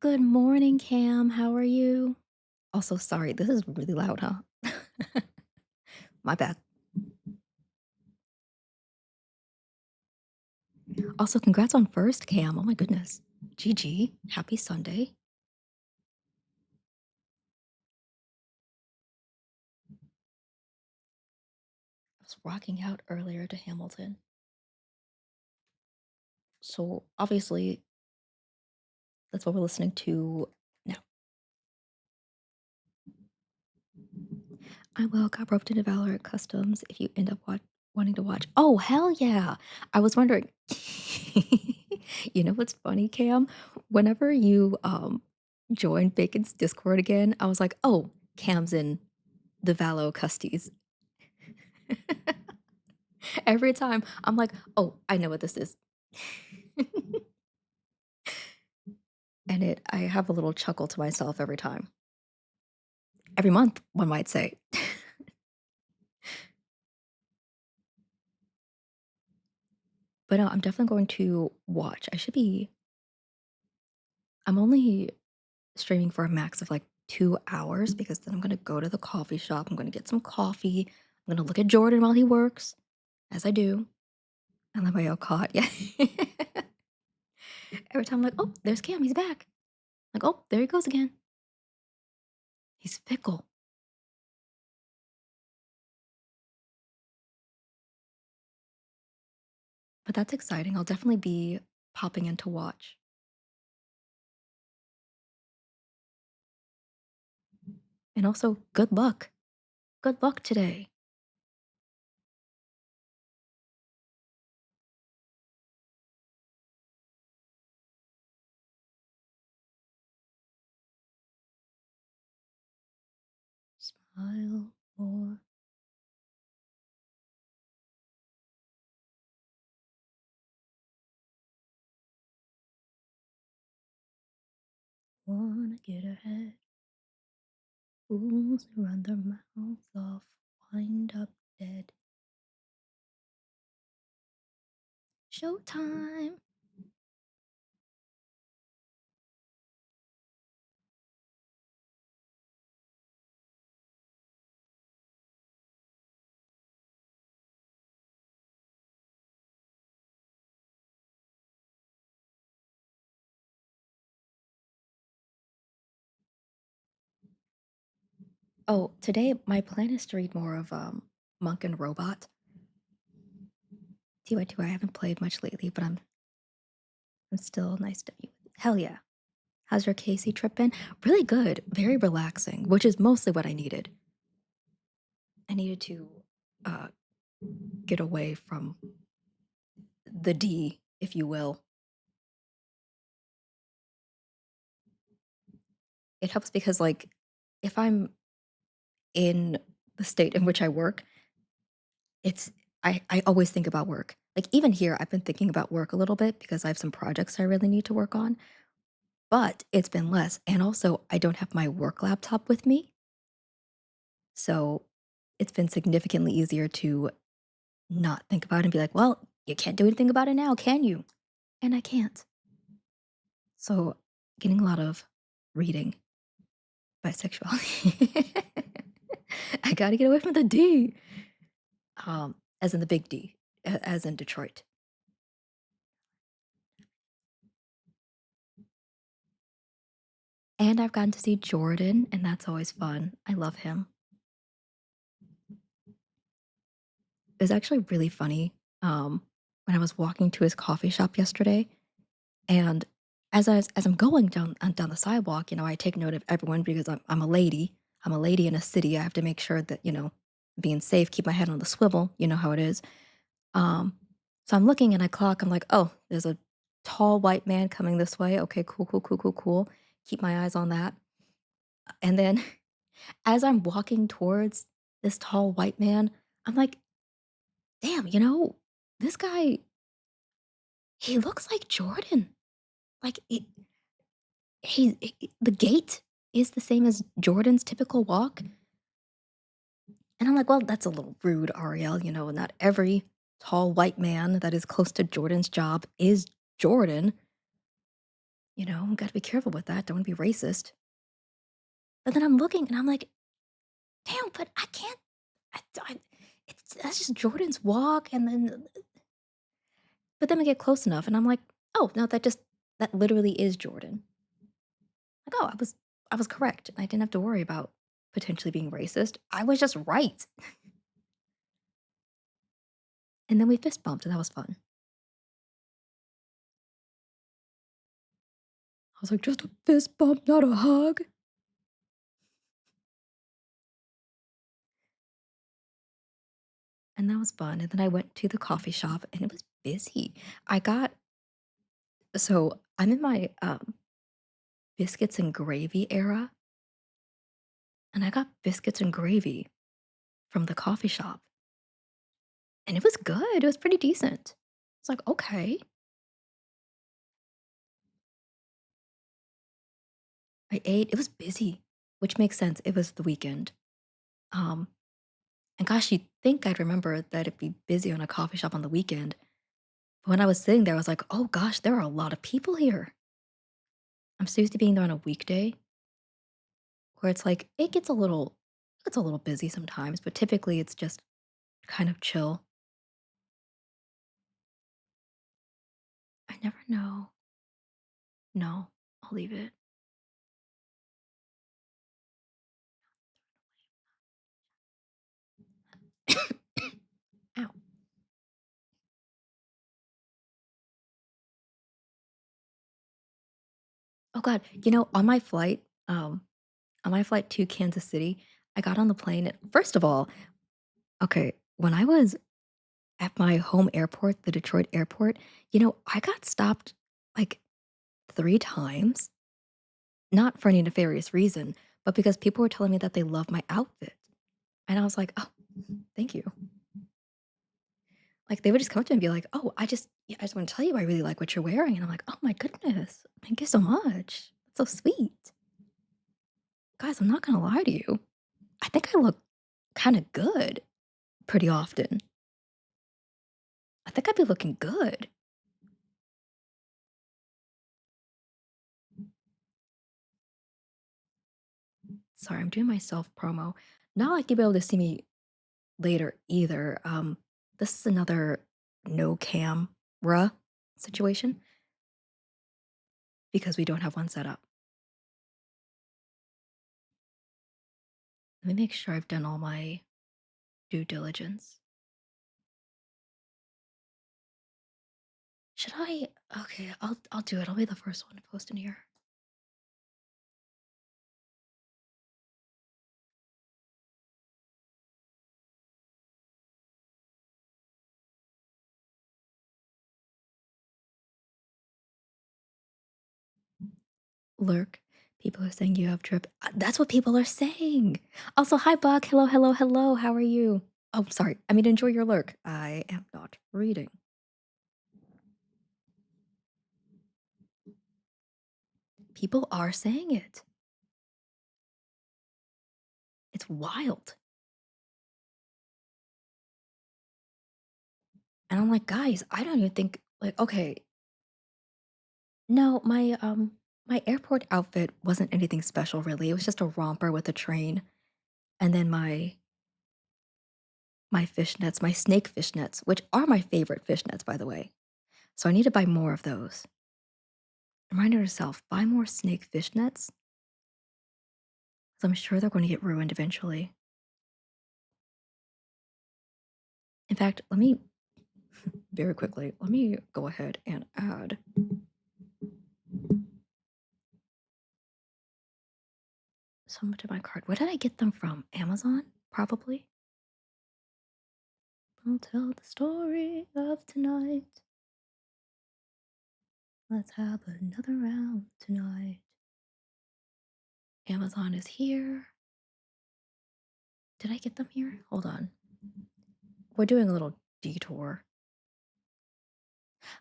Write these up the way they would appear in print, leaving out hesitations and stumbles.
Good morning, Cam. How are you? Also, sorry, this is really loud, huh? My bad. Also, congrats on first, Cam. Oh my goodness. GG. Happy Sunday. I was rocking out earlier to Hamilton. So, obviously, that's what we're listening to now. I will got roped into Valorant Customs if you end up wanting to watch. Oh, hell yeah. I was wondering. You know what's funny, Cam? Whenever you joined Bacon's Discord again, I was like, oh, Cam's in the Valo Custies. Every time I'm like, oh, I know what this is. And I have a little chuckle to myself every time. Every month, one might say. But no, I'm definitely going to watch. I'm only streaming for a max of like 2 hours because then I'm gonna go to the coffee shop. I'm gonna get some coffee. I'm gonna look at Jordan while he works, as I do. And let my yell caught. Yeah. Every time I'm like, oh, there's Cam, he's back. Like, oh, there he goes again. He's fickle. But that's exciting. I'll definitely be popping in to watch. And also, good luck. Good luck today. Smile more. Wanna get ahead. Fools who run their mouths off wind up dead. Showtime. Oh, today my plan is to read more of Monk and Robot. TY2 I haven't played much lately, but I'm still nice to you. Hell yeah. How's your Casey trip been? Really good. Very relaxing, which is mostly what I needed. I needed to uh, get away from the D, if you will. It helps because, like, if I'm in the state in which I work, it's I always think about work. Like even here, I've been thinking about work a little bit because I have some projects I really need to work on, but it's been less. And also, I don't have my work laptop with me. So it's been significantly easier to not think about it and be like, well, you can't do anything about it now, can you? And I can't. So getting a lot of reading bisexuality. I gotta get away from the D. As in the big D, as in Detroit. And I've gotten to see Jordan, and that's always fun. I love him. It was actually really funny when I was walking to his coffee shop yesterday, and as I'm going down the sidewalk, I take note of everyone because I'm a lady. I'm a lady in a city. I have to make sure that being safe, keep my head on the swivel. You know how it is. Um, so I'm looking and I clock. I'm like, oh, there's a tall white man coming this way. Okay, cool, cool, cool, cool, cool. Keep my eyes on that. And then as I'm walking towards this tall white man, I'm like, damn, this guy, he looks like Jordan. Like the gait is the same as Jordan's typical walk. And I'm like, well, that's a little rude, Ariel. Not every tall white man that is close to Jordan's job is Jordan. Gotta be careful with that. Don't wanna be racist. But then I'm looking and I'm like, damn, but I can't. I it's that's just Jordan's walk, and then but then we get close enough, and I'm like, oh no, that literally is Jordan. Like, oh, I was correct. I didn't have to worry about potentially being racist. I was just right. And then we fist bumped, and that was fun. I was like, just a fist bump, not a hug. And that was fun. And then I went to the coffee shop and it was busy. I got so I'm in my biscuits and gravy era, and I got biscuits and gravy from the coffee shop. And it was good. It was pretty decent. It's like, okay. I ate, it was busy, which makes sense. It was the weekend. Um, and gosh, you'd think I'd remember that it'd be busy on a coffee shop on the weekend. But when I was sitting there, I was like, oh gosh, there are a lot of people here. I'm so used to being there on a weekday where it's like it's a little busy sometimes, but typically it's just kind of chill. I never know. No, I'll leave it. Ow. Oh god, on my flight to Kansas City, I got on the plane and first of all, okay, when I was at my home airport, the Detroit airport, I got stopped like 3 times, not for any nefarious reason, but because people were telling me that they love my outfit. And I was like, "Oh, thank you." Like, they would just come up to me and be like, "Oh, yeah, I just wanna tell you I really like what you're wearing." And I'm like, "Oh my goodness. Thank you so much. That's so sweet." Guys, I'm not gonna lie to you. I think I look kinda good pretty often. I think I'd be looking good. Sorry, I'm doing my self promo. Not like you'll be able to see me later either. This is another no camera situation because we don't have one set up. Let me make sure I've done all my due diligence. Should I? Okay, I'll do it. I'll be the first one to post in here. Lurk. People are saying you have drip. That's what people are saying. Also, hi Buck. Hello, hello, hello. How are you? Oh, sorry. I mean, enjoy your lurk. I am not reading. People are saying it. It's wild. And I'm like, guys, I don't even think like okay, no, my airport outfit wasn't anything special really. It was just a romper with a train and then my fishnets, my snake fishnets, which are my favorite fishnets by the way. So I need to buy more of those. Remind yourself, buy more snake fishnets, 'cause I'm sure they're going to get ruined eventually. In fact, let me very quickly, let me go ahead and add some to my cart. Where did I get them from? Amazon? Probably. I'll tell the story of tonight. Let's have another round tonight. Amazon is here. Did I get them here? Hold on. We're doing a little detour.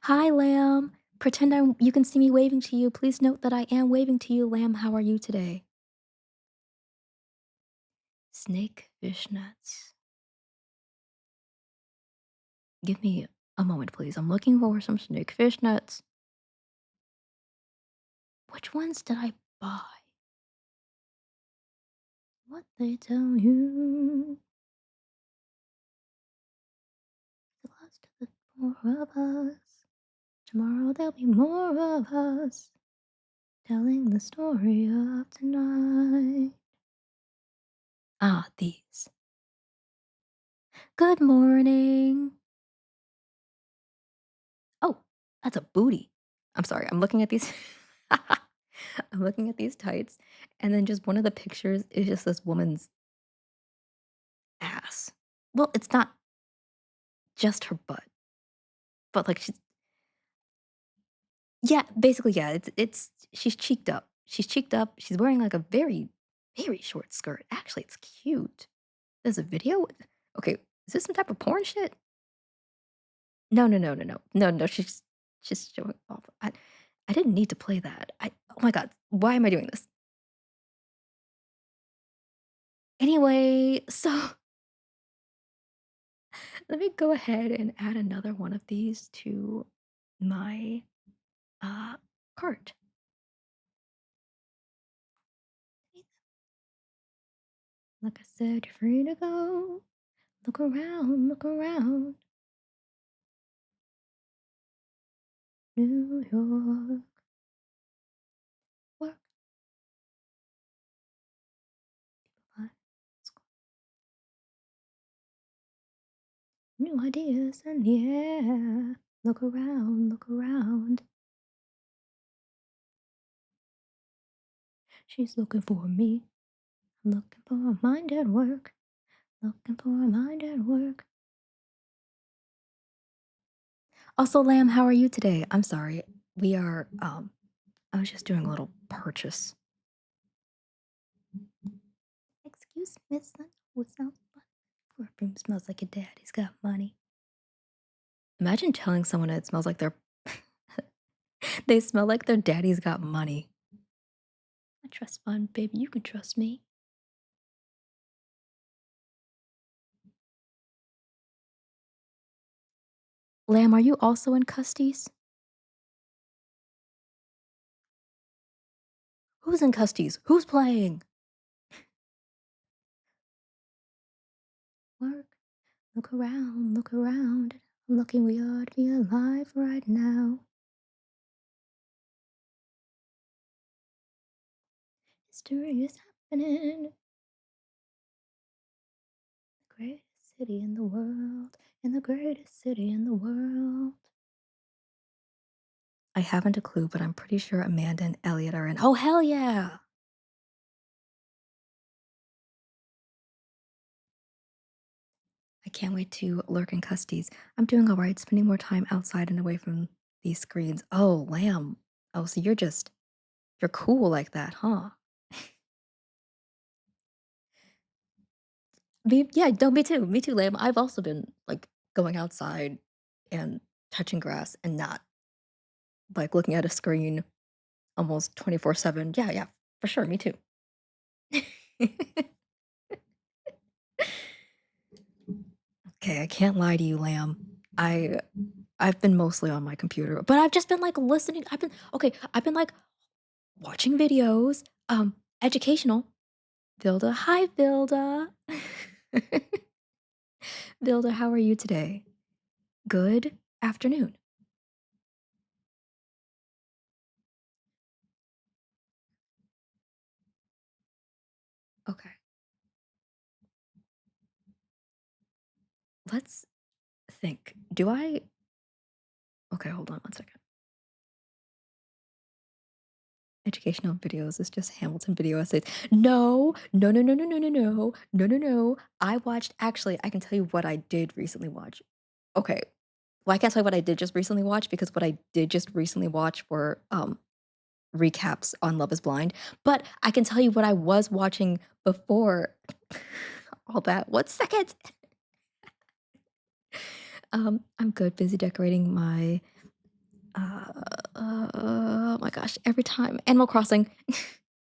Hi, Lamb. Pretend you can see me waving to you. Please note that I am waving to you, Lamb. How are you today? Snake fishnets. Give me a moment, please. I'm looking for some snake fishnets. Which ones did I buy? What they tell you. The last of the four of us. Tomorrow there'll be more of us telling the story of tonight. Ah, these. Good morning. Oh, that's a booty. I'm sorry. I'm looking at these. I'm looking at these tights, and then just one of the pictures is just this woman's ass. Well, it's not just her butt, but like she's yeah, basically yeah. It's she's cheeked up. She's cheeked up. She's wearing like a very short skirt. Actually, it's cute. There's a video. Okay, is this some type of porn shit? No. She's showing off. I didn't need to play that. Oh my god, why am I doing this? Anyway, so let me go ahead and add another one of these to my uh cart. Like I said, you're free to go. Look around. New York. Work life, new ideas and yeah. Look around. She's looking for me. I'm looking for a mind at work. Looking for a mind at work. Also, Lamb, how are you today? I'm sorry. We are I was just doing a little purchase. Excuse me, son. What's up? Perfume smells like your daddy's got money. Imagine telling someone it smells like they smell like their daddy's got money. I trust fund, baby. You can trust me. Lamb, are you also in custies? Who's in custies? Who's playing? Work. Look around, look around. I'm lucky we ought to be alive right now. History is happening. The greatest city in the world. In the greatest city in the world. I haven't a clue, but I'm pretty sure Amanda and Elliot are in. Oh, hell yeah! I can't wait to lurk in custies. I'm doing all right, spending more time outside and away from these screens. Oh, lamb. Oh, so you're cool like that, huh? Yeah, no, me too, lamb. I've also been like going outside and touching grass and not like looking at a screen almost 24/7. Yeah, yeah, for sure, me too. Okay, I can't lie to you, lamb. I've been mostly on my computer, but I've just been like listening. I've been like watching videos, educational. Vilda, hi Vilda. Vilda, how are you today? Good afternoon. Okay, let's think. Do I? Okay, hold on one second. Educational videos is just Hamilton video essays. No. I watched, actually, I can tell you what I did recently watch. Okay. Well, I can't tell you what I did just recently watch because what I did just recently watch were recaps on Love is Blind. But I can tell you what I was watching before all that. 1 second. I'm good, busy decorating my uh, oh my gosh, every time Animal Crossing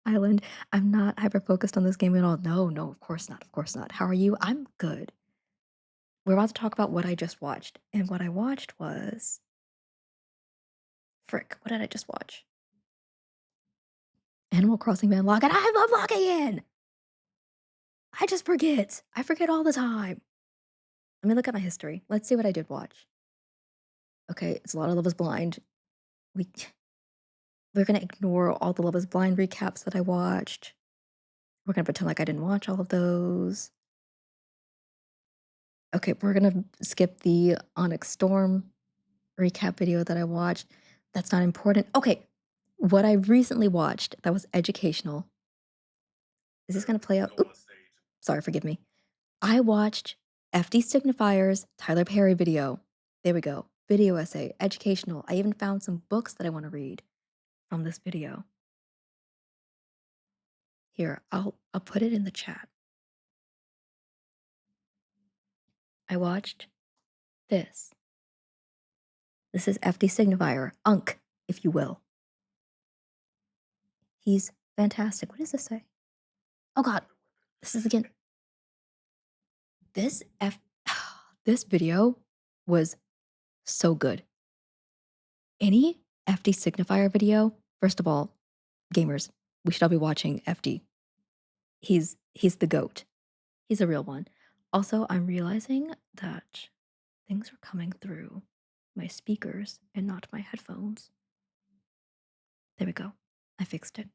Island. I'm not hyper focused on this game at all. No, of course not. Of course not. How are you? I'm good. We're about to talk about what I just watched. And what I watched was frick, what did I just watch? Animal Crossing man login. I love logging in. I just forget. I forget all the time. Let me look at my history. Let's see what I did watch. Okay, it's a lot of Love is Blind. We we're gonna ignore all the Love is Blind recaps that I watched. We're gonna pretend like I didn't watch all of those. Okay, we're gonna skip the Onyx Storm recap video that I watched. That's not important. Okay, what I recently watched that was educational. Is this gonna play out? Oop, sorry, forgive me. I watched FD Signifier's Tyler Perry video. There we go. Video essay, educational. I even found some books that I want to read from this video. Here, I'll put it in the chat. I watched this. This is FD Signifier, Unk, if you will. He's fantastic. What does this say? Oh God, this is again. This F this video was so good. Any FD Signifier video, first of all, gamers, we should all be watching FD. He's the goat. He's a real one. Also, I'm realizing that things are coming through my speakers and not my headphones. There we go. I fixed it.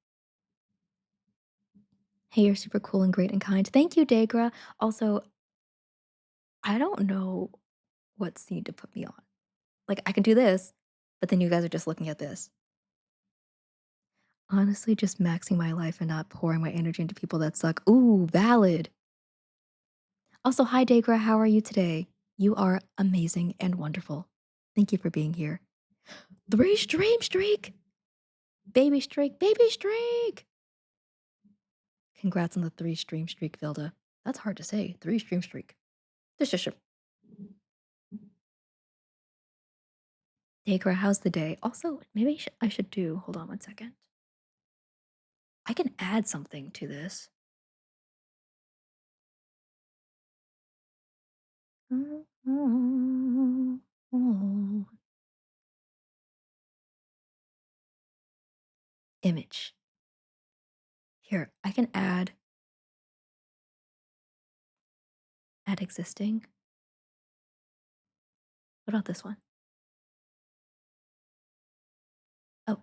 Hey, you're super cool and great and kind. Thank you, Dagra. Also, I don't know what scene to put me on. Like, I can do this, but then you guys are just looking at this. Honestly, just maxing my life and not pouring my energy into people that suck. Ooh, valid. Also, hi, Dagra. How are you today? You are amazing and wonderful. Thank you for being here. 3 stream streak! Baby streak, baby streak! Congrats on the 3 stream streak, Vilda. That's hard to say. 3 stream streak. This is Dagra, how's the day? Also, maybe I should do. Hold on 1 second. I can add something to this. Image. Here, I can add existing. What about this one? Oh,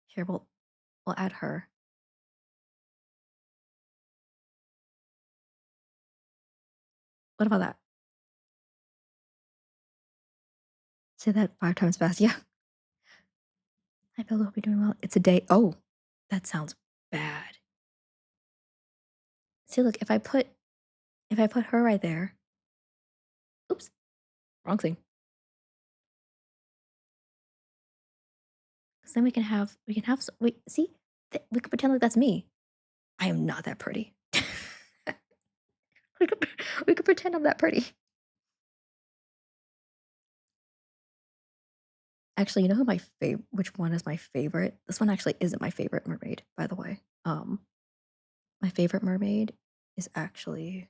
here, we'll add her. What about that? Say that 5 times fast. Yeah. I feel hope you're doing well. It's a day. Oh, that sounds bad. See, look, if I put her right there. Oops, wrong thing. Because then we can have wait, see? We can pretend like that's me. I am not that pretty. we could we could pretend I'm that pretty. Actually, you know who which one is my favorite? This one actually isn't my favorite mermaid, by the way. My favorite mermaid is actually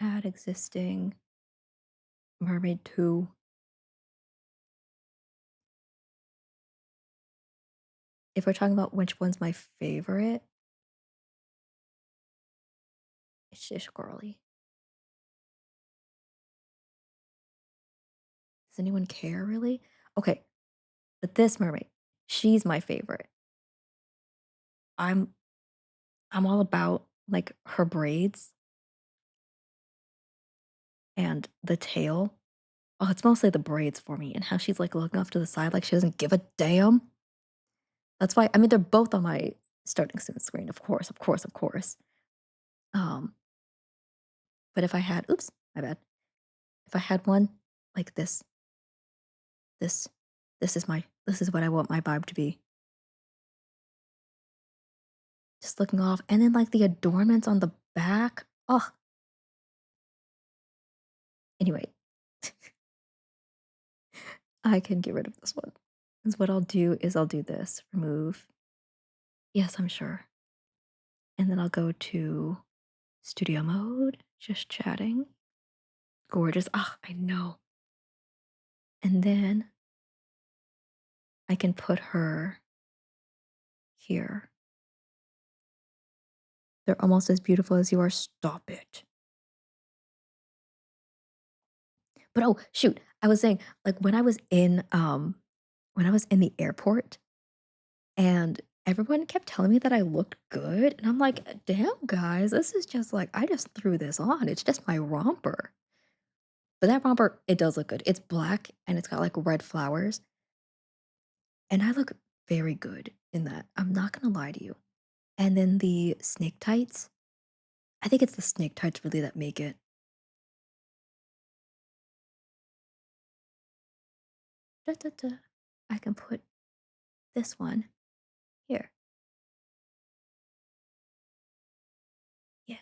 add existing mermaid 2. If we're talking about which one's my favorite, it's just girly. Does anyone care really? Okay, but this mermaid, she's my favorite. I'm I'm all about like her braids and the tail. Oh, it's mostly the braids for me and how she's like looking off to the side like she doesn't give a damn. That's why I mean they're both on my starting soon screen, of course, of course, of course. Um, but if I had oops, my bad. If I had one like this this is what I want my vibe to be. Just looking off and then like the adornments on the back. Oh, anyway, I can get rid of this one. 'Cause what I'll do is I'll do this, remove. Yes, I'm sure. And then I'll go to studio mode, just chatting. Gorgeous. Ah, I know. And then I can put her here. They're almost as beautiful as you are. Stop it. But oh, shoot. I was saying, like when I was in the airport and everyone kept telling me that I looked good, and I'm like, damn guys, this is just like I just threw this on. It's just my romper. But that romper, it does look good. It's black and it's got like red flowers, and I look very good in that. I'm not gonna lie to you. And then the snake tights, I think it's the snake tights really that make it. Da, da, da. I can put this one here. Yes.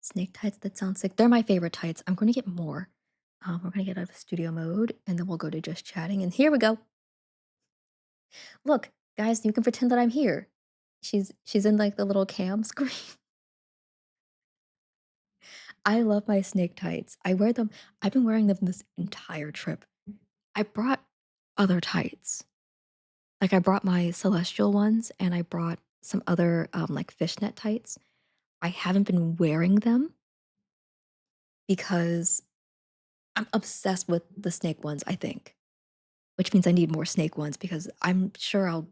Snake tights that sound sick. They're my favorite tights. I'm gonna get more. We're gonna get out of studio mode and then we'll go to just chatting. And here we go. Look, guys, you can pretend that I'm here. She's in like the little cam screen. I love my snake tights. I wear them. I've been wearing them this entire trip. I brought other tights. Like I brought my celestial ones and I brought some other like fishnet tights. I haven't been wearing them because I'm obsessed with the snake ones, I think. Which means I need more snake ones because I'm sure I'll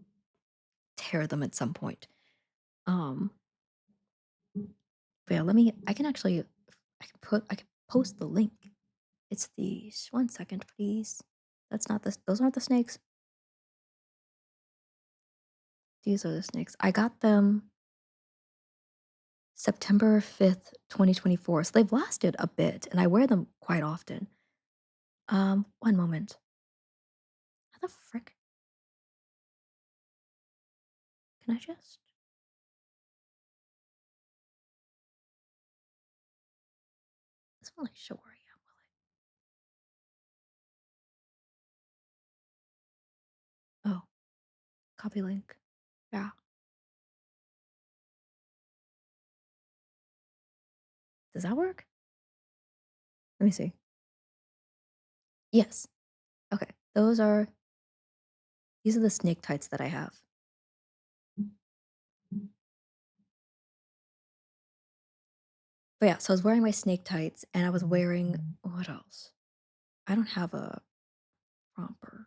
tear them at some point. Um, but yeah, I can actually, I can post the link. It's these. One second, please. That's not this. Those aren't the snakes. These are the snakes. I got them September 5th, 2024. So they've lasted a bit and I wear them quite often. One moment. How the frick? Can I just? This won't like show where I am, will it? Oh, copy link. Yeah. Does that work? Let me see. Yes. Okay. These are the snake tights that I have. But yeah, so I was wearing my snake tights and I was wearing what else? I don't have a romper.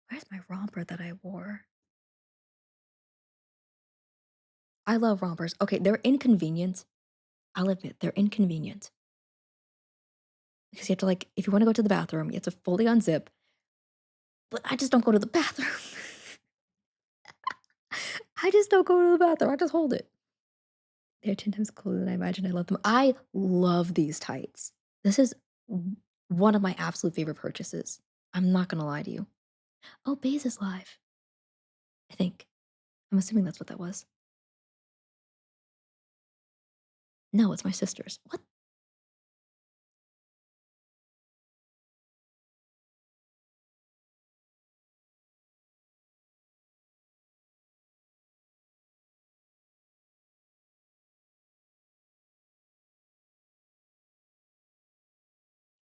Where's my romper that I wore? I love rompers. Okay, they're inconvenient. I'll admit they're inconvenient because you have to like if you want to go to the bathroom, you have to fully unzip. But I just don't go to the bathroom. I just don't go to the bathroom. I just hold it. They're 10 times cooler than I imagine. I love them. I love these tights. This is one of my absolute favorite purchases. I'm not gonna lie to you. Oh, Baze is live. I think. I'm assuming that's what that was. No, it's my sister's. What?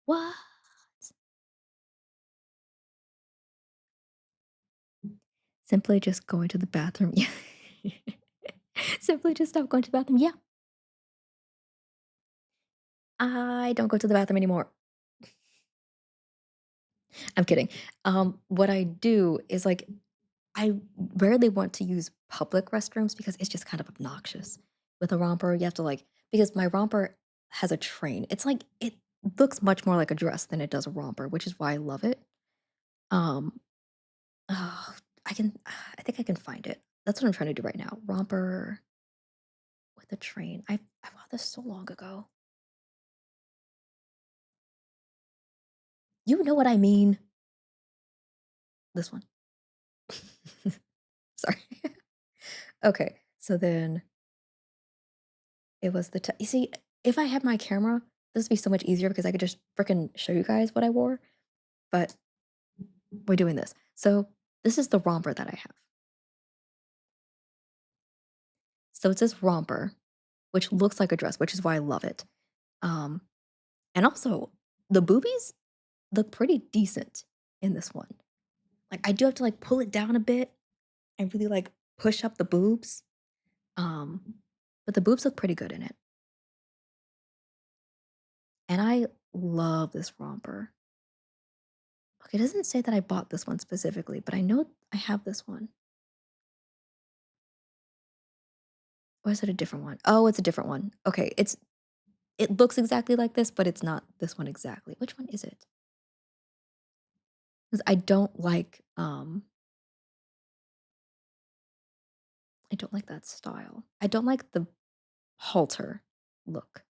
What? Simply just going to the bathroom. Yeah. Simply just stop going to the bathroom. Yeah. I don't go to the bathroom anymore. I'm kidding. What I do is like I rarely want to use public restrooms because it's just kind of obnoxious. With a romper, you have to like because my romper has a train. It's like it looks much more like a dress than it does a romper, which is why I love it. Um, oh, I think I can find it. That's what I'm trying to do right now. Romper with a train. I bought this so long ago. You know what I mean? This one. Sorry. Okay. So then it was you see, if I had my camera, this would be so much easier because I could just freaking show you guys what I wore. But We're doing this. So this is the romper that I have. So it's this romper, which looks like a dress, which is why I love it. Um, and also the boobies look pretty decent in this one. Like I do have to like pull it down a bit and really like push up the boobs. Um, but the boobs look pretty good in it. And I love this romper. Okay, it doesn't say that I bought this one specifically, but I know I have this one. Or is it a different one? Oh, it's a different one. Okay, it looks exactly like this, but it's not this one exactly. Which one is it? Because I don't like that style. I don't like the halter look.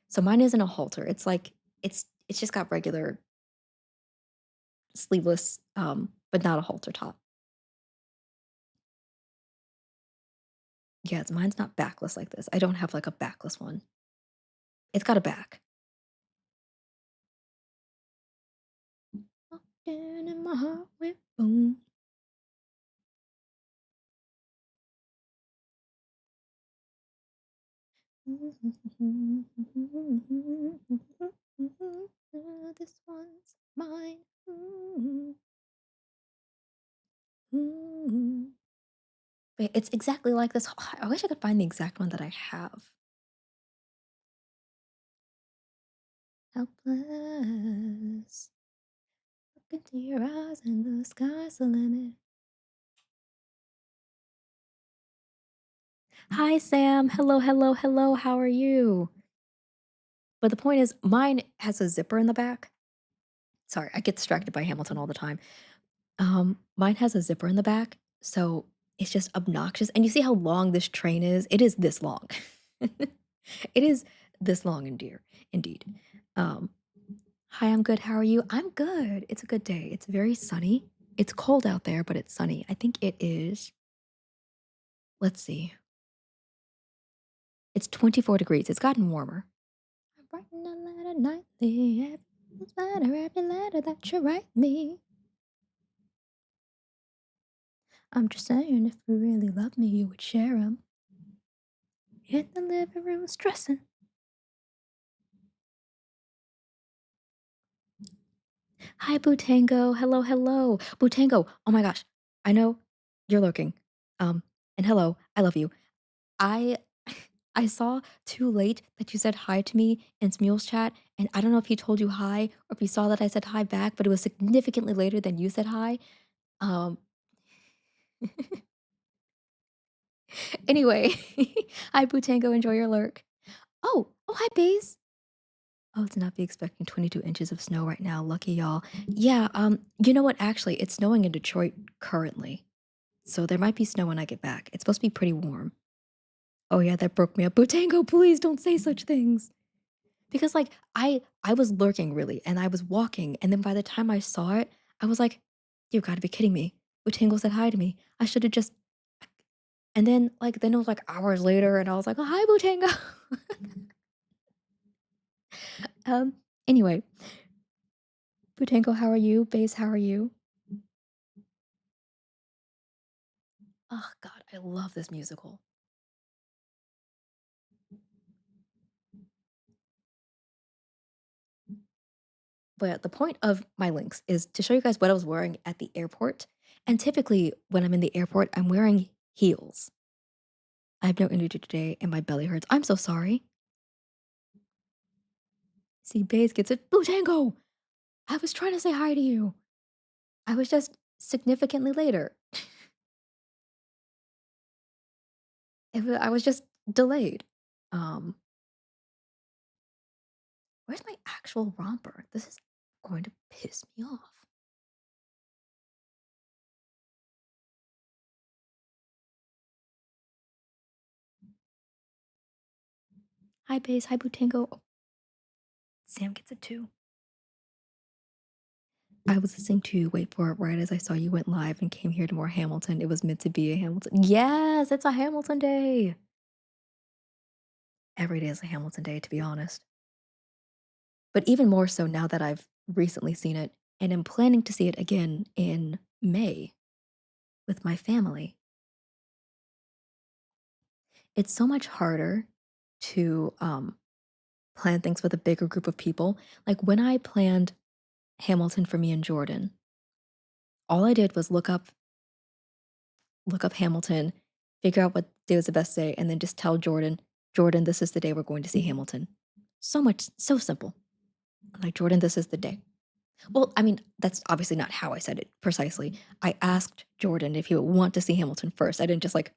So mine isn't a halter. It's like it's just got regular sleeveless, but not a halter top. Yeah, mine's not backless like this. I don't have like a backless one. It's got a back. Walking in my heart went boom. This one's mine. Wait, it's exactly like this. I wish I could find the exact one that I have. Helpless. Look into your eyes and the sky's the limit. Hi, Sam. Hello, hello, hello. How are you? But the point is, mine has a zipper in the back. Sorry, I get distracted by Hamilton all the time. Mine has a zipper in the back, so it's just obnoxious. And you see how long this train is? It is this long. It is this long and dear, indeed. Um, Hi, I'm good. How are you? I'm good. It's a good day. It's very sunny. It's cold out there, but it's sunny. I think it is, let's see, it's 24 degrees. It's gotten warmer. I'm writing a letter nightly. Every letter that you write me. I'm just saying, if you really love me, you would share them. In the living room, stressing. Hi, Bootango. Hello, hello. Bootango, oh my gosh. I know you're lurking. Um, and hello, I love you. I I saw too late that you said hi to me in Smule's chat, and I don't know if he told you hi or if he saw that I said hi back, but it was significantly later than you said hi. Um, anyway, hi Bootango, enjoy your lurk. Oh, hi Baze. Oh, to not be expecting 22 inches of snow right now. Lucky y'all. Yeah, you know what? Actually, it's snowing in Detroit currently. So there might be snow when I get back. It's supposed to be pretty warm. Oh yeah, that broke me up. Bootango, please don't say such things. Because like I was lurking really and I was walking and then by the time I saw it, I was like, you gotta be kidding me. Bootango said hi to me. I should have just and then it was like hours later and I was like, oh, hi Bootango. um anyway, Bootango, how are you? Base, how are you? Oh god, I love this musical. But the point of my links is to show you guys what I was wearing at the airport. And typically when I'm in the airport, I'm wearing heels. I have no energy today and my belly hurts. I'm so sorry. See, Baze gets it. Bootango! I was trying to say hi to you. I was just significantly later. I was just delayed. Um, where's my actual romper? This is going to piss me off. Hi, Baze. Hi, Bootango. Oh, Sam gets it too. I was listening to Wait For It right as I saw you went live and came here to more Hamilton. It was meant to be a Hamilton. Yes, it's a Hamilton day. Every day is a Hamilton day, to be honest. But even more so now that I've recently seen it and am planning to see it again in May with my family. It's so much harder to plan things with a bigger group of people. Like when I planned Hamilton for me and Jordan, all I did was look up Hamilton, figure out what day was the best day, and then just tell Jordan, Jordan, this is the day we're going to see Hamilton. So much, so simple. I'm like, Jordan, this is the day. Well, I mean, that's obviously not how I said it precisely. I asked Jordan if he would want to see Hamilton first. I didn't just like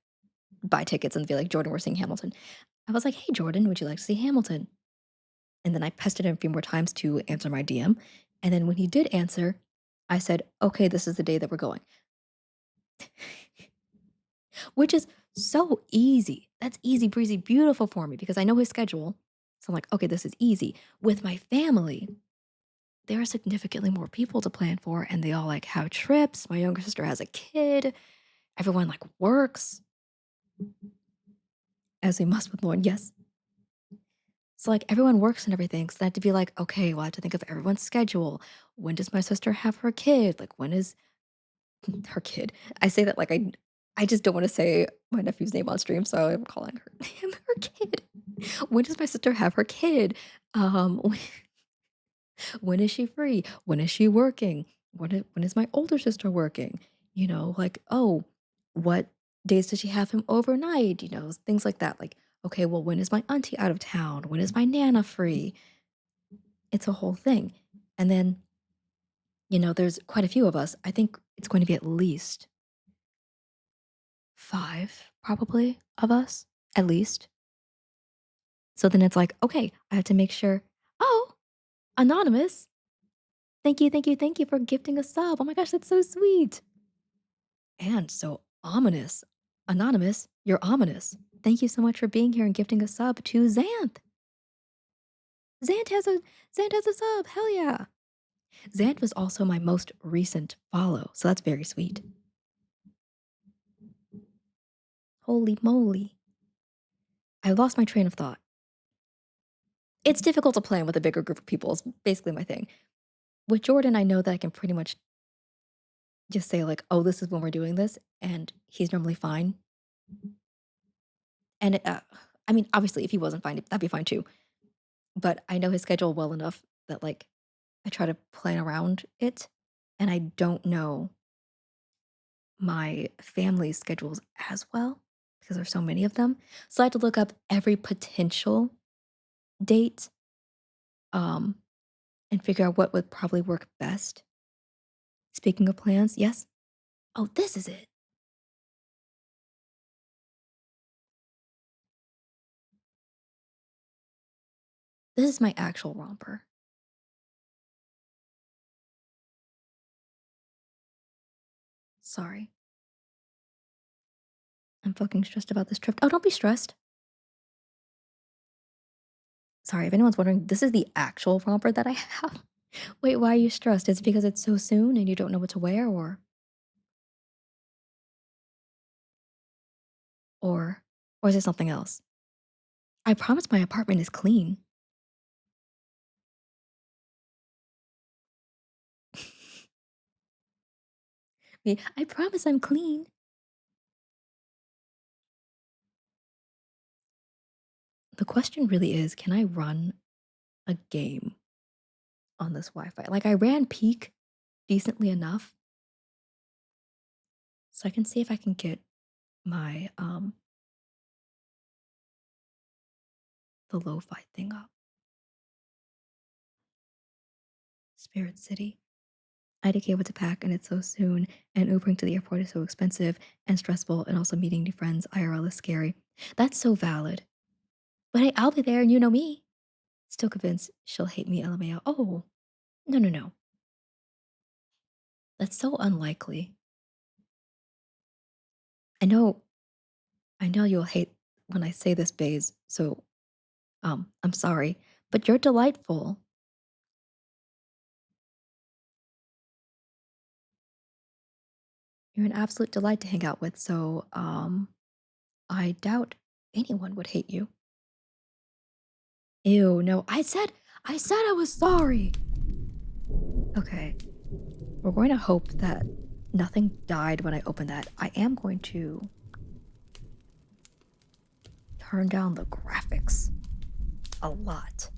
buy tickets and be like, Jordan, we're seeing Hamilton. I was like, hey, Jordan, would you like to see Hamilton? And then I pestered him a few more times to answer my DM. And then when he did answer, I said, okay, this is the day that we're going, which is so easy. That's easy breezy, beautiful for me because I know his schedule. So I'm like, okay, this is easy. With my family, there are significantly more people to plan for, and they all like have trips. My younger sister has a kid. Everyone like works as they must with Lauren. Yes. So like everyone works and everything. So I had to be like, okay, well, I have to think of everyone's schedule. When does my sister have her kid? Like when is her kid? I say that like I just don't want to say my nephew's name on stream, so I'm calling her him her kid. When does my sister have her kid? When, when is she free? When is she working? When is my older sister working? You know, like, oh, what days does she have him overnight? You know, things like that. Like, okay, well, when is my auntie out of town? When is my nana free? It's a whole thing. And then, there's quite a few of us. I think it's going to be at least five, probably, of us, at least. So then it's like, okay, I have to make sure. Oh, anonymous. Thank you, thank you, thank you for gifting a sub. Oh my gosh, that's so sweet. And so ominous. Anonymous, you're ominous. Thank you so much for being here and gifting a sub to Xanth. Xanth has a Xanth has a sub. Hell yeah. Xanth was also my most recent follow, so that's very sweet. Holy moly. I lost my train of thought. It's difficult to plan with a bigger group of people, is basically my thing. With Jordan, I know that I can pretty much just say, like, oh, this is when we're doing this, and he's normally fine. And I mean, obviously, if he wasn't fine, that'd be fine too. But I know his schedule well enough that, like, I try to plan around it, and I don't know my family's schedules as well because there's so many of them. So I had to look up every potential date, um, and figure out what would probably work best. Speaking of plans, yes. Oh, this is it. This is my actual romper. Sorry. I'm fucking stressed about this trip. Oh, don't be stressed. Sorry, if anyone's wondering, this is the actual romper that I have. Wait, why are you stressed? Is it because it's so soon and you don't know what to wear, or or is it something else? I promise my apartment is clean. I promise I'm clean. The question really is, can I run a game on this Wi-Fi? Like I ran peak decently enough, so I can see if I can get my the lo-fi thing up. Spirit City. IDK what to pack and it's so soon, and Ubering to the airport is so expensive and stressful, and also meeting new friends IRL is scary. That's so valid. But hey, I'll be there and you know me. Still convinced she'll hate me, LMAO. Oh, no, no, no. That's so unlikely. I know I know you'll hate when I say this, Baze, so I'm sorry. But you're delightful. You're an absolute delight to hang out with, so I doubt anyone would hate you. Ew, no. I said I was sorry. Okay. We're going to hope that nothing died when I opened that. I am going to turn down the graphics a lot.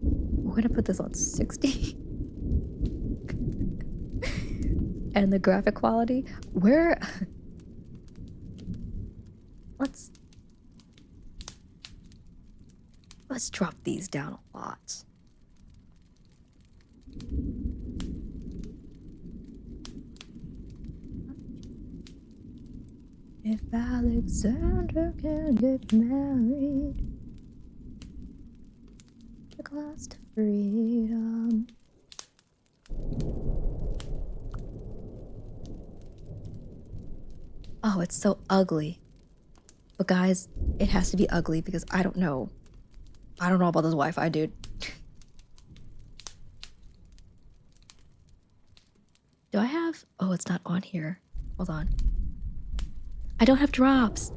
We're going to put this on 60. And the graphic quality, where let's drop these down a lot. If Alexander can get married, the glass to freedom. Oh, it's so ugly. But guys, it has to be ugly because I don't know. I don't know about this Wi-Fi, dude. Do I have... Oh, it's not on here. Hold on. I don't have drops.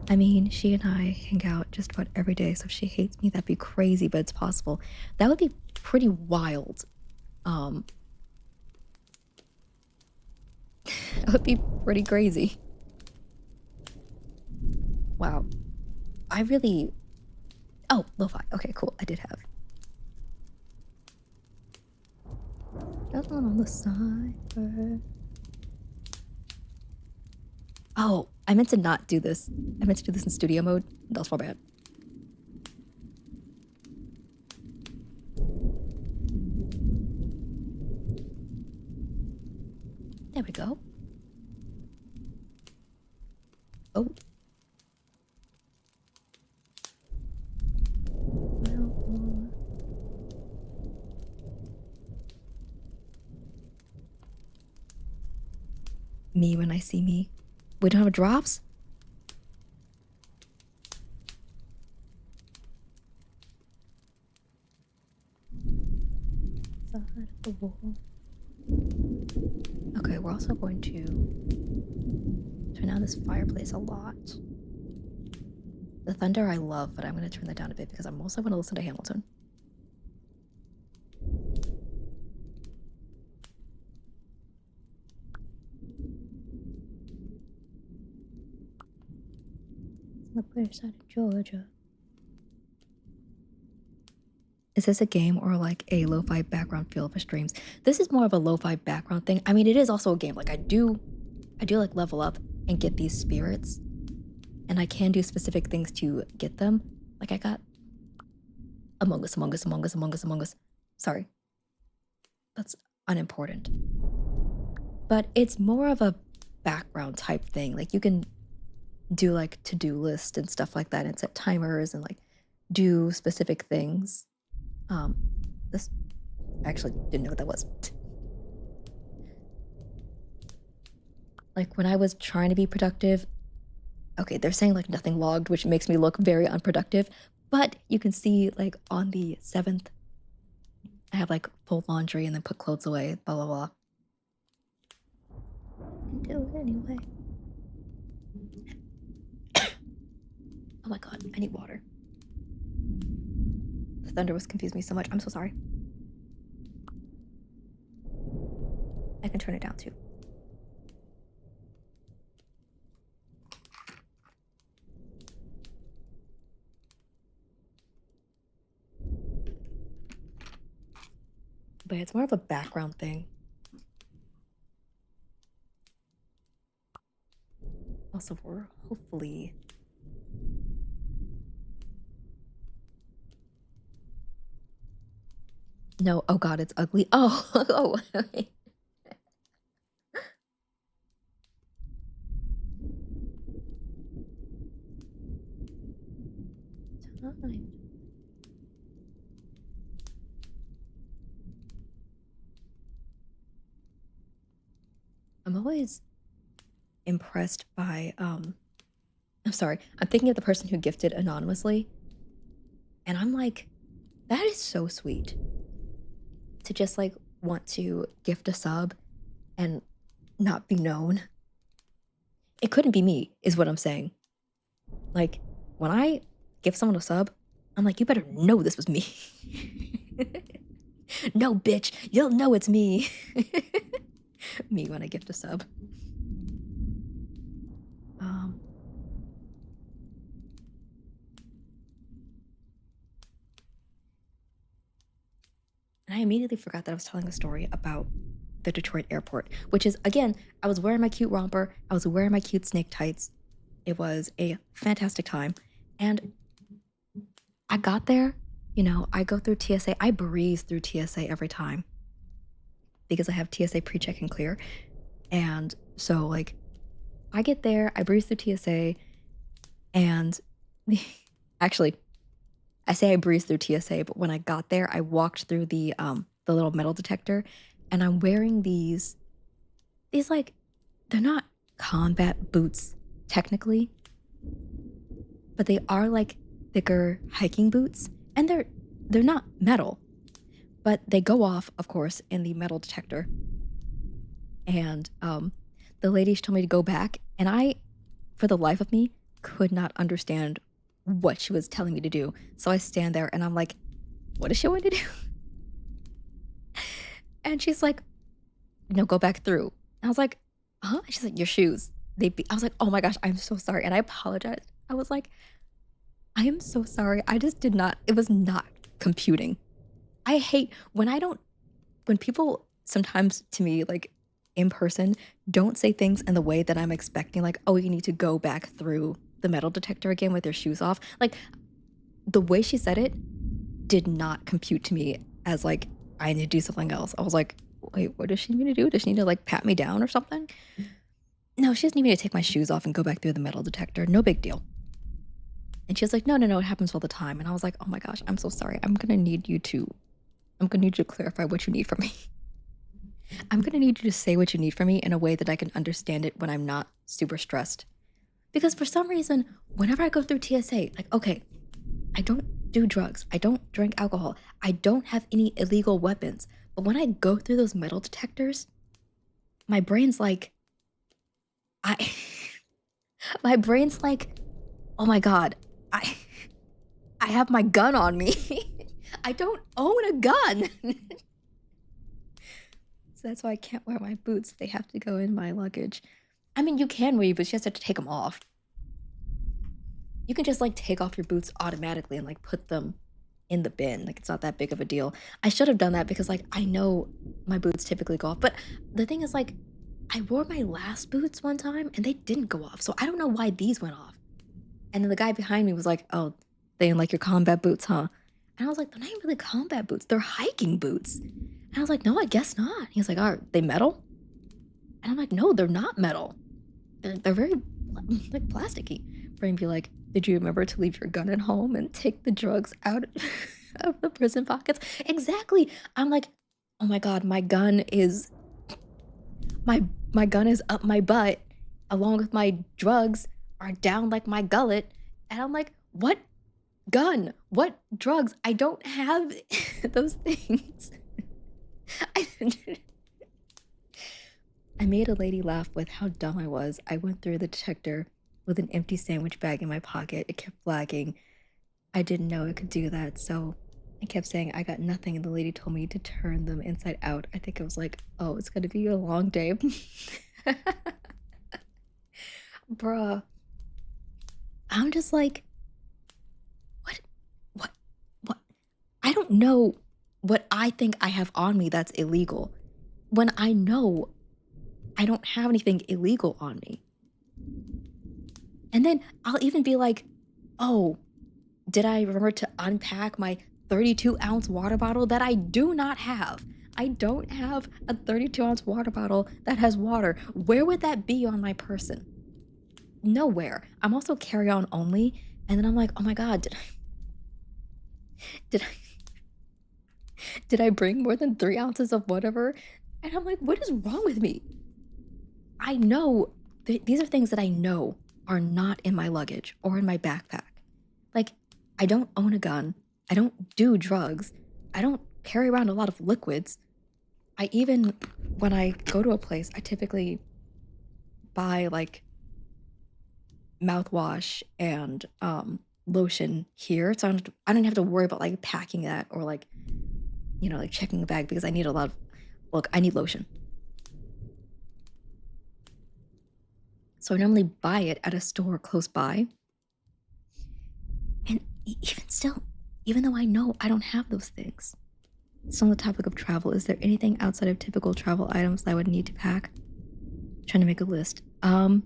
I mean, she and I hang out just about every day, so if she hates me, that'd be crazy, but it's possible. That would be pretty wild. That would be pretty crazy. Wow. I really... Oh, lo-fi. Okay, cool. I did have. That's one on the side. Oh, I meant to not do this. I meant to do this in studio mode. That was my bad. There we go. Oh. Me when I see me. We don't have drops? Side of the wall. Okay, we're also going to turn on this fireplace a lot. The thunder I love, but I'm going to turn that down a bit because I'm also going to listen to Hamilton. The British side of Georgia. Is this a game or like a lo-fi background feel for streams? This is more of a lo-fi background thing. I mean, it is also a game. Like I do like level up and get these spirits, and I can do specific things to get them. Like I got Among Us. Sorry, that's unimportant. But it's more of a background type thing. Like you can do like to-do list and stuff like that and set timers and like do specific things. This I actually didn't know what that was. Like when I was trying to be productive, okay, they're saying like nothing logged, which makes me look very unproductive, but you can see like on the 7th, I have like fold laundry and then put clothes away, blah, blah, blah. I can do it anyway. Oh my God, I need water. The thunder was confusing me so much. I'm so sorry. I can turn it down too. But it's more of a background thing. Also, we're hopefully... No, oh God, it's ugly. Oh, oh, okay. Time. I'm always impressed by, I'm sorry, I'm thinking of the person who gifted anonymously, and I'm like, that is so sweet. To just like want to gift a sub and not be known. It couldn't be me, is what I'm saying. Like, when I give someone a sub, I'm like, you better know this was me. No, bitch, you'll know it's me. Me when I gift a sub. Um, and I immediately forgot that I was telling a story about the Detroit airport, which is again, I was wearing my cute romper, I was wearing my cute snake tights. It was a fantastic time. And I got there, I go through TSA. I breeze through TSA every time because I have TSA pre-check and clear. And so like I get there, I breeze through TSA, and actually I say I breezed through TSA, but when I got there, I walked through the little metal detector, and I'm wearing these like they're not combat boots technically, but they are like thicker hiking boots, and they're not metal, but they go off, of course, in the metal detector. And the lady told me to go back, and I, for the life of me, could not understand what she was telling me to do. So I stand there and I'm like, what does she want to do? And she's like, no, go back through. And I was like, huh? And she's like, your shoes. I was like, oh my gosh, I'm so sorry. And I apologized. I was like, I am so sorry. I just did not, it was not computing. I hate when people sometimes to me, like in person, don't say things in the way that I'm expecting, like, oh, you need to go back through the metal detector again with your shoes off. Like the way she said it did not compute to me as like, I need to do something else. I was like, wait, what does she need me to do? Does she need to like pat me down or something? No, she doesn't need me to take my shoes off and go back through the metal detector. No big deal. And she was like, no, no, no, it happens all the time. And I was like, oh my gosh, I'm so sorry. I'm gonna need you to clarify what you need from me. I'm gonna need you to say what you need from me in a way that I can understand it when I'm not super stressed. Because for some reason, whenever I go through TSA, like, okay, I don't do drugs, I don't drink alcohol, I don't have any illegal weapons. But when I go through those metal detectors, my brain's like, I, my brain's like, oh my God, I, I have my gun on me. I don't own a gun. So that's why I can't wear my boots. They have to go in my luggage. I mean, you can wear your boots, you just have to take them off. You can just like take off your boots automatically and like put them in the bin. Like it's not that big of a deal. I should have done that because like I know my boots typically go off. But the thing is like I wore my last boots one time and they didn't go off. So I don't know why these went off. And then the guy behind me was like, "Oh, they didn't like your combat boots, huh?" And I was like, "They're not even really combat boots. They're hiking boots." And I was like, "No, I guess not." He was like, "Are they metal?" And I'm like, "No, they're not metal. They're very like plasticky." Brain be like, "Did you remember to leave your gun at home and take the drugs out of the prison pockets?" Exactly. I'm like, "Oh my God, my my gun is up my butt, along with my drugs are down like my gullet." And I'm like, "What gun? What drugs? I don't have those things." I I made a lady laugh with how dumb I was. I went through the detector with an empty sandwich bag in my pocket. It kept flagging. I didn't know it could do that, so I kept saying I got nothing, and the lady told me to turn them inside out. I think it was like, "Oh, it's gonna be a long day." Bruh, I'm just like, what, what, what? I don't know what I think I have on me that's illegal when I know I don't have anything illegal on me. And then I'll even be like, oh, did I remember to unpack my 32-ounce water bottle that I do not have? I don't have a 32-ounce water bottle that has water. Where would that be on my person? Nowhere. I'm also carry-on only. And then I'm like, oh my God, did I did I bring more than 3 ounces of whatever? And I'm like, what is wrong with me? I know these are things that I know are not in my luggage or in my backpack. Like, I don't own a gun. I don't do drugs. I don't carry around a lot of liquids. I even, when I go to a place, I typically buy like mouthwash and lotion here. So I don't have to worry about like packing that or like like checking the bag because I need a lot of, look, I need lotion. So I normally buy it at a store close by. And even still, even though I know I don't have those things. So on the topic of travel, is there anything outside of typical travel items that I would need to pack? Trying to make a list. I'm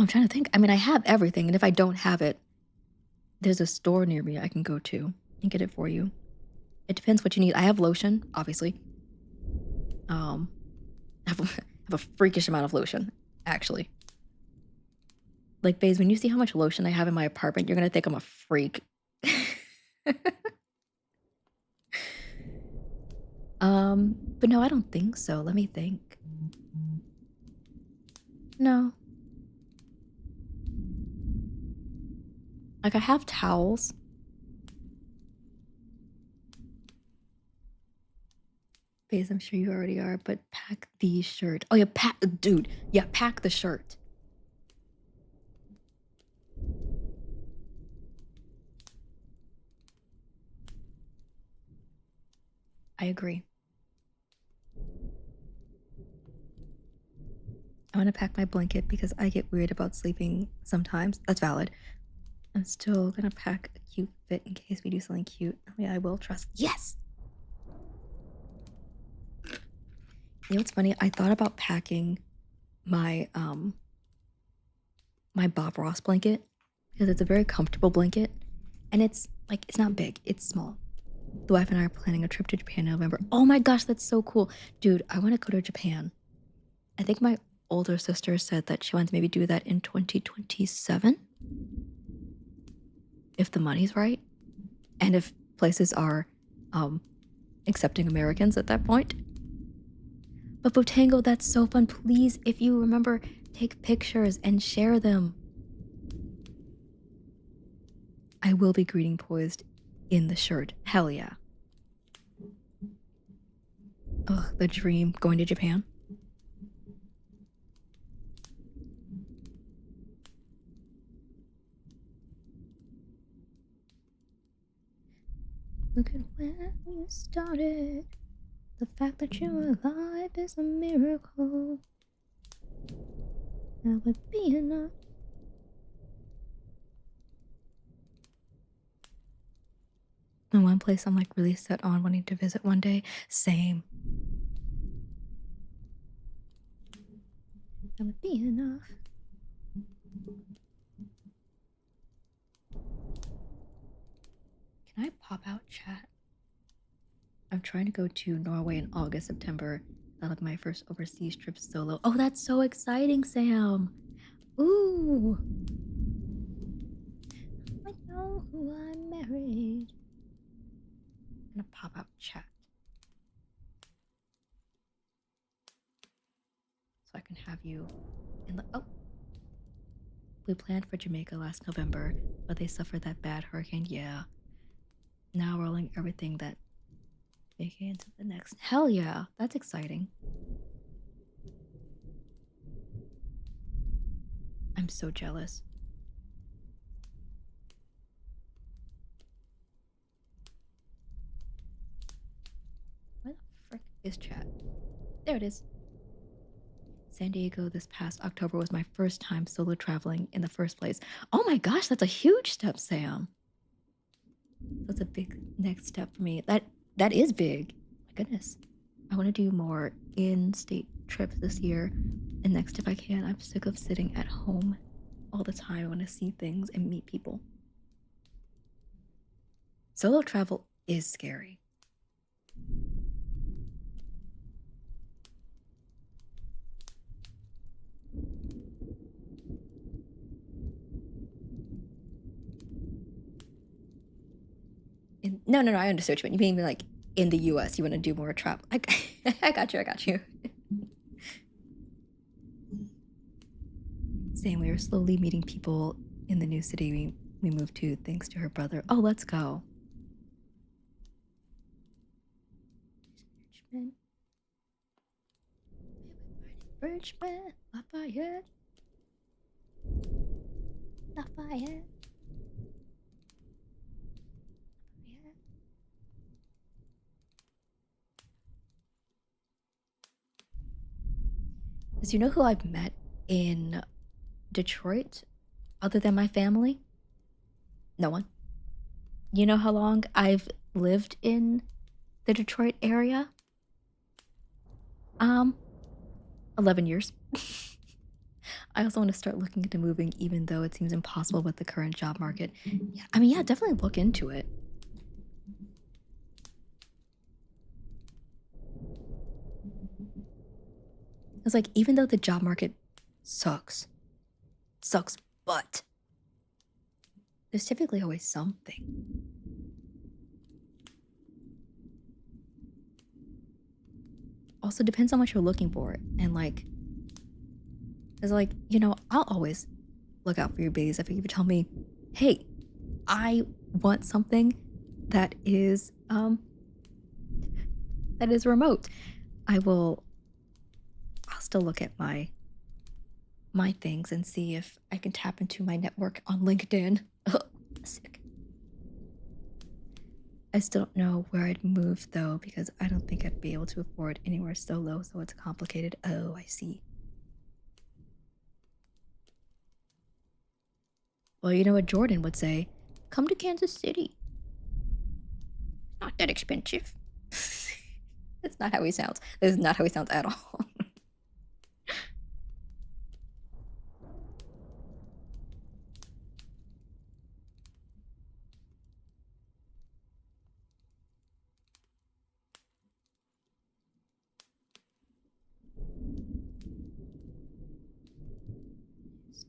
trying to think. I mean, I have everything, and if I don't have it, there's a store near me I can go to and get it for you. It depends what you need. I have lotion, obviously. Um, I have have a freakish amount of lotion, actually. Like, Baze, when you see how much lotion I have in my apartment, you're gonna think I'm a freak. But no, I don't think so. Let me think. No. Like, I have towels. Baze, I'm sure you already are, but pack the shirt. Oh yeah, dude. Yeah, pack the shirt. I agree. I want to pack my blanket because I get weird about sleeping sometimes. That's valid. I'm still gonna pack a cute fit in case we do something cute. Oh yeah, I will trust. Yes! You know what's funny? I thought about packing my my Bob Ross blanket because it's a very comfortable blanket and it's like it's not big, it's small. The wife and I are planning a trip to Japan in November. Oh my gosh, that's so cool. Dude, I want to go to Japan. I think my older sister said that she wants to maybe do that in 2027 if the money's right and if places are accepting Americans at that point. But Botango, that's so fun. Please, if you remember, take pictures and share them. I will be greeting poised in the shirt. Hell yeah. Ugh, the dream, going to Japan. Look at where you started. The fact that you're alive is a miracle. That would be enough. And one place I'm like really set on wanting to visit one day. Same. That would be enough. Can I pop out chat? I'm trying to go to Norway in August, September. That'll be my first overseas trip solo. Oh, that's so exciting, Sam. Ooh. I know who I married. I'm gonna pop out chat. So I can have you in the. Oh. We planned for Jamaica last November, but they suffered that bad hurricane. Yeah. Now rolling everything that vacation into the next. Hell yeah. That's exciting. I'm so jealous. Where the frick is chat? There it is. San Diego this past October was my first time solo traveling in the first place. Oh my gosh, that's a huge step, Sam. That's a big next step for me. That is big. My goodness. I want to do more in-state trips this year. And next if I can. I'm sick of sitting at home all the time. I want to see things and meet people. Solo travel is scary. No, I understood what you mean. You mean like in the US, you want to do more travel. I got you. Same, we are slowly meeting people in the new city we moved to thanks to her brother. Oh, let's go. Richmond, Lafayette. Lafayette. 'Cause you know who I've met in Detroit other than my family? No one. You know how long I've lived in the Detroit area? Um, 11 years. I also want to start looking into moving, even though it seems impossible with the current job market. Yeah, I mean, yeah, definitely look into it. It's like, even though the job market sucks, sucks, but there's typically always something. Also, depends on what you're looking for. And like, it's like, I'll always look out for your bays if you tell me, hey, I want something that is remote. I will I'll still look at my things and see if I can tap into my network on LinkedIn. Ugh, sick. I still don't know where I'd move though, because I don't think I'd be able to afford anywhere so low, so it's complicated. Oh, I see. Well, you know what Jordan would say? Come to Kansas City. Not that expensive. That's not how he sounds. That is not how he sounds at all.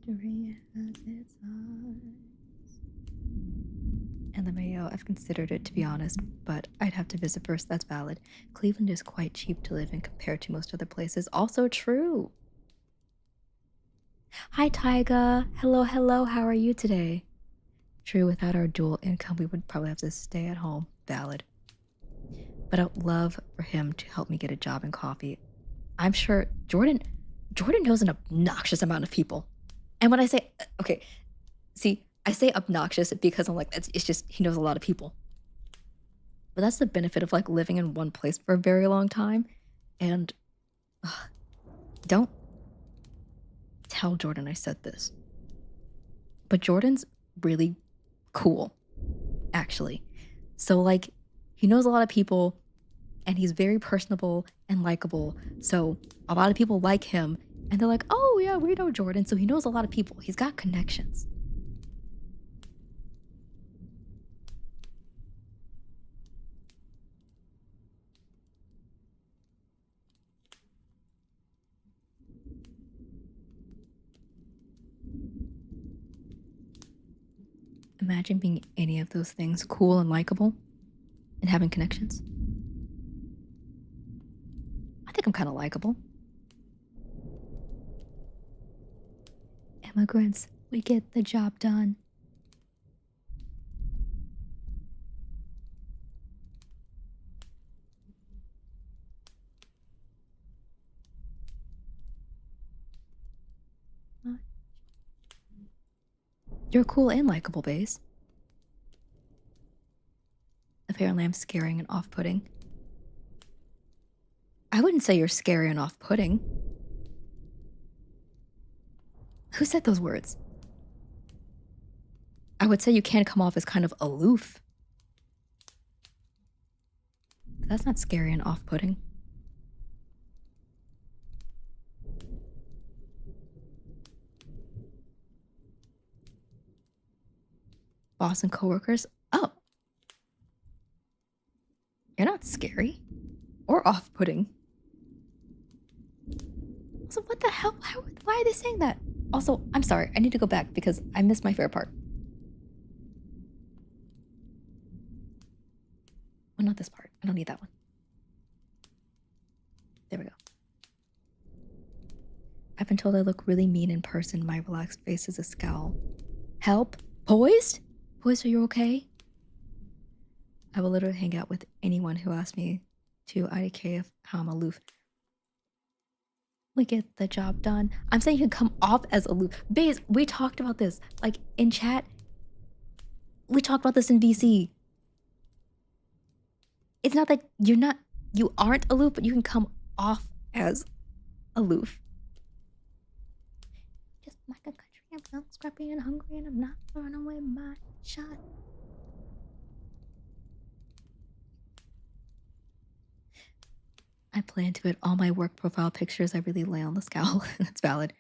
History has its eyes. And the Mayo, I've considered it to be honest, but I'd have to visit first. That's valid. Cleveland is quite cheap to live in compared to most other places. Also true. Hi, Tyga. Hello, hello. How are you today? True, without our dual income, we would probably have to stay at home. Valid. But I'd love for him to help me get a job in coffee. I'm sure Jordan knows an obnoxious amount of people. And when I say okay, see, I say obnoxious because I'm like it's just he knows a lot of people. But that's the benefit of like living in one place for a very long time. And ugh, don't tell Jordan I said this. But Jordan's really cool, actually. So like he knows a lot of people and he's very personable and likable. So a lot of people like him and they're like, "Oh yeah, we know Jordan." So he knows a lot of people. He's got connections. Imagine being any of those things, cool and likable and having connections. I think I'm kind of likable. Immigrants, we get the job done. Uh, You're cool and likable, Baze. Apparently, I'm scaring and off putting. I wouldn't say you're scary and off putting. Who said those words? I would say you can come off as kind of aloof. That's not scary and off putting. Boss and coworkers, oh, you're not scary or off putting. So, what the hell? Why are they saying that? Also, I'm sorry, I need to go back because I missed my favorite part. Well, not this part. I don't need that one. There we go. I've been told I look really mean in person. My relaxed face is a scowl. Help? Poised? Poised, are you okay? I will literally hang out with anyone who asks me to IDK of how I'm aloof. We get the job done. I'm saying you can come off as aloof. Baze, we talked about this. Like in chat, we talked about this in VC. It's not that you aren't aloof, but you can come off as aloof. Like a country, I'm young, scrappy, and hungry, and I'm not throwing away my shot. I plan to put all my work profile pictures. I really lay on the scowl. That's valid.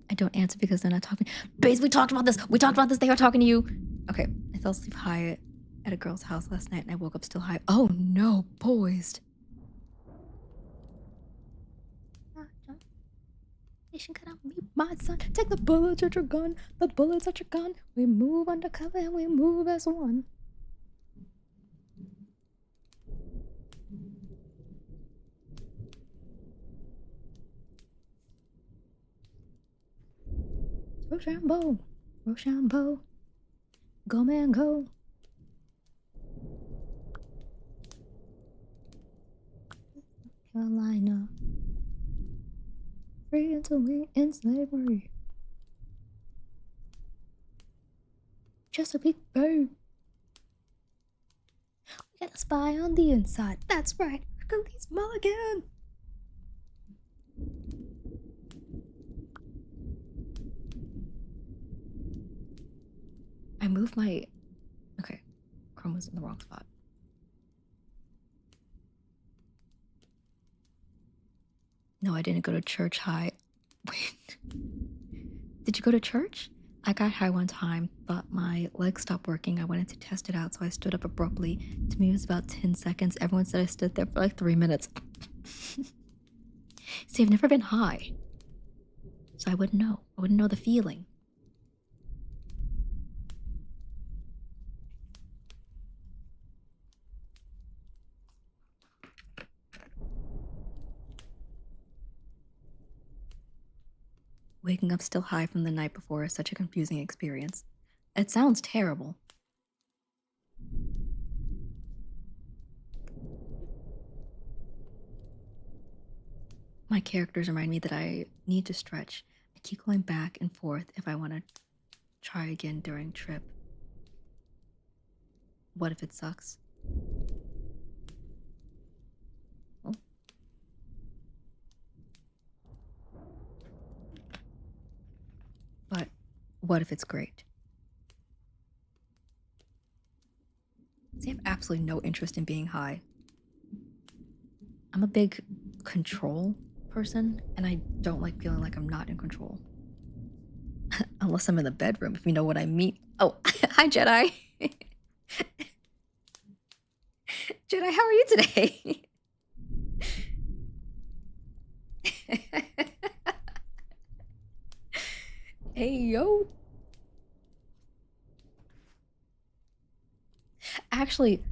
I don't answer because they're not talking. Baze, we talked about this. We talked about this. They are talking to you. Okay, I fell asleep high at a girl's house last night and I woke up still high. Oh no, poised. Nation cut out me, my son. Take the bullets at your gun. The bullets at your gun. We move undercover and we move as one. Rochambeau, Rochambeau, go man go. Carolina, free until we in slavery. Chesapeake Bay. We got a spy on the inside. That's right, Hercules Mulligan. I moved my... Okay, Chrome was in the wrong spot. No, I didn't go to church high. Wait. Did you go to church? I got high one time, but my legs stopped working. I wanted to test it out, so I stood up abruptly. To me, it was about 10 seconds. Everyone said I stood there for like 3 minutes. See, I've never been high. So I wouldn't know. I wouldn't know the feeling. Waking up still high from the night before is such a confusing experience. It sounds terrible. My characters remind me that I need to stretch. I keep going back and forth if I want to try again during trip. What if it sucks? Oh. But what if it's great? See, I have absolutely no interest in being high. I'm a big control person, and I don't like feeling like I'm not in control. Unless I'm in the bedroom, if you know what I mean. Oh, hi, Jedi. Jedi, how are you today? Hey, yo. Actually,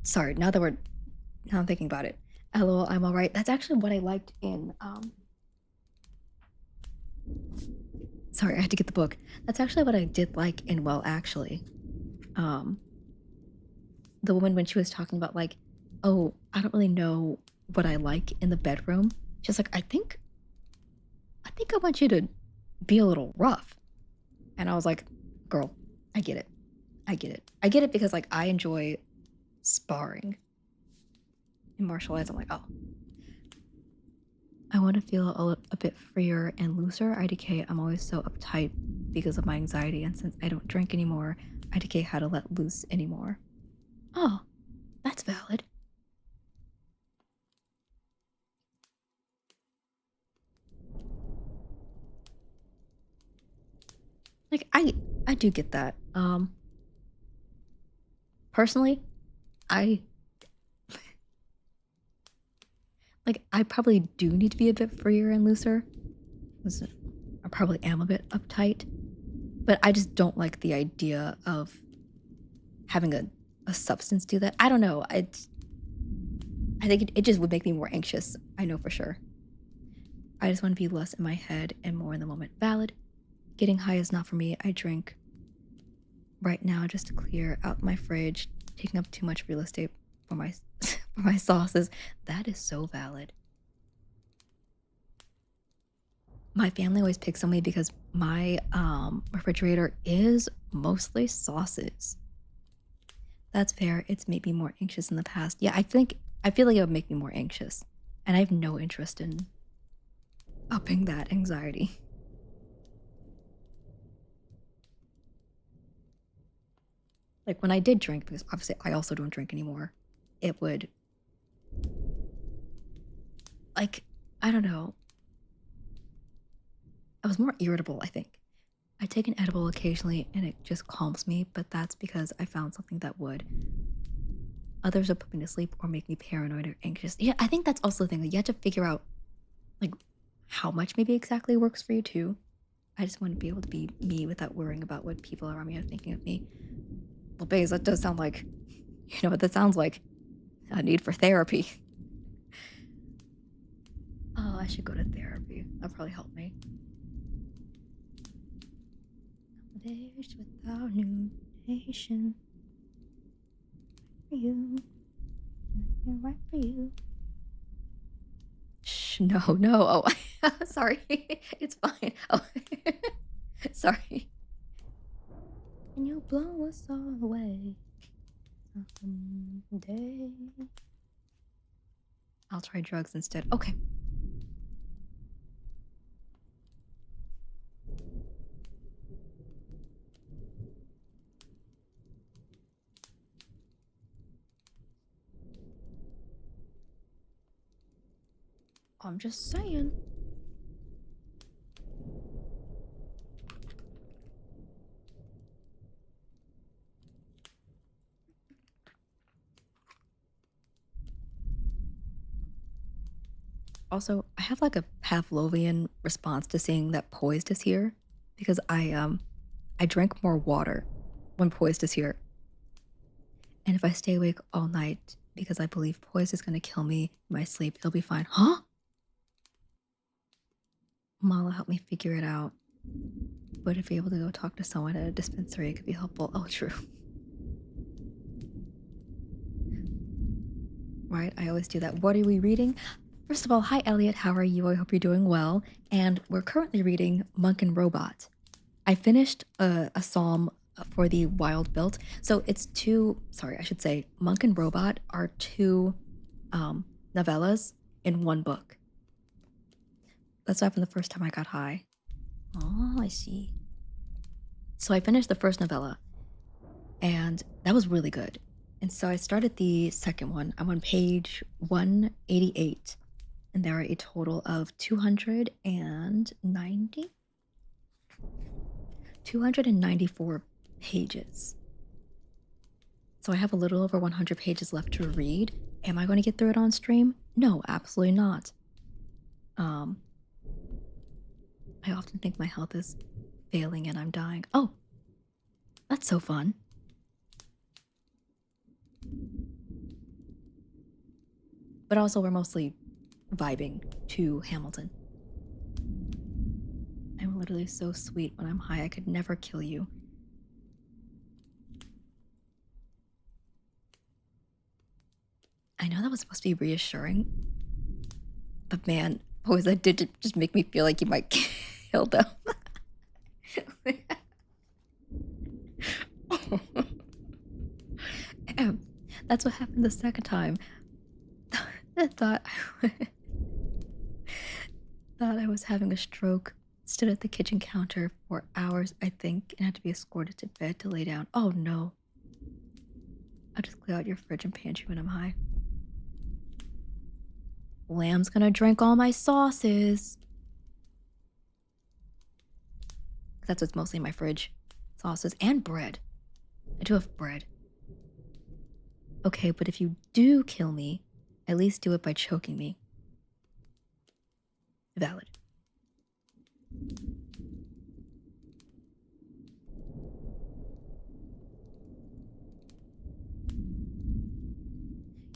sorry, now I'm thinking about it. LOL, I'm alright. That's actually what I liked in, sorry, I had to get the book. That's actually what I did like in Well, Actually. The woman, when she was talking about, like, oh, I don't really know what I like in the bedroom. She's like, I think I want you to be a little rough. And I was like, girl, I get it. I get it. I get it because, like, I enjoy sparring. In martial arts, I'm like, oh. I want to feel a bit freer and looser. IDK, I'm always so uptight because of my anxiety, and since I don't drink anymore, IDK how to let loose anymore. Oh, that's valid. Like, I do get that. Personally, I probably do need to be a bit freer and looser. I probably am a bit uptight, but I just don't like the idea of having a substance do that. I don't know. I think it just would make me more anxious. I know for sure. I just want to be less in my head and more in the moment. Valid. Getting high is not for me. I drink right now just to clear out my fridge, taking up too much real estate for my for my sauces. That is so valid. My family always picks on me because my refrigerator is mostly sauces. That's fair. It's made me more anxious in the past. Yeah, I feel like it would make me more anxious and I have no interest in upping that anxiety. Like, when I did drink, because obviously I also don't drink anymore, it would, like, I don't know, I was more irritable, I think. I take an edible occasionally and it just calms me, but that's because I found something that would. Others would put me to sleep or make me paranoid or anxious. Yeah, I think that's also the thing. Like, you have to figure out like how much maybe exactly works for you too. I just want to be able to be me without worrying about what people around me are thinking of me. Well, Baze, that does sound like, you know what that sounds like? A need for therapy. Oh, I should go to therapy. That'll probably help me. Days without new nation. For you. Right for you. Shh, no, no. Oh, sorry. It's fine. Oh, sorry. And you blow us all away someday. I'll try drugs instead. Okay. I'm just saying. Also, I have like a Pavlovian response to seeing that Poised is here because I drink more water when Poised is here. And if I stay awake all night because I believe Poised is gonna kill me in my sleep, it'll be fine. Huh? Mala helped me figure it out. But if you're able to go talk to someone at a dispensary, it could be helpful. Oh, true. Right, I always do that. What are we reading? First of all, hi Elliot, how are you? I hope you're doing well. And we're currently reading Monk and Robot. I finished a psalm for the Wild Built. So it's two, sorry, I should say, Monk and Robot are two novellas in one book. That's what happened the first time I got high. Oh, I see. So I finished the first novella, and that was really good. And so I started the second one. I'm on page 188, and there are a total of 294 pages. So I have a little over 100 pages left to read. Am I going to get through it on stream? No, absolutely not. I often think my health is failing and I'm dying. Oh, that's so fun. But also, we're mostly vibing to Hamilton. I'm literally so sweet when I'm high. I could never kill you. I know that was supposed to be reassuring, but man, boys, that did just make me feel like you might kill them. That's what happened the second time. I thought thought I was having a stroke. Stood at the kitchen counter for hours, I think, and had to be escorted to bed to lay down. Oh no. I'll just clear out your fridge and pantry when I'm high. Lamb's gonna drink all my sauces. That's what's mostly in my fridge. Sauces and bread. I do have bread. Okay, but if you do kill me, at least do it by choking me. Valid.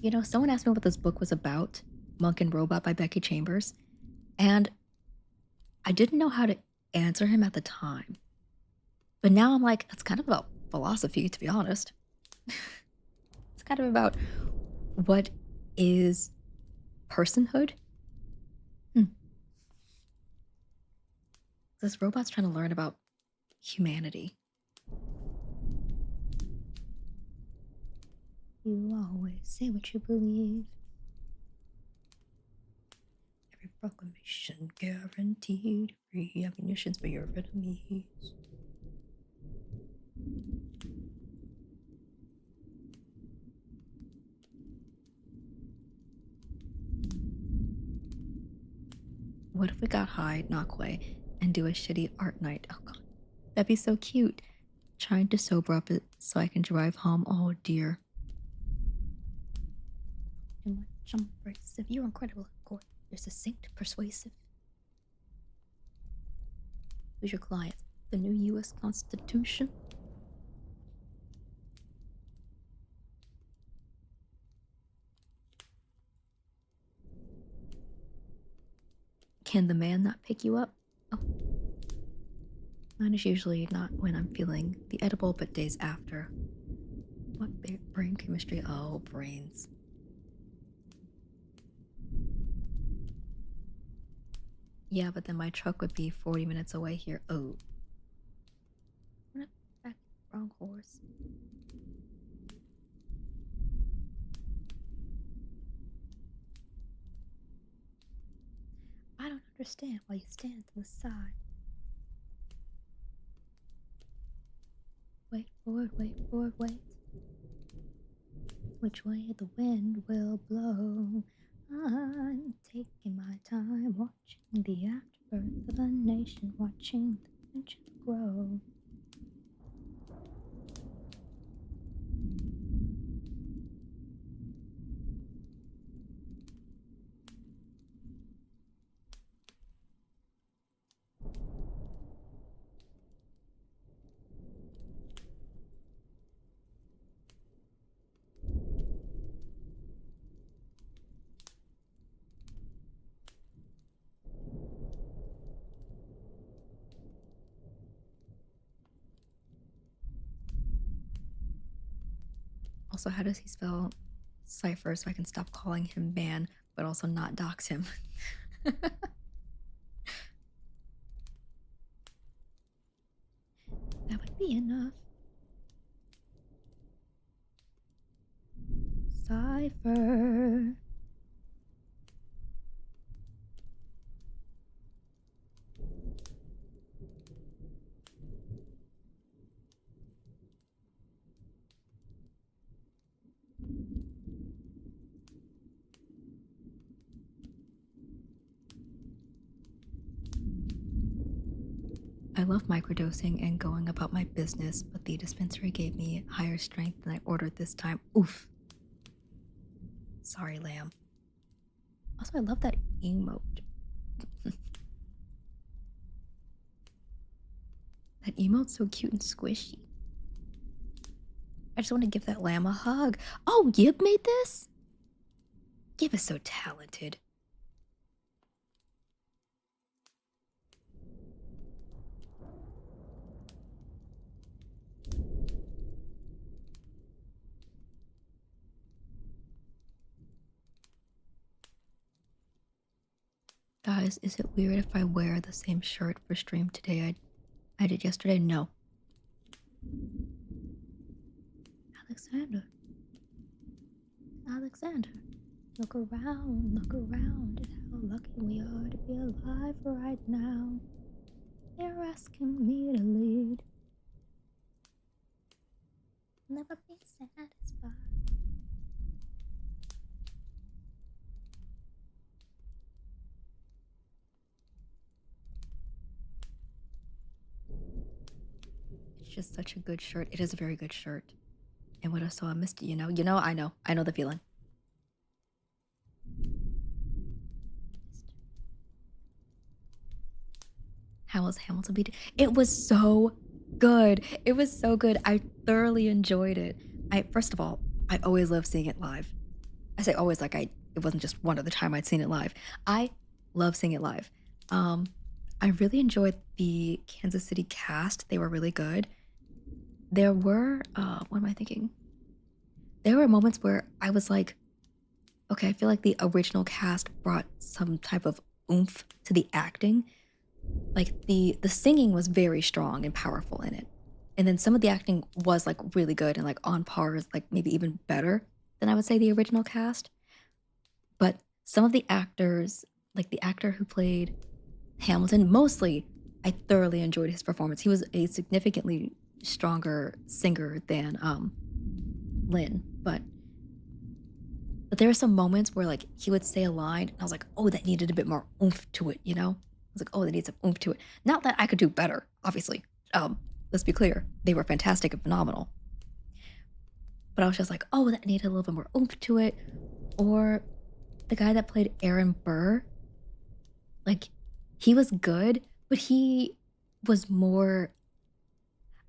You know, someone asked me what this book was about, Monk and Robot by Becky Chambers, and I didn't know how to answer him at the time. But now I'm like, it's kind of about philosophy, to be honest. It's kind of about what is personhood. This robot's trying to learn about humanity. You always say what you believe. proclamation guaranteed free ammunitions for your enemies. What if we got high, knock away, and do a shitty art night? Oh god, that'd be so cute. Trying to sober up it so I can drive home. Oh dear. Too much abrasive. You're incredible in court. You're succinct, persuasive. Who's your client? The new U.S. Constitution? Can the man not pick you up? Oh. Mine is usually not when I'm feeling the edible, but days after. What brain chemistry? Oh, brains. Yeah, but then my truck would be 40 minutes away here. Oh. What back wrong horse. I don't understand why you stand to the side. Wait for it, wait for it, wait. Which way the wind will blow. I'm taking my time, watching the afterbirth of a nation, watching the tensions grow. Also, how does he spell cipher so I can stop calling him man, but also not dox him? That would be enough. Cipher. I love microdosing and going about my business, but the dispensary gave me higher strength than I ordered this time. Oof. Sorry, lamb. Also, I love that emote. That emote's so cute and squishy. I just want to give that lamb a hug. Oh, Yib made this? Yib is so talented. Guys, is it weird if I wear the same shirt for stream today I did yesterday? No. Alexander. Alexander. Look around at how lucky we are to be alive right now. They're asking me to lead. Never be satisfied. It's just such a good shirt. It is a very good shirt. And what else? So I missed it, you know? I know the feeling. How was Hamilton beat? It was so good. It was so good. I thoroughly enjoyed it. First of all, I always love seeing it live. I say always like it wasn't just one other time I'd seen it live. I love seeing it live. I really enjoyed the Kansas City cast. They were really good. There were what am I thinking? There were moments where I was like, okay, I feel like the original cast brought some type of oomph to the acting. Like the singing was very strong and powerful in it. And then some of the acting was like really good and like on par, like maybe even better than I would say the original cast. But some of the actors like the actor who played Hamilton, mostly I thoroughly enjoyed his performance. He was a significantly stronger singer than Lynn, but there are some moments where like he would say a line and I was like, "Oh, that needed a bit more oomph to it," you know? I was like, "Oh, that needs some oomph to it." Not that I could do better, obviously. Let's be clear. They were fantastic and phenomenal. But I was just like, "Oh, that needed a little bit more oomph to it." Or the guy that played Aaron Burr, like he was good, but he was more,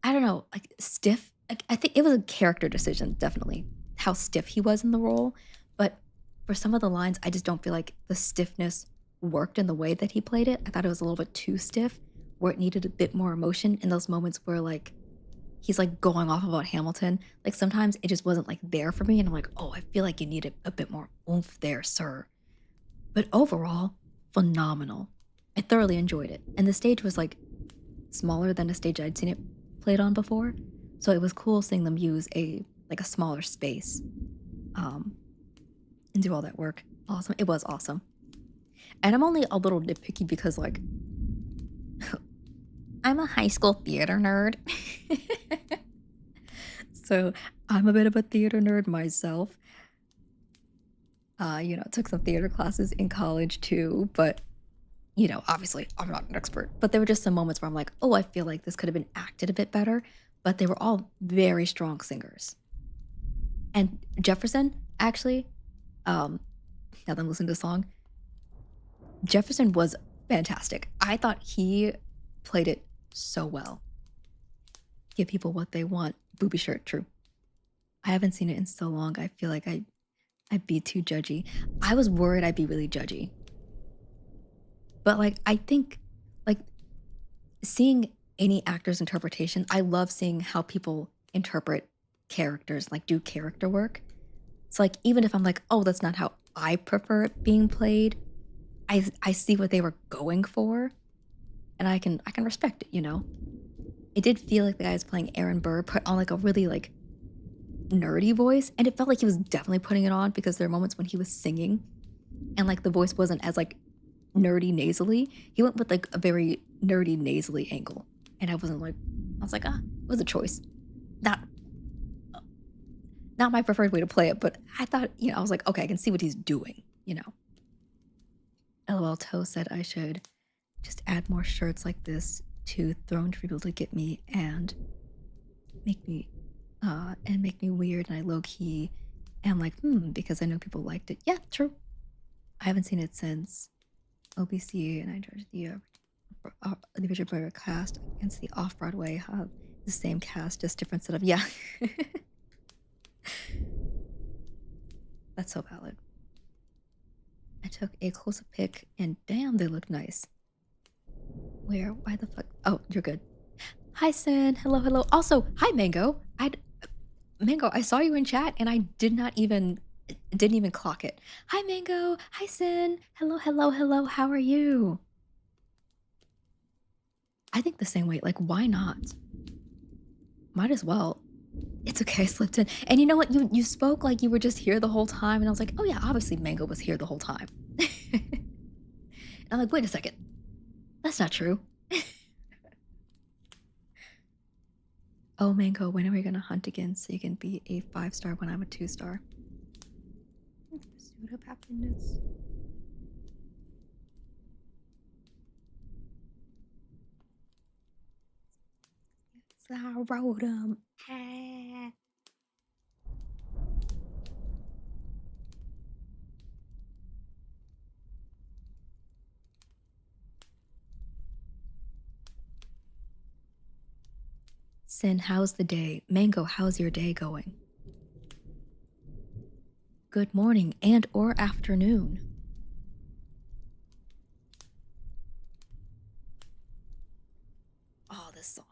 I don't know, like stiff. Like I think it was a character decision, definitely, how stiff he was in the role. But for some of the lines, I just don't feel like the stiffness worked in the way that he played it. I thought it was a little bit too stiff, where it needed a bit more emotion in those moments where like he's like going off about Hamilton. Like sometimes it just wasn't like there for me, and I'm like, oh, I feel like you need a bit more oomph there, sir. But overall, phenomenal. I thoroughly enjoyed it, and the stage was like smaller than a stage I'd seen it played on before. So it was cool seeing them use a like a smaller space um, and do all that work. Awesome. It was awesome. And I'm only a little nitpicky because like I'm a high school theater nerd. So I'm a bit of a theater nerd myself. Took some theater classes in college too, but obviously I'm not an expert, but there were just some moments where I'm like, oh, I feel like this could have been acted a bit better, but they were all very strong singers. And Jefferson, actually, um, now that I'm listening to the song, Jefferson was fantastic. I thought he played it so well. Give people what they want. Booby shirt, true. I haven't seen it in so long. I feel like I'd be too judgy. I was worried I'd be really judgy. But like I think like seeing any actor's interpretation, I love seeing how people interpret characters, like do character work. So like even if I'm like, oh, that's not how I prefer it being played, I see what they were going for, and I can respect it. It did feel like the guy was playing Aaron Burr put on like a really like nerdy voice, and it felt like he was definitely putting it on because there are moments when he was singing and like the voice wasn't as like nerdy nasally. He went with like a very nerdy nasally angle. And I was like, it was a choice. Not not my preferred way to play it, but I thought, I was like, okay, I can see what he's doing. LOL Toe said I should just add more shirts like this to Throne for people to get me and make me make me weird, and I low key am like, because I know people liked it. Yeah, true. I haven't seen it since OBC, and I judged the original Broadway cast against the off Broadway, the same cast, just different setup. Yeah, that's so valid. I took a close-up pic, and damn, they look nice. Where? Why the fuck? Oh, you're good. Hi, Sin. Hello, hello. Also, hi, Mango. Mango, I saw you in chat, and I didn't even clock it. Hi, Mango. Hi, Sin. Hello, hello, hello. How are you? I think the same way. Like, why not? Might as well. It's okay, I slipped in. And you know what? You spoke like you were just here the whole time, and I was like, oh yeah, obviously Mango was here the whole time. And I'm like, wait a second. That's not true. Oh, Mango, when are we gonna hunt again so you can be a 5-star when I'm a 2-star? Pursuit of happiness. So I wrote 'em. Sin, how's the day? Mango, how's your day going? Good morning and or afternoon. Oh, this song.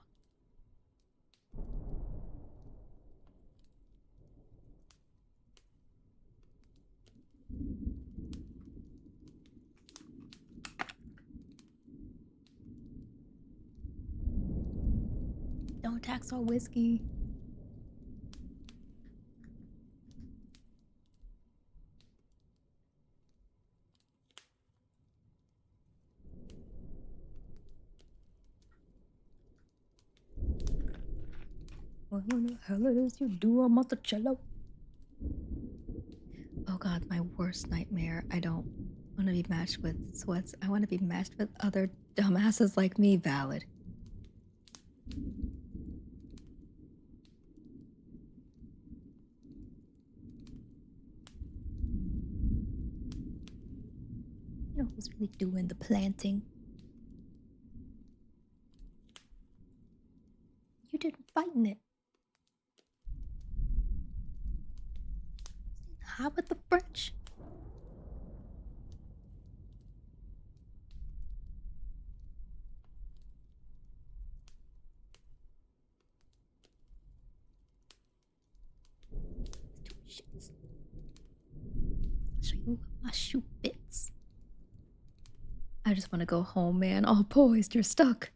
Don't tax our whiskey. What the hell it is you do on Monticello? Oh god, my worst nightmare. I don't want to be matched with sweats. I want to be matched with other dumbasses like me. Valid. You know who's really doing the planting? You didn't fighting it. How with the French? Shits. Show you my shoe bits. I just want to go home, man. Oh, poised, you're stuck.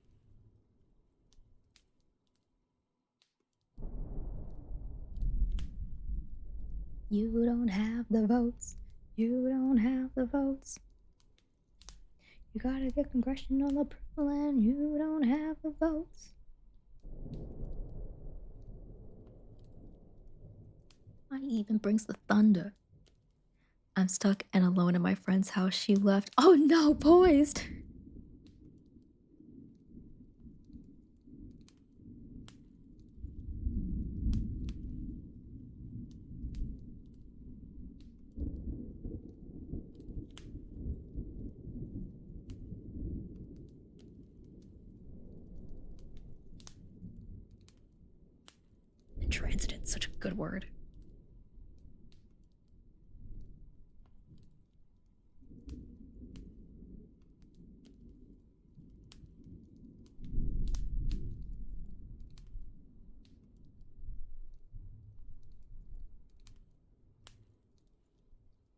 You don't have the votes. You don't have the votes. You gotta get congressional approval and you don't have the votes. Why even brings the thunder? I'm stuck and alone in my friend's house. She left. Oh no, poised! Intransigent, such a good word.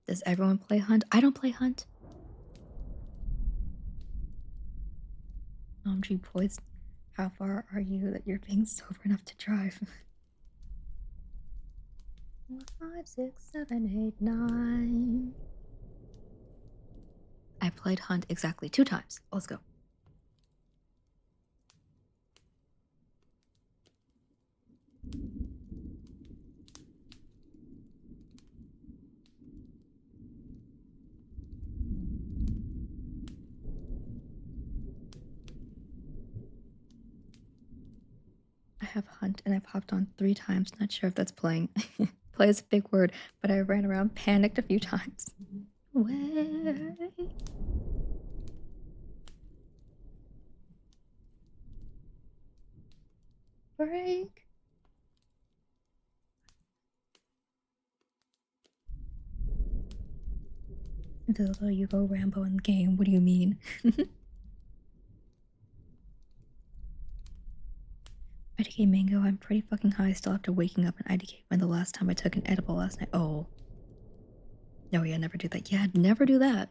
Does everyone play Hunt? I don't play Hunt. Gee, poised. How far are you that you're being sober enough to drive? 4, 5, 6, 7, 8, 9. I played Hunt exactly 2 times. Let's go. I have Hunt and I've hopped on 3 times. Not sure if that's playing. Play is a big word, but I ran around, panicked a few times. Way. Break. Dildo, you go Rambo in the game. What do you mean? IDK Mango, I'm pretty fucking high still after waking up in IDK when the last time I took an edible last night. Oh. No, yeah, never do that. Yeah, never do that.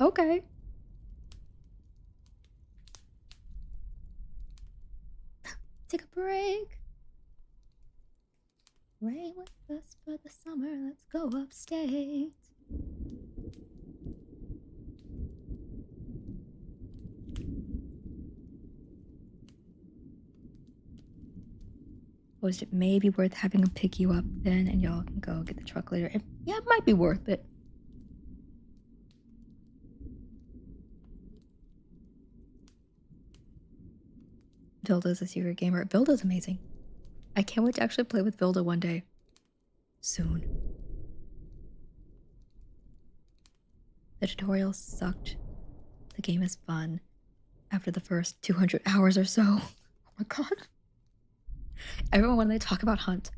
Okay. Take a break. Rain with us for the summer. Let's go upstate. Was it maybe worth having him pick you up then and y'all can go get the truck later? Yeah, it might be worth it. Vilda's a secret gamer. Vilda's amazing. I can't wait to actually play with Vilda one day. Soon. The tutorial sucked. The game is fun. After the first 200 hours or so. Oh my god. Everyone, when they talk about Hunt.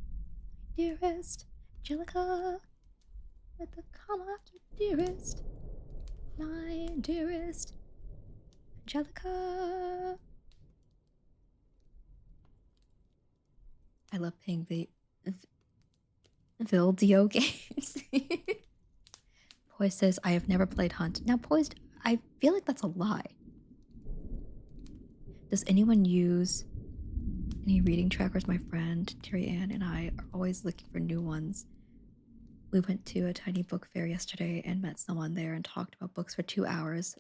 Dearest, Angelica. With the comma after dearest. My dearest, Angelica. I love playing the Vildio games. Poised says, I have never played Hunt. Now, Poised, I feel like that's a lie. Does anyone use any reading trackers. My friend Terry Ann and I are always looking for new ones. We went to a tiny book fair yesterday and met someone there and talked about books for 2 hours.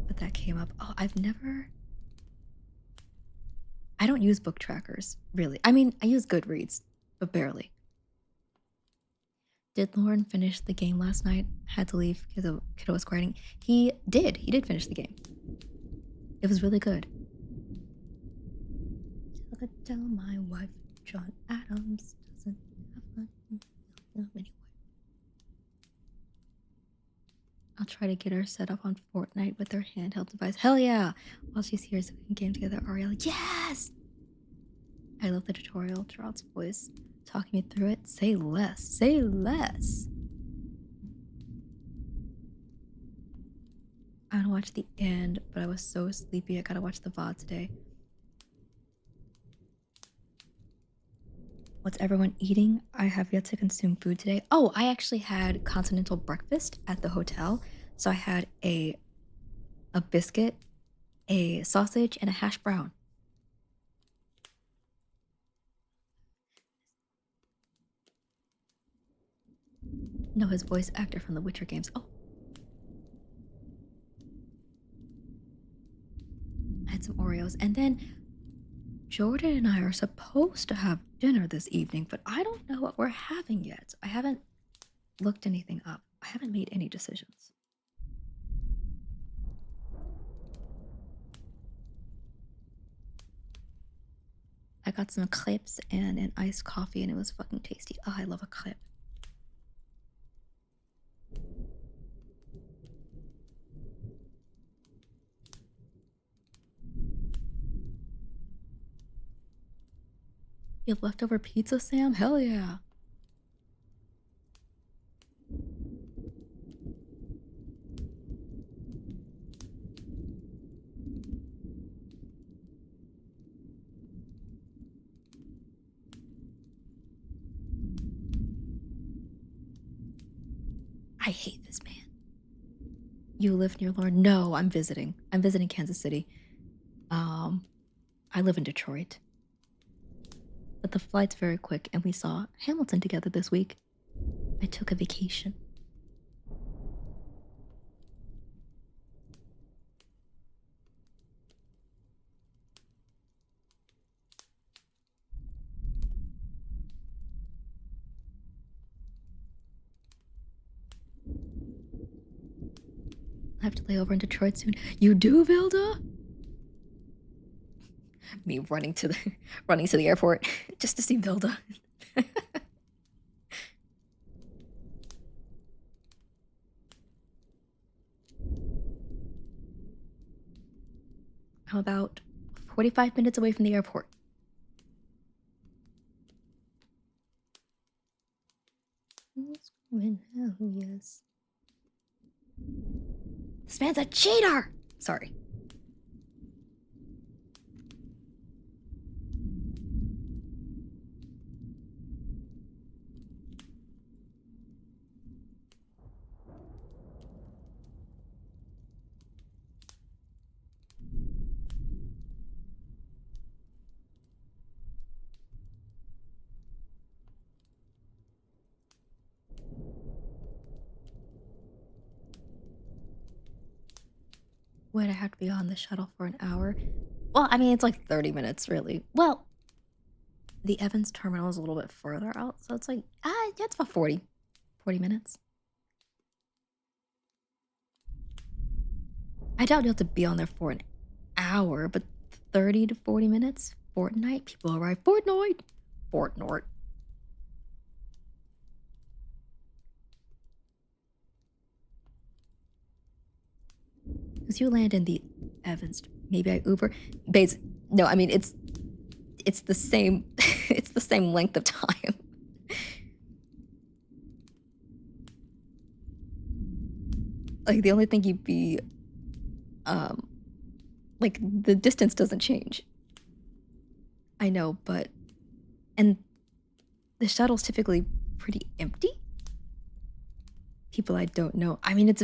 But that came up. Oh, I don't use book trackers, really. I mean, I use Goodreads, but barely. Did Lauren finish the game last night? Had to leave because the kiddo was crying. He did. He did finish the game. It was really good. Tell my wife John Adams doesn't have no anyway. I'll try to get her set up on Fortnite with her handheld device. Hell yeah! While she's here so we can game together, Ariel. Yes! I love the tutorial. Gerald's voice talking me through it. Say less. Say less. I want to watch the end, but I was so sleepy. I gotta watch the VOD today. What's everyone eating? I have yet to consume food today. Oh, I actually had continental breakfast at the hotel. So I had a biscuit, a sausage, and a hash brown. No, his voice actor from the Witcher games. Oh. I had some Oreos. And then Jordan and I are supposed to have dinner this evening, but I don't know what we're having yet. I haven't looked anything up. I haven't made any decisions. I got some crepes and an iced coffee, and it was fucking tasty. Oh, I love a crepe. You have leftover pizza, Sam? Hell yeah. I hate this man. You live near Lauren? No, I'm visiting. I'm visiting Kansas City. I live in Detroit. But the flight's very quick, and we saw Hamilton together this week. I took a vacation. I have to lay over in Detroit soon. You do, Vilda? Me running to the airport just to see Vilda. I'm about 45 minutes away from the airport. Hell yes. This man's a cheater! Sorry. Would I have to be on the shuttle for an hour? Well, I mean, it's like 30 minutes, really. Well, the Evans terminal is a little bit further out, so it's like, yeah, it's about 40 minutes. I doubt you'll have to be on there for an hour, but 30 to 40 minutes? Fortnite? People arrive. Fortnite! Fortnite. Because you land in the Evans. Maybe I Uber. No, I mean, it's the same, it's the same length of time. Like, the only thing you'd be, like, the distance doesn't change. I know, but, and the shuttle's typically pretty empty. People I don't know. I mean,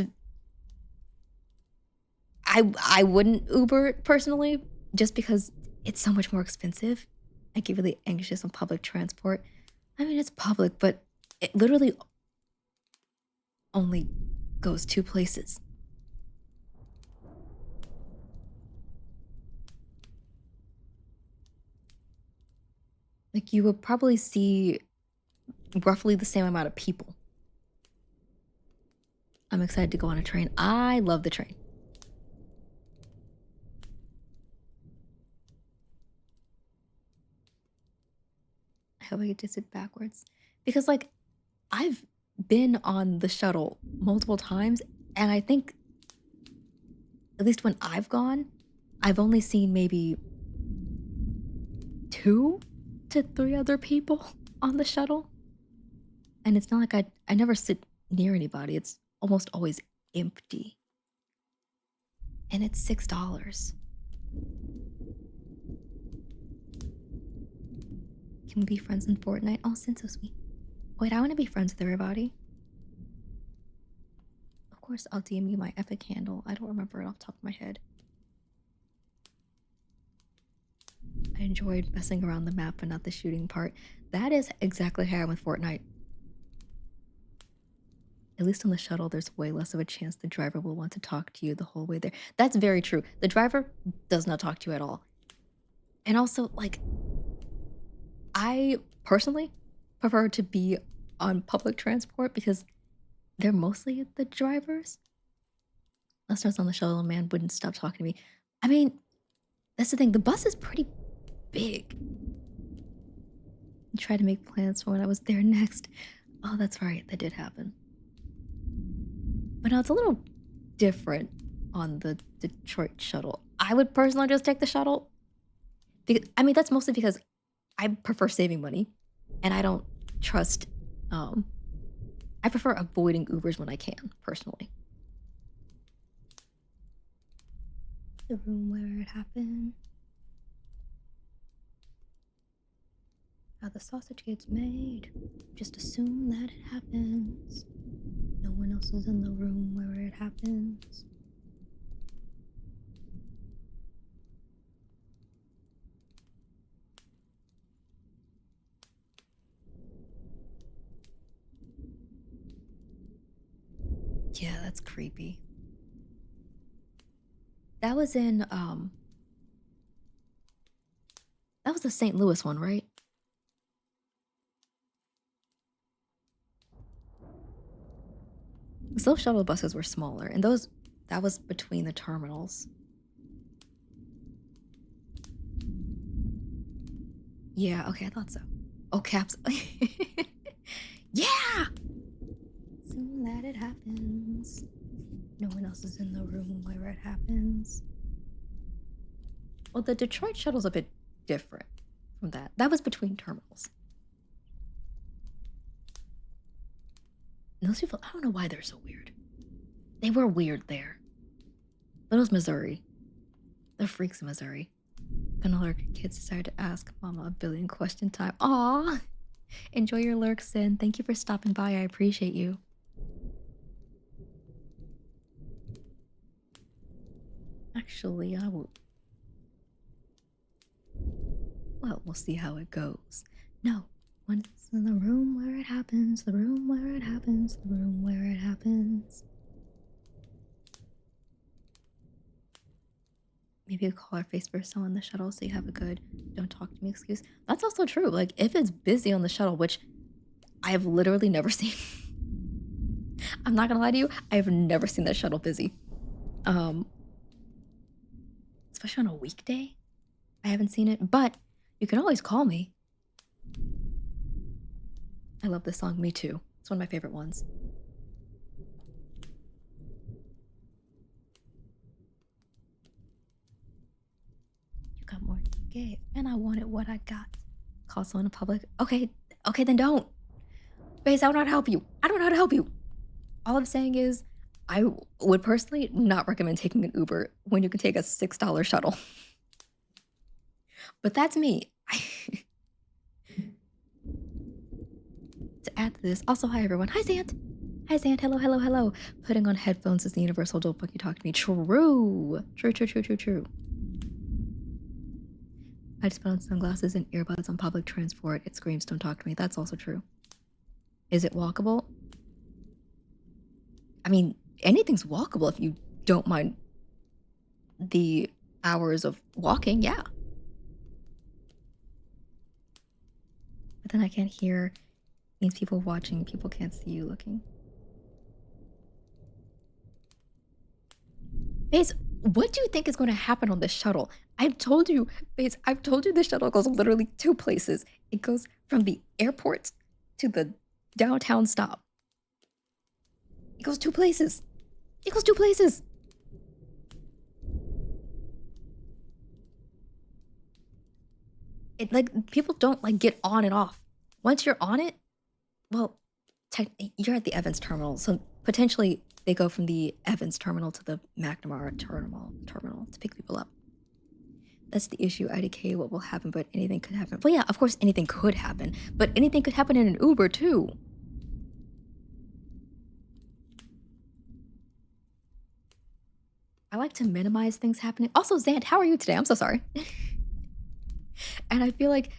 I wouldn't Uber personally, just because it's so much more expensive. I get really anxious on public transport. I mean, it's public, but it literally only goes two places. Like, you would probably see roughly the same amount of people. I'm excited to go on a train. I love the train. I hope I get to sit backwards. Because, like, I've been on the shuttle multiple times, and I think, at least when I've gone, I've only seen maybe 2 to 3 other people on the shuttle. And it's not like I never sit near anybody. It's almost always empty. And it's $6. Can we be friends in Fortnite? Oh, since so sweet. Wait, I want to be friends with everybody. Of course, I'll DM you my epic handle. I don't remember it off the top of my head. I enjoyed messing around the map, but not the shooting part. That is exactly how I am with Fortnite. At least on the shuttle, there's way less of a chance the driver will want to talk to you the whole way there. That's very true. The driver does not talk to you at all. And also, like, I personally prefer to be on public transport because they're mostly the drivers. Last time I was on the shuttle, a man wouldn't stop talking to me. I mean, that's the thing. The bus is pretty big. I tried to make plans for when I was there next. Oh, that's right. That did happen. But now it's a little different on the Detroit shuttle. I would personally just take the shuttle. Because, I mean, that's mostly because I prefer saving money, and I don't trust. I prefer avoiding Ubers when I can, personally. The room where it happened. How the sausage gets made. Just assume that it happens. No one else is in the room where it happens. Yeah, that's creepy. That was in that was the St. Louis one, right? Those shuttle buses were smaller, and that was between the terminals. Yeah, okay, I thought so. Oh, caps. Yeah! Soon that it happens. No one else is in the room where it happens. Well, the Detroit shuttle's a bit different from that. That was between terminals. And those people, I don't know why they're so weird. They were weird there. But it was Missouri. They're freaks in Missouri. Gonna lurk. Kids decided to ask Mama a billion question time. Aw! Enjoy your lurk, Sin. Thank you for stopping by. I appreciate you. Actually, I will. Well, we'll see how it goes. No, when it's in the room where it happens, the room where it happens, the room where it happens. Maybe a call or face for someone on the shuttle so you have a good don't talk to me excuse. That's also true. Like, if it's busy on the shuttle, which I have literally never seen. I'm not gonna lie to you, I have never seen that shuttle busy. Especially on a weekday. I haven't seen it, but you can always call me. I love this song, Me Too. It's one of my favorite ones. You got more gay, and I wanted what I got. Call someone in public. Okay, okay, then don't. Base, I don't know how to help you. I don't know how to help you. All I'm saying is, I would personally not recommend taking an Uber when you can take a $6 shuttle. But that's me. To add to this, also, hi everyone. Hi, Zant. Hi, Zant. Hello, hello, hello. Putting on headphones is the universal don't fucking talk to me. True. True, true, true, true, true. I just put on sunglasses and earbuds on public transport. It screams, "Don't talk to me." That's also true. Is it walkable? I mean, anything's walkable if you don't mind the hours of walking, yeah. But then I can't hear means people watching, people can't see you looking. Baze, what do you think is going to happen on this shuttle? I've told you, Baze, I've told you the shuttle goes literally two places. It goes from the airport to the downtown stop. It goes two places. It goes two places. It like people don't like get on and off. Once you're on it, well, you're at the Evans terminal, so potentially they go from the Evans terminal to the McNamara terminal to pick people up. That's the issue. IDK, what will happen, but anything could happen. Well, yeah, of course anything could happen, but anything could happen in an Uber too. I like to minimize things happening. Also, Zant, how are you today? I'm so sorry. And I feel like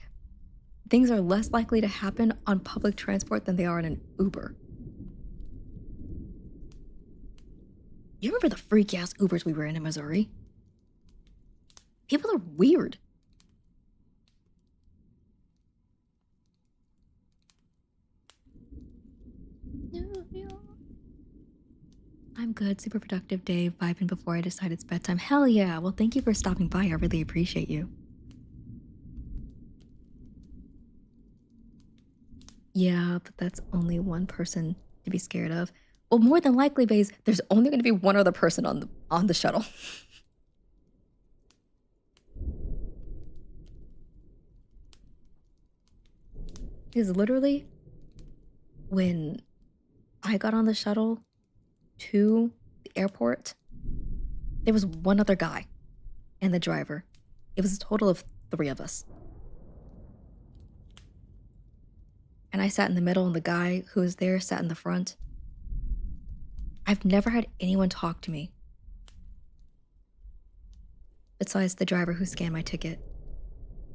things are less likely to happen on public transport than they are in an Uber. You remember the freak ass Ubers we were in Missouri? People are weird. I'm good. Super productive day, vibing before I decide it's bedtime. Hell yeah. Well, thank you for stopping by. I really appreciate you. Yeah, but that's only one person to be scared of. Well, more than likely, Baze, there's only going to be one other person on the shuttle. Because literally, when I got on the shuttle to the airport, there was one other guy and the driver. It was a total of 3 of us. And I sat in the middle, and the guy who was there sat in the front. I've never had anyone talk to me besides the driver who scanned my ticket.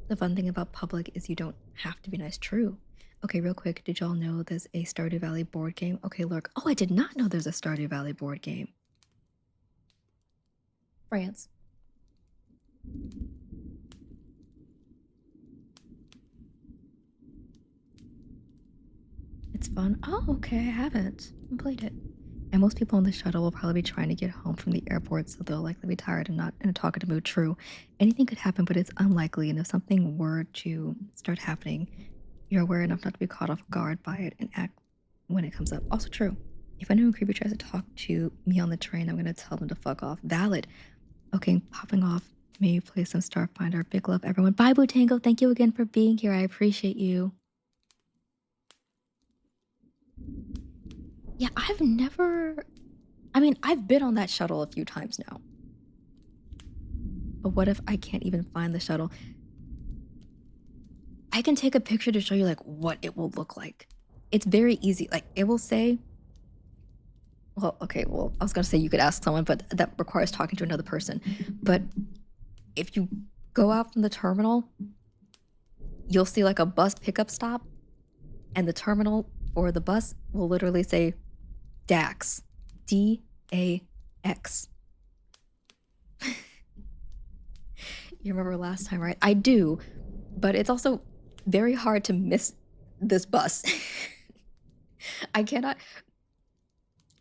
The fun thing about public is you don't have to be nice. True. Okay, real quick, did y'all know there's a Stardew Valley board game? Okay, look. Oh, I did not know there's a Stardew Valley board game. France. It's fun. Oh, okay, I haven't played it. And most people on the shuttle will probably be trying to get home from the airport, so they'll likely be tired and not in a talkative mood. True. Anything could happen, but it's unlikely, and if something were to start happening, you're aware enough not to be caught off guard by it and act when it comes up. Also true. If anyone creepy tries to talk to me on the train, I'm gonna tell them to fuck off. Valid. Okay, popping off. Maybe play some Starfinder. Big love, everyone. Bye, Boo Tango. Thank you again for being here. I appreciate you. Yeah, I've never... I mean, I've been on that shuttle a few times now. But what if I can't even find the shuttle? I can take a picture to show you, like, what it will look like. It's very easy. Like, it will say... Well, okay, well, I was gonna say you could ask someone, but that requires talking to another person. But if you go out from the terminal, you'll see, like, a bus pickup stop, and the terminal or the bus will literally say DAX. D-A-X. You remember last time, right? I do, but it's also very hard to miss this bus. I cannot...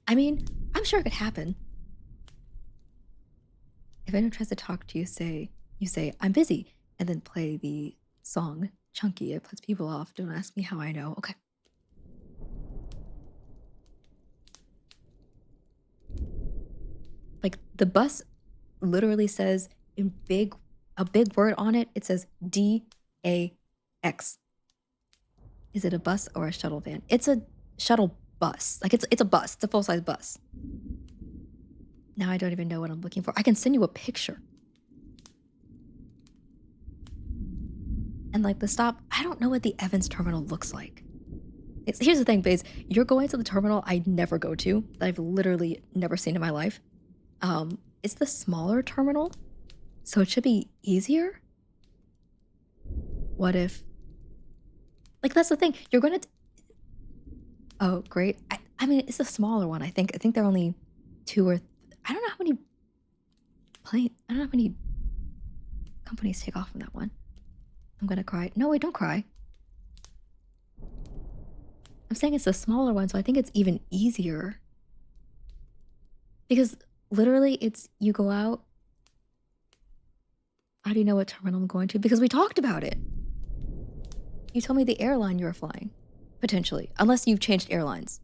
I mean, I'm sure it could happen. If anyone tries to talk to you, you say, I'm busy, and then play the song Chunky. It puts people off. Don't ask me how I know. Okay. Like, the bus literally says in a big word on it, it says D-A-X. Is it a bus or a shuttle van? It's a shuttle bus. Like, it's a bus. It's a full-size bus. Now I don't even know what I'm looking for. I can send you a picture. And, like, the stop, I don't know what the Evans terminal looks like. Here's the thing, Baze. You're going to the terminal I never go to, that I've literally never seen in my life. It's the smaller terminal, so it should be easier. what if like, that's the thing, you're gonna oh, great. I mean, it's a smaller one, I think. I think there are only 2 or I don't know how many I don't know how many companies take off from that one. I'm gonna cry. No, wait, don't cry. I'm saying it's a smaller one, so I think it's even easier. Because literally it's you go out. How do you know what terminal I'm going to? Because we talked about it. You told me the airline you were flying, potentially, unless you've changed airlines.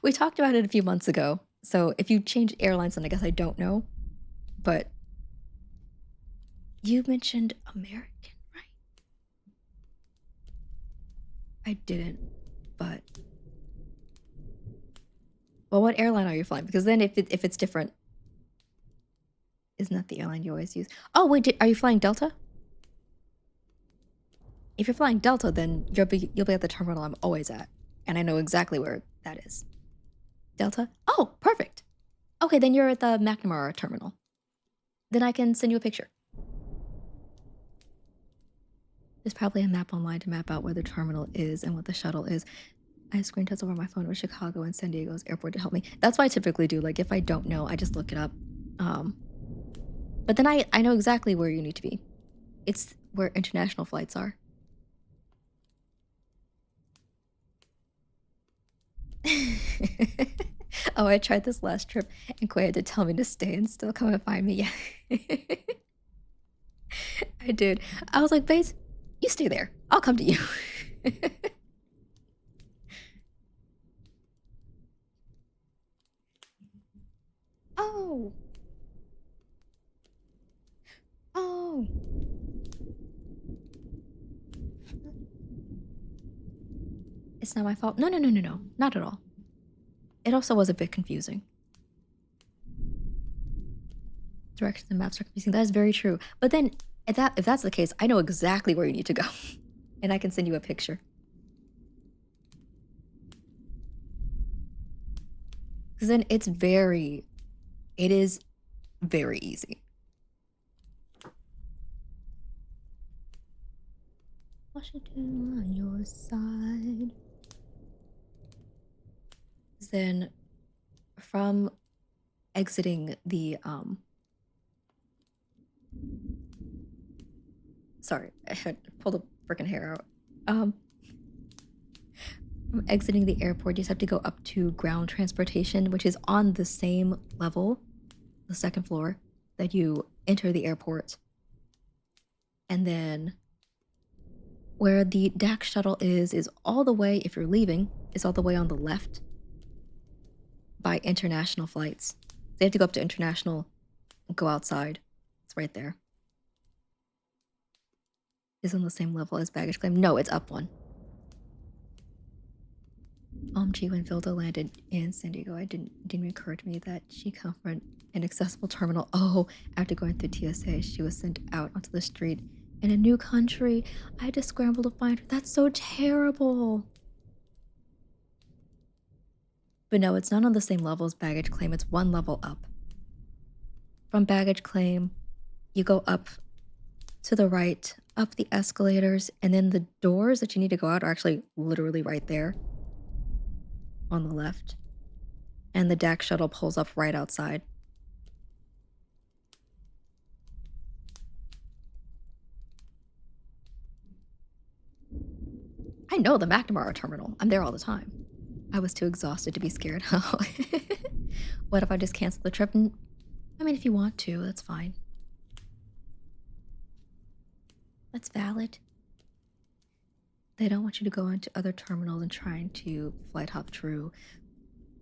We talked about it a few months ago. So if you changed airlines, then I guess I don't know. But you mentioned American, right? I didn't, but well, what airline are you flying? Because then if it's different, isn't that the airline you always use? Oh wait, are you flying Delta? If you're flying Delta, then you'll be at the terminal I'm always at, and I know exactly where that is. Delta? Oh, perfect. Okay, then you're at the McNamara terminal. Then I can send you a picture. There's probably a map online to map out where the terminal is and what the shuttle is. I have screen tests over my phone with Chicago and San Diego's airport to help me. That's what I typically do. Like if I don't know, I just look it up. But then I know exactly where you need to be. It's where international flights are. Oh, I tried this last trip and Quay had to tell me to stay and still come and find me. Yeah. I did. I was like, Bates, you stay there. I'll come to you. Oh. Oh. It's not my fault. No, no, no, no, no. Not at all. It also was a bit confusing. Directions and maps are confusing. That is very true. But then, if that's the case, I know exactly where you need to go. And I can send you a picture. Because then it is very easy. Washington on your side. Then from exiting the sorry, I had pulled a freaking hair out. From exiting the airport, you just have to go up to ground transportation, which is on the same level, the second floor, that you enter the airport. And then where the DAX shuttle is all the way, if you're leaving, is all the way on the left by international flights. They have to go up to international, go outside. It's right there. Is on the same level as baggage claim. No, it's up one. OMG, when Vilda landed in San Diego, it didn't occur to me that she come from an inaccessible terminal. Oh, after going through TSA, she was sent out onto the street in a new country. I had to scramble to find her. That's so terrible. But no, it's not on the same level as baggage claim. It's one level up. From baggage claim, you go up to the right, up the escalators, and then the doors that you need to go out are actually literally right there on the left. And the DAX shuttle pulls up right outside. I know the McNamara terminal. I'm there all the time. I was too exhausted to be scared. What if I just cancel the trip? I mean, if you want to, that's fine. That's valid. They don't want you to go into other terminals and trying to flight hop through.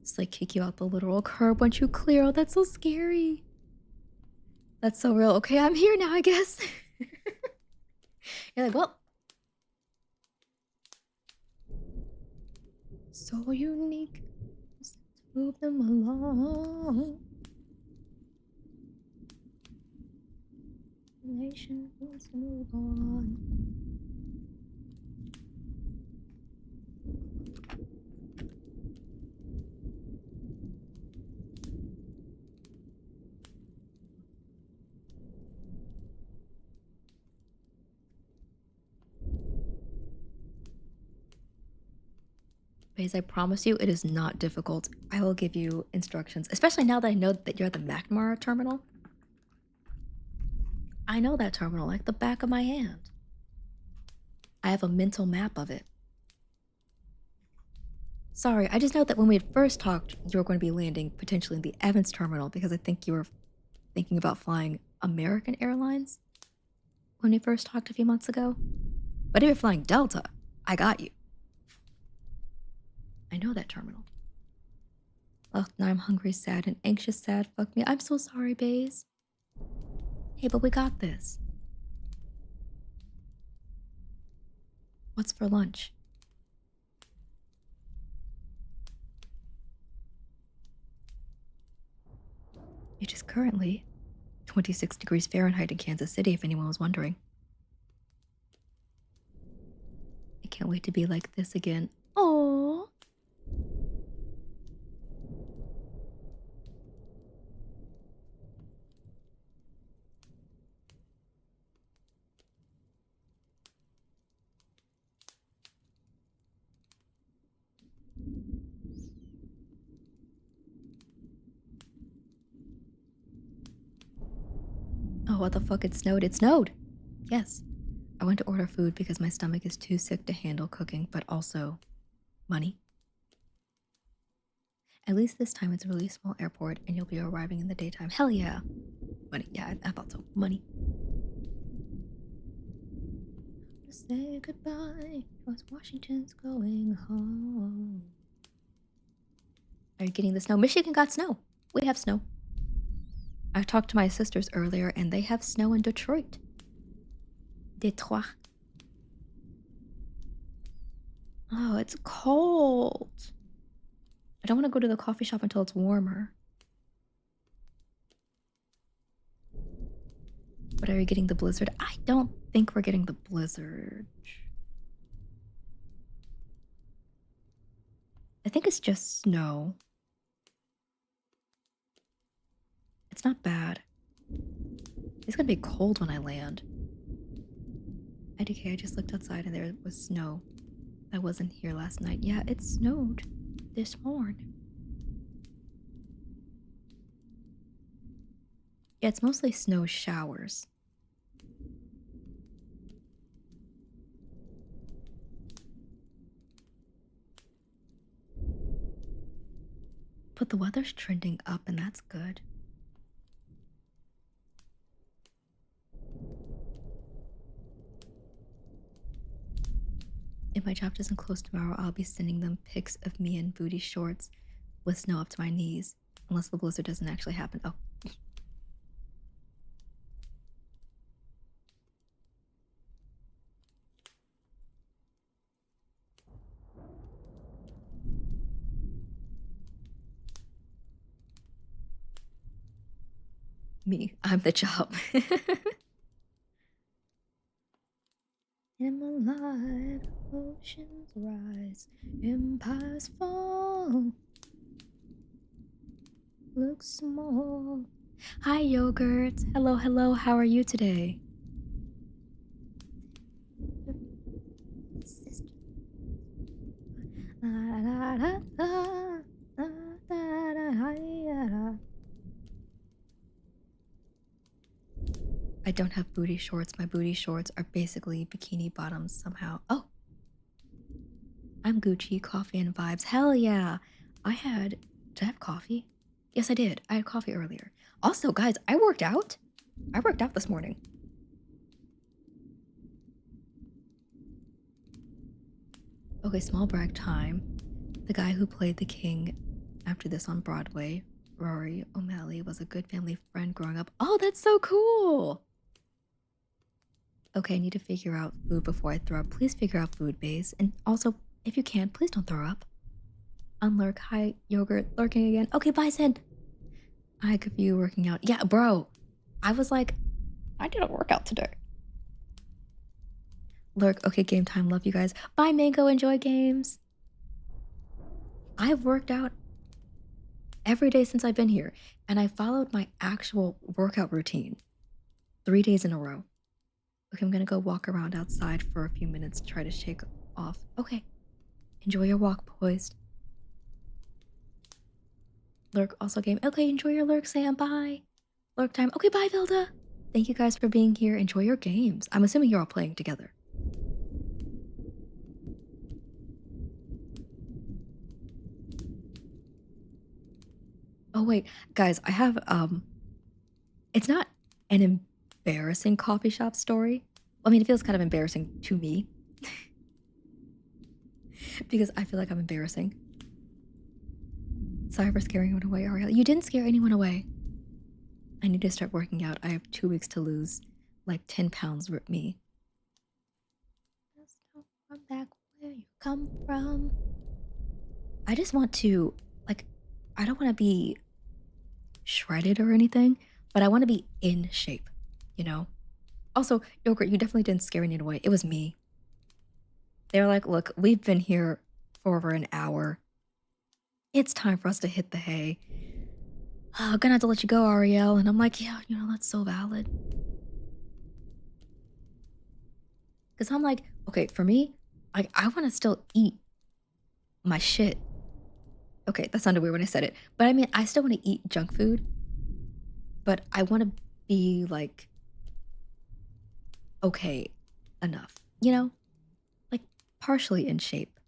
It's like kick you out the literal curb once you clear. Oh, that's so scary. That's so real. Okay, I'm here now, I guess. You're like, well. So unique. Just move them along. The nation wants to move on. Because I promise you, it is not difficult. I will give you instructions, especially now that I know that you're at the McNamara terminal. I know that terminal like the back of my hand. I have a mental map of it. Sorry, I just know that when we had first talked, you were going to be landing potentially in the Evans terminal because I think you were thinking about flying American Airlines when we first talked a few months ago. But if you're flying Delta, I got you. I know that terminal. Oh, now I'm hungry, sad, and anxious, sad. Fuck me. I'm so sorry, Baze. Hey, but we got this. What's for lunch? It is currently 26 degrees Fahrenheit in Kansas City, if anyone was wondering. I can't wait to be like this again. Oh. Oh, what the fuck? It snowed. It snowed. Yes. I went to order food because my stomach is too sick to handle cooking, but also money. At least this time it's a really small airport and you'll be arriving in the daytime. Hell yeah. Money. Yeah, I thought so. Money. Say goodbye. Cause Washington's going home. Are you getting the snow? Michigan got snow. We have snow. I talked to my sisters earlier and they have snow in Detroit. Detroit. Oh, it's cold. I don't want to go to the coffee shop until it's warmer. But are you getting the blizzard? I don't think we're getting the blizzard. I think it's just snow. It's not bad. It's gonna be cold when I land. IDK, I just looked outside and there was snow. I wasn't here last night. Yeah, it snowed this morning. Yeah, it's mostly snow showers. But the weather's trending up and that's good. If my job doesn't close tomorrow, I'll be sending them pics of me in booty shorts with snow up to my knees. Unless the blizzard doesn't actually happen. Oh. Me, I'm the job. I'm alive, oceans rise, empires fall. Look small. Hi, yogurt. Hello, hello. How are you today? I don't have booty shorts. My booty shorts are basically bikini bottoms somehow. Oh, I'm Gucci, coffee and vibes. Hell yeah. Did I have coffee? Yes, I did. I had coffee earlier. Also, guys, I worked out. I worked out this morning. Okay, small brag time. The guy who played the king after this on Broadway, Rory O'Malley, was a good family friend growing up. Oh, that's so cool. Okay, I need to figure out food before I throw up. Please figure out food, Baze. And also, if you can, please don't throw up. Unlurk. Hi, yogurt. Lurking again. Okay, bye, Sid. I could be working out. Yeah, bro. I was like, I did a workout today. Lurk. Okay, game time. Love you guys. Bye, Mango. Enjoy games. I've worked out every day since I've been here, and I followed my actual workout routine 3 days in a row. Okay, I'm gonna go walk around outside for a few minutes, try to shake off. Okay, Enjoy your walk, poised. Lurk also game. Okay, enjoy your lurk, Sam. Bye. Lurk time. Okay, bye, Vilda. Thank you guys for being here. Enjoy your games. I'm assuming you're all playing together. Oh wait, guys, I have it's not an embarrassing coffee shop story. I mean, it feels kind of embarrassing to me because I feel like I'm embarrassing. Sorry for scaring anyone away, Ariel. You didn't scare anyone away. I need to start working out. I have 2 weeks to lose like 10 pounds with me. Just don't come back where you come from. I just want to, like, I don't want to be shredded or anything, but I want to be in shape, you know? Also, Yogurt, you definitely didn't scare anyone away. It was me. They're like, look, we've been here for over an hour. It's time for us to hit the hay. I'm gonna have to let you go, Ariel. And I'm like, yeah, that's so valid. Because I'm like, okay, for me, I want to still eat my shit. Okay, that sounded weird when I said it. But I mean, I still want to eat junk food, but I want to be like, okay, enough, like partially in shape.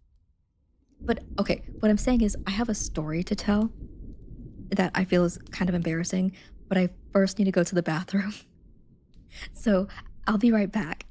But okay, what I'm saying is I have a story to tell that I feel is kind of embarrassing, but I first need to go to the bathroom. So I'll be right back.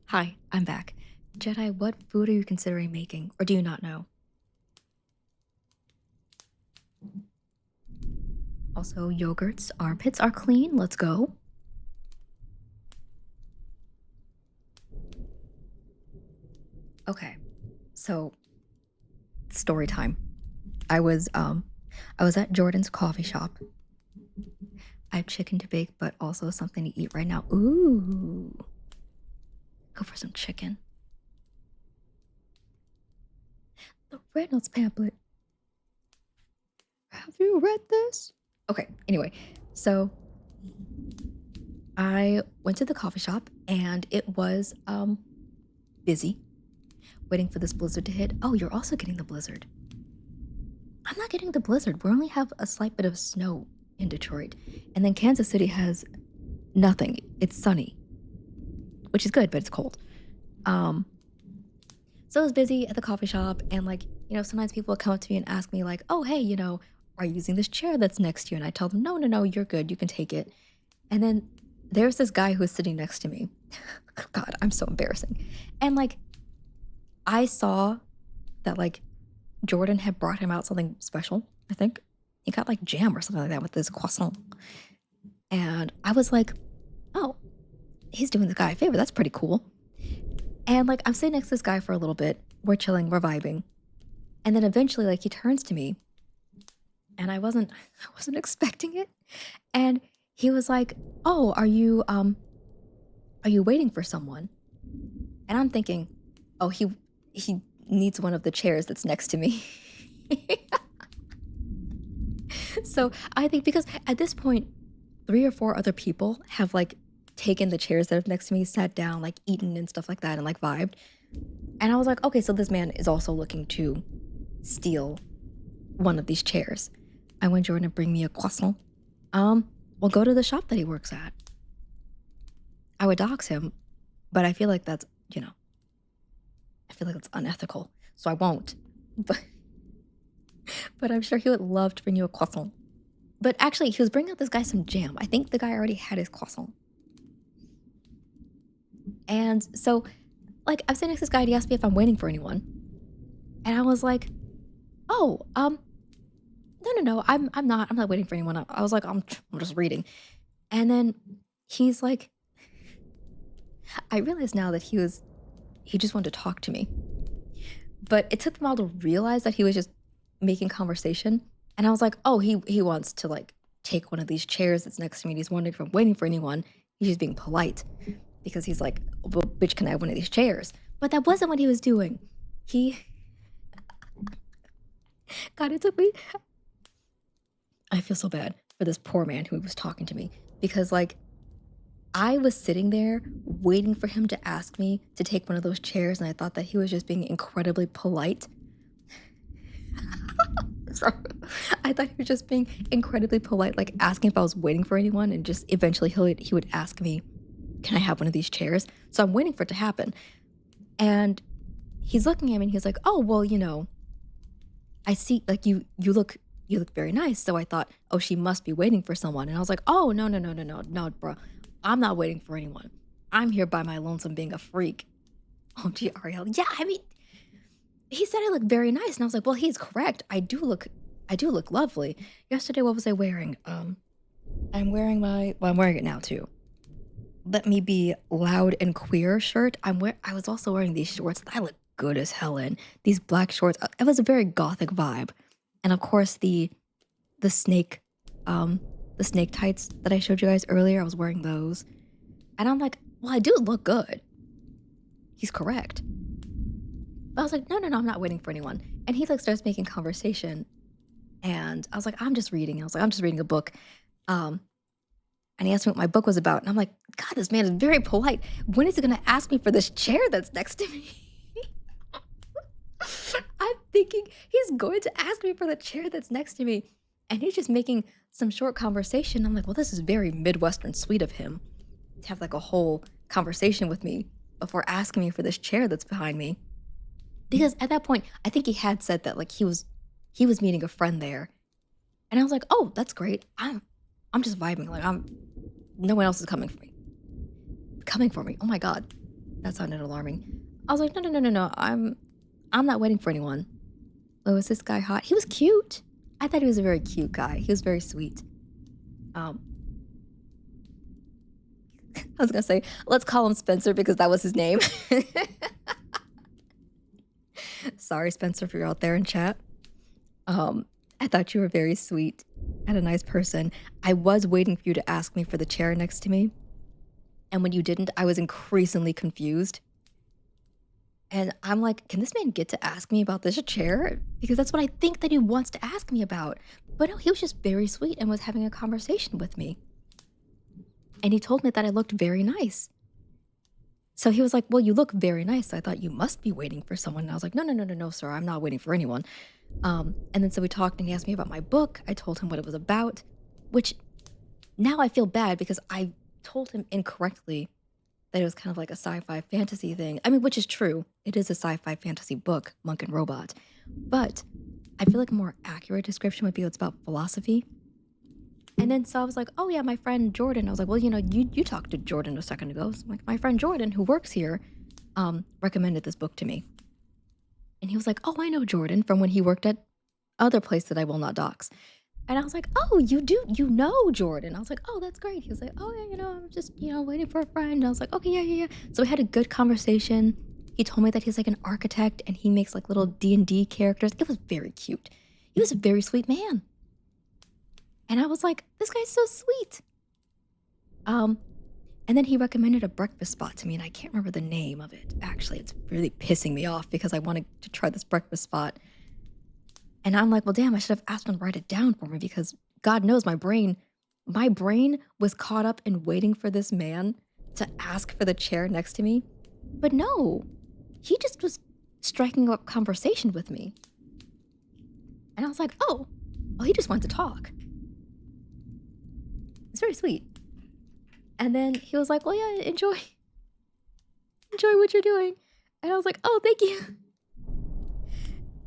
Hi, I'm back. Jedi, what food are you considering making, or do you not know? Also, Yogurt's armpits are clean. Let's go. Okay, so story time. I was um I was at Jordan's coffee shop. I have chicken to bake, but also something to eat right now. Ooh, go for some chicken. The Reynolds pamphlet. Have you read this? Okay, anyway, so I went to the coffee shop and it was busy, waiting for this blizzard to hit. Oh, you're also getting the blizzard. I'm not getting the blizzard. We only have a slight bit of snow in Detroit. And then Kansas City has nothing. It's sunny, which is good, but it's cold. So I was busy at the coffee shop, and sometimes people will come up to me and ask me, like, oh, hey, are you using this chair that's next to you? And I tell them, no, no, no, you're good. You can take it. And then there's this guy who's sitting next to me. God, I'm so embarrassing. And I saw that Jordan had brought him out something special, I think. He got jam or something like that with this croissant. And I was like, oh, he's doing the guy a favor. That's pretty cool. And I'm sitting next to this guy for a little bit. We're chilling, we're vibing. And then eventually he turns to me, and I wasn't expecting it. And he was like, oh, are you waiting for someone? And I'm thinking, oh, he needs one of the chairs that's next to me. So I think because at this point, 3 or 4 other people have taken the chairs that are next to me, sat down, eaten and stuff like that, and vibed. And I was like, okay, so this man is also looking to steal one of these chairs. I want Jordan to bring me a croissant. We'll go to the shop that he works at. I would dox him, but I feel like that's, I feel like it's unethical, so I won't. But I'm sure he would love to bring you a croissant. But actually, he was bringing out this guy some jam. I think the guy already had his croissant. And so, I'm sitting next to this guy, and he asked me if I'm waiting for anyone. And I was like, oh, no, I'm not waiting for anyone. I was like, I'm just reading. And then he's like, I realize now that he just wanted to talk to me. But it took him a while to realize that he was just making conversation. And I was like, oh, he wants to take one of these chairs that's next to me. And he's wondering if I'm waiting for anyone. He's just being polite because he's like, well, bitch, can I have one of these chairs? But that wasn't what he was doing. God, it took me. I feel so bad for this poor man who was talking to me because I was sitting there waiting for him to ask me to take one of those chairs, and I thought that he was just being incredibly polite. Sorry. I thought he was just being incredibly polite, asking if I was waiting for anyone, and just eventually he would ask me, can I have one of these chairs? So I'm waiting for it to happen. And he's looking at me and he's like, oh, well, I see you look very nice. So I thought, oh, she must be waiting for someone. And I was like, oh, no, bro. I'm not waiting for anyone. I'm here by my lonesome being a freak. Oh, gee, Ariel. Yeah, I mean, he said I look very nice. And I was like, well, he's correct. I do look lovely. Yesterday, what was I wearing? I'm wearing it now too. Let Me Be Loud and Queer shirt. I was also wearing these shorts that I look good as hell in. These black shorts. It was a very gothic vibe. And of course the snake tights that I showed you guys earlier, I was wearing those. And I'm like, well, I do look good. He's correct. But I was like, no, I'm not waiting for anyone. And he starts making conversation. And I was like, I'm just reading. I was like, I'm just reading a book. And he asked me what my book was about. And I'm like, God, this man is very polite. When is he going to ask me for this chair that's next to me? I'm thinking he's going to ask me for the chair that's next to me. And he's just making some short conversation. I'm like, well, this is very Midwestern sweet of him to have a whole conversation with me before asking me for this chair that's behind me. Because at that point, I think he had said that he was meeting a friend there. And I was like, oh, that's great. I'm just vibing. No one else is coming for me. Coming for me. Oh my God. That sounded alarming. I was like, no. I'm not waiting for anyone. Oh, is this guy hot? He was cute. I thought he was a very cute guy. He was very sweet. I was gonna say, let's call him Spencer because that was his name. Sorry, Spencer, if you're out there in chat. I thought you were very sweet and a nice person. I was waiting for you to ask me for the chair next to me. And when you didn't, I was increasingly confused. And I'm like, can this man get to ask me about this chair? Because that's what I think that he wants to ask me about. But no, he was just very sweet and was having a conversation with me. And he told me that I looked very nice. So he was like, "Well, you look very nice. I thought you must be waiting for someone." And I was like, "No, no, no, no, no, sir. I'm not waiting for anyone." And then so we talked and he asked me about my book. I told him what it was about, which now I feel bad because I told him incorrectly that it was kind of like a sci-fi fantasy thing. I mean, which is true. It is a sci-fi fantasy book, Monk and Robot. But I feel like a more accurate description would be it's about philosophy. And then so I was like, "Oh yeah, my friend Jordan." I was like, "Well, you talked to Jordan a second ago." So I'm like, "My friend Jordan, who works here, recommended this book to me." And he was like, "Oh, I know Jordan from when he worked at other place that I will not dox." And I was like, "Oh, you know Jordan." I was like, "Oh, that's great." He was like, "Oh yeah, I'm just, waiting for a friend." And I was like, "Okay, yeah, yeah, yeah." So we had a good conversation. He told me that he's like an architect and he makes like little D&D characters. It was very cute. He was a very sweet man. And I was like, "This guy's so sweet." Um, and then he recommended a breakfast spot to me, and I can't remember the name of it. Actually, it's really pissing me off because I wanted to try this breakfast spot. And I'm like, "Well, damn, I should have asked him to write it down for me because God knows my brain was caught up in waiting for this man to ask for the chair next to me." But no, he just was striking up conversation with me. And I was like, "Oh, he just wanted to talk." It's very sweet. And then he was like, "Well, yeah, enjoy what you're doing." And I was like, "Oh, thank you."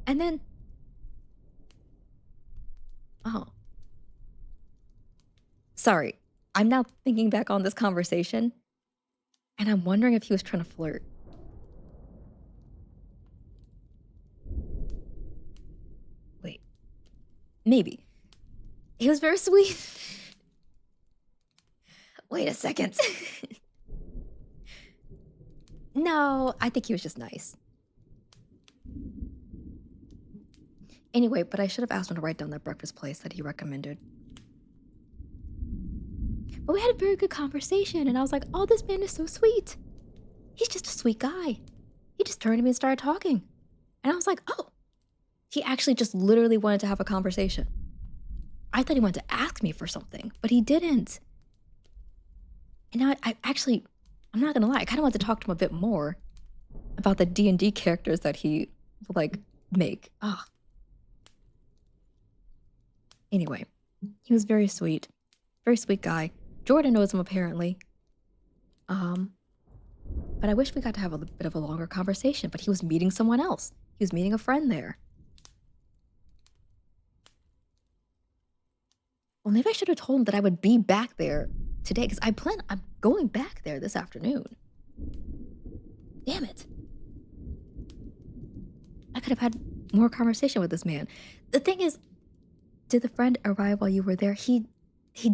And then, oh, sorry. I'm now thinking back on this conversation and I'm wondering if he was trying to flirt. Wait, maybe. He was very sweet. Wait a second. No, I think he was just nice. Anyway, but I should have asked him to write down that breakfast place that he recommended. But we had a very good conversation, and I was like, "Oh, this man is so sweet. He's just a sweet guy." He just turned to me and started talking. And I was like, "Oh, he actually just literally wanted to have a conversation." I thought he wanted to ask me for something, but he didn't. And now I'm not gonna lie, I kind of want to talk to him a bit more about the D&D characters that he will like make. Ah, anyway, he was very sweet guy. Jordan knows him apparently. Um, but I wish we got to have a bit of a longer conversation. But he was meeting someone else. He was meeting a friend there. Well, maybe I should have told him that I would be back there today because I'm going back there this afternoon. Damn it. I could have had more conversation with this man. The thing is, did the friend arrive while you were there? He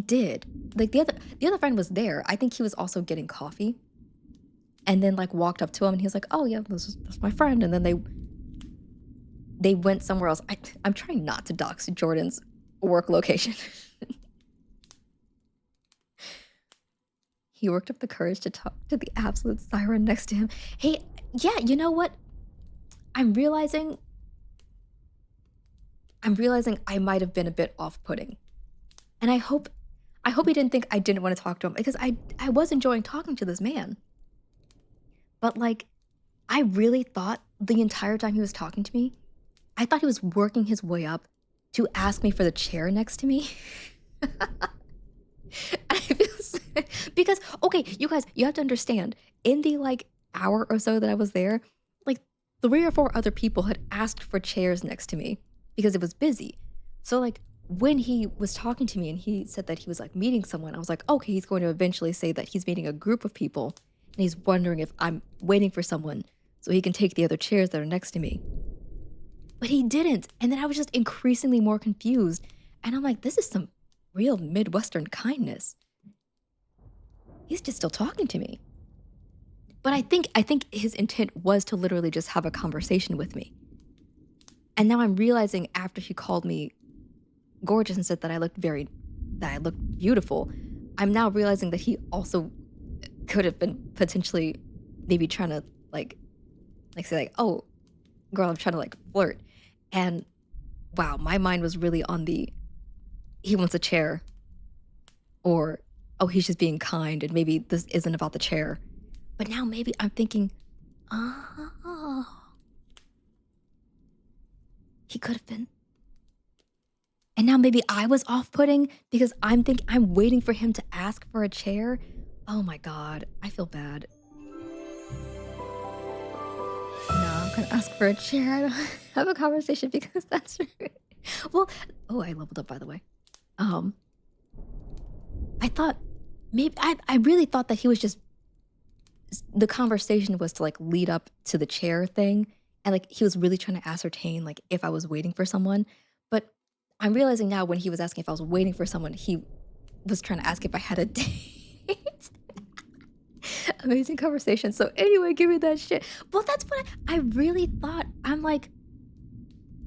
did. Like the other friend was there. I think he was also getting coffee. And then like walked up to him and he was like, "Oh yeah, that's my friend." And then they went somewhere else. I'm trying not to dox Jordan's work location. He worked up the courage to talk to the absolute siren next to him. Hey, yeah, you know what? I'm realizing I'm realizing I might have been a bit off-putting. And I hope he didn't think I didn't want to talk to him because I was enjoying talking to this man. But like I really thought the entire time he was talking to me, I thought he was working his way up to ask me for the chair next to me. I feel because okay, you guys, you have to understand. In the like hour or so that I was there, like 3 or 4 other people had asked for chairs next to me because it was busy. So like when he was talking to me and he said that he was like meeting someone, I was like, okay, he's going to eventually say that he's meeting a group of people and he's wondering if I'm waiting for someone so he can take the other chairs that are next to me. But he didn't. And then I was just increasingly more confused. And I'm like, this is some real Midwestern kindness. He's just still talking to me. But I think his intent was to literally just have a conversation with me. And now I'm realizing after he called me gorgeous and said that I looked beautiful, I'm now realizing that he also could have been potentially maybe trying to like say like, "Oh, girl, I'm trying to like flirt." And wow, my mind was really on the he wants a chair or oh, he's just being kind and maybe this isn't about the chair. But now maybe I'm thinking, oh, he could have been. And now maybe I was off-putting because I'm waiting for him to ask for a chair. Oh my god, I feel bad. No, I'm gonna ask for a chair. I don't have a conversation because that's rude. Well, oh, I leveled up by the way. Um, I thought maybe I really thought that he was just the conversation was to like lead up to the chair thing, and like he was really trying to ascertain like if I was waiting for someone. But I'm realizing now when he was asking if I was waiting for someone, he was trying to ask if I had a date. Amazing conversation. So anyway, give me that shit. Well, that's what I really thought. I'm like,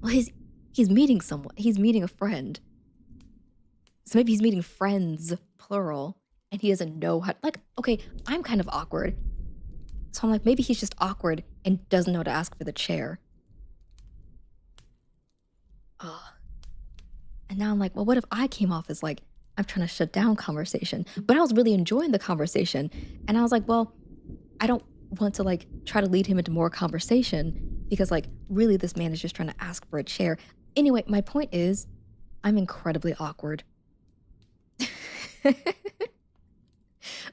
well, he's meeting someone. He's meeting a friend. So maybe he's meeting friends, plural, and he doesn't know how. Like, okay, I'm kind of awkward. So I'm like, maybe he's just awkward and doesn't know to ask for the chair. Ugh. And now I'm like, well, what if I came off as like, I'm trying to shut down conversation, but I was really enjoying the conversation. And I was like, well, I don't want to like try to lead him into more conversation because like really this man is just trying to ask for a chair. Anyway, my point is I'm incredibly awkward.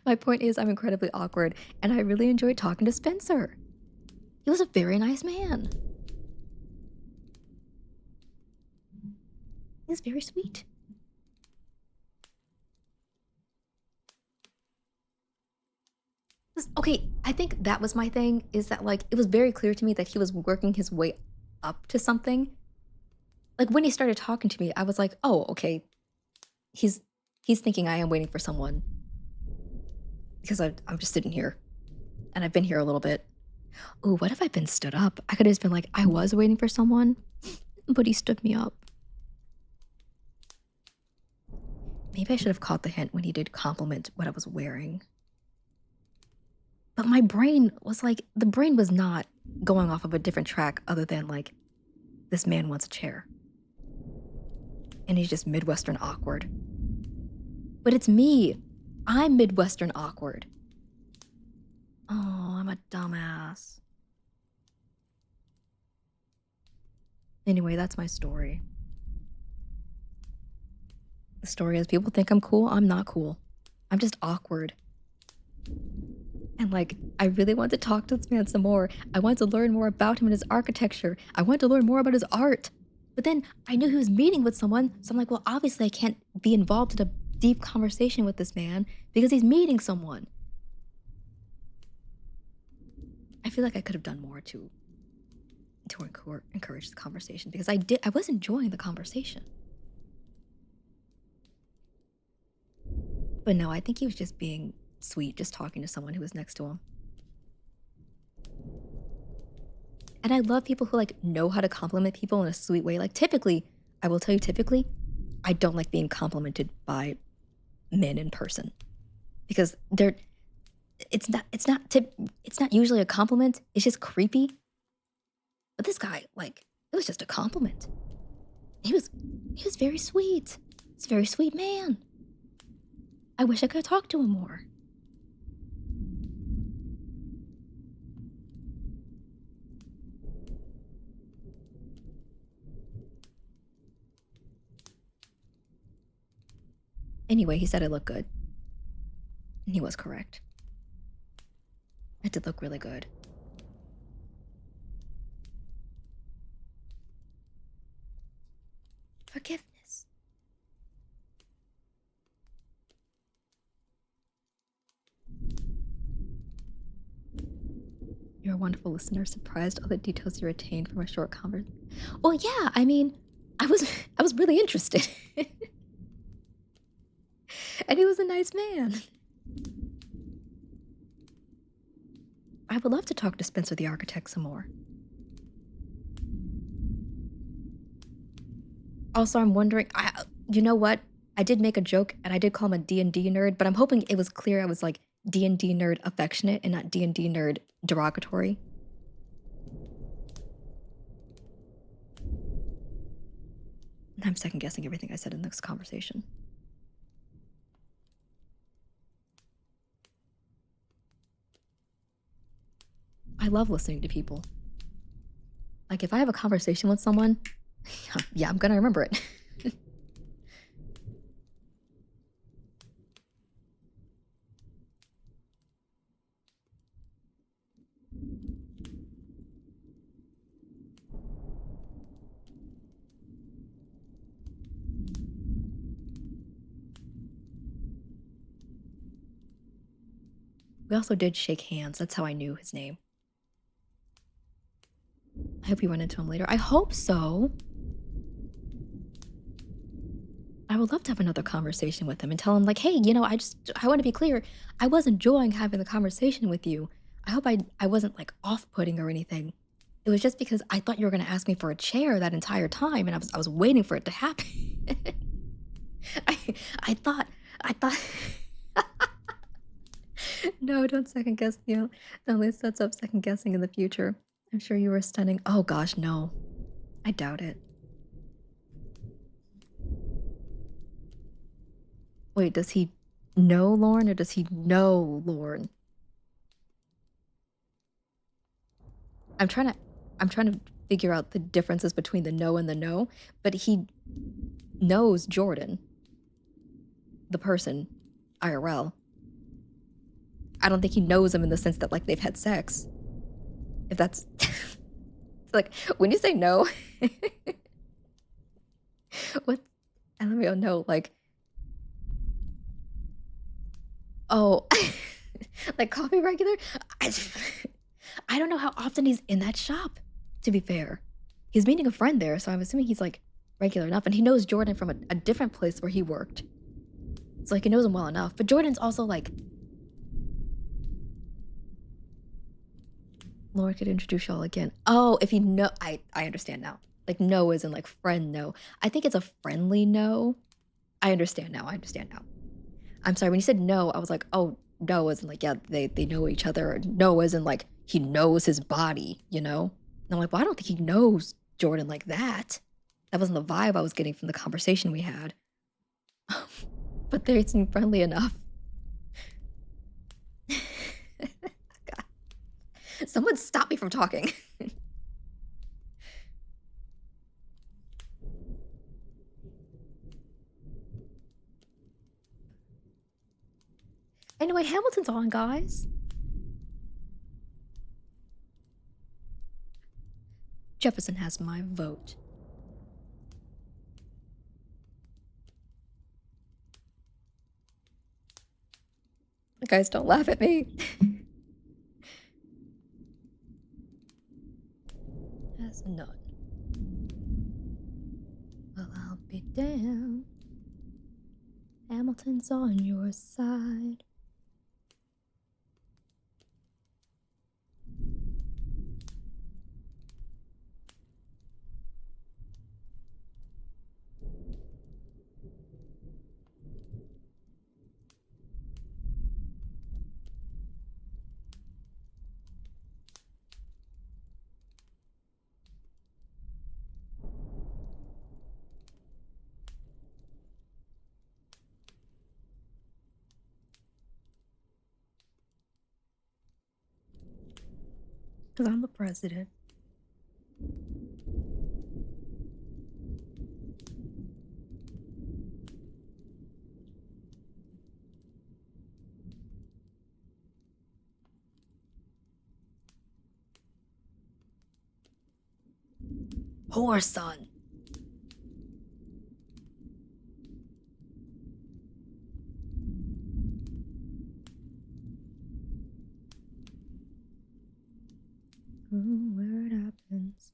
My point is I'm incredibly awkward and I really enjoyed talking to Spencer. He was a very nice man. He was very sweet. Okay, I think that was my thing is that like it was very clear to me that he was working his way up to something. Like when he started talking to me, I was like, "Oh, okay. He's he's thinking I am waiting for someone because I'm just sitting here and I've been here a little bit. Oh, what if I've been stood up? I could have just been like, I was waiting for someone, but he stood me up. Maybe I should have caught the hint when he did compliment what I was wearing. But my brain was like, the brain was not going off of a different track other than like, this man wants a chair. And he's just Midwestern awkward. But it's me. I'm Midwestern awkward. Oh, I'm a dumbass. Anyway, that's my story. The story is people think I'm cool. I'm not cool. I'm just awkward. And like, I really want to talk to this man some more. I want to learn more about him and his architecture. I want to learn more about his art. But then I knew he was meeting with someone. So I'm like, well, obviously I can't be involved in a deep conversation with this man because he's meeting someone. I feel like I could have done more to encourage the conversation because I was enjoying the conversation. But no, I think he was just being sweet, just talking to someone who was next to him. And I love people who like know how to compliment people in a sweet way. Like typically, I will tell you typically, I don't like being complimented by men in person because it's not usually a compliment. It's just creepy. But this guy, like, it was just a compliment. He was very sweet. He's a very sweet man. I wish I could talk to him more. Anyway, he said I look good. And he was correct. I did look really good. Forgiveness. You're a wonderful listener, surprised all the details you retained from a short conversation. Well, yeah, I mean, I was I was really interested. And he was a nice man. I would love to talk to Spencer the architect some more. Also, I'm wondering, you know what? I did make a joke and I did call him a D&D nerd, but I'm hoping it was clear I was like D&D nerd affectionate and not D&D nerd derogatory. And I'm second guessing everything I said in this conversation. I love listening to people. Like, if I have a conversation with someone, yeah, I'm gonna remember it. We also did shake hands. That's how I knew his name. I hope you run into him later. I hope so. I would love to have another conversation with him and tell him, like, hey, I want to be clear. I was enjoying having the conversation with you. I hope I wasn't like off putting or anything. It was just because I thought you were gonna ask me for a chair that entire time, and I was waiting for it to happen. I I thought I thought no, don't second guess the at least sets up second guessing in the future. I'm sure you were stunning. Oh gosh, no. I doubt it. Wait, does he know Lauren or does he know Lauren? I'm trying to I'm trying to figure out the differences between the no and the no, but he knows Jordan, the person, IRL. I don't think he knows him in the sense that like they've had sex. If that's it's like when you say no, what LMAO no, like oh like coffee regular? I, I don't know how often he's in that shop, to be fair. He's meeting a friend there, so I'm assuming he's like regular enough. And he knows Jordan from a different place where he worked. So like he knows him well enough. But Jordan's also like Lauren could introduce y'all again. Oh, if you know I understand now. Like no isn't like friend no. I think it's a friendly no. I understand now. I understand now. I'm sorry, when you said no, I was like, oh no isn't like, yeah, they know each other. Or no isn't like he knows his body, you know? And I'm like, well, I don't think he knows Jordan like that. That wasn't the vibe I was getting from the conversation we had. But they seemed friendly enough. God. Someone stop me from talking. Anyway, Hamilton's on, guys. Jefferson has my vote. Guys, don't laugh at me. Has none. Well, I'll be damned. Hamilton's on your side. Because I'm the president. Poor son. Where it happens.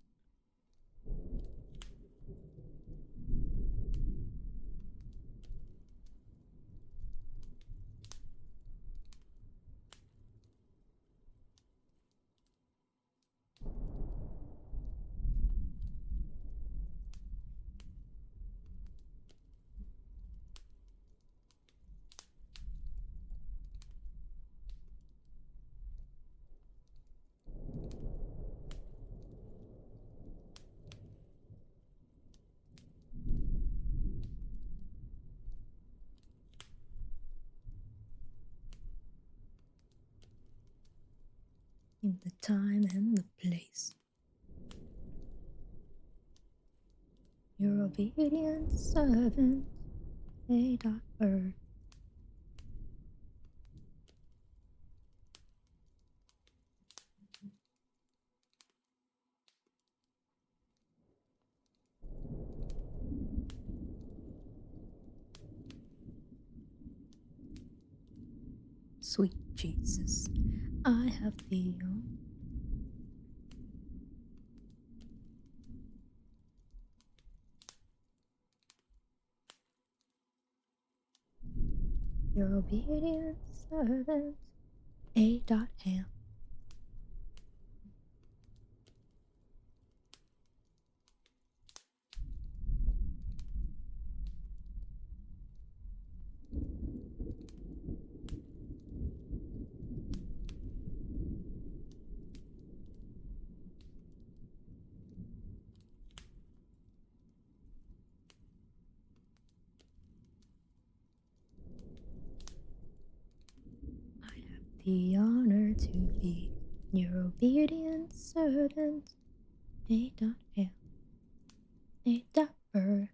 the time and the place. Your obedient servant, a daughter. Sweet Jesus, I have thee. Your obedient servant, a dot ham. I have the honor to be your obedient servant, a dot ham, a dot bird.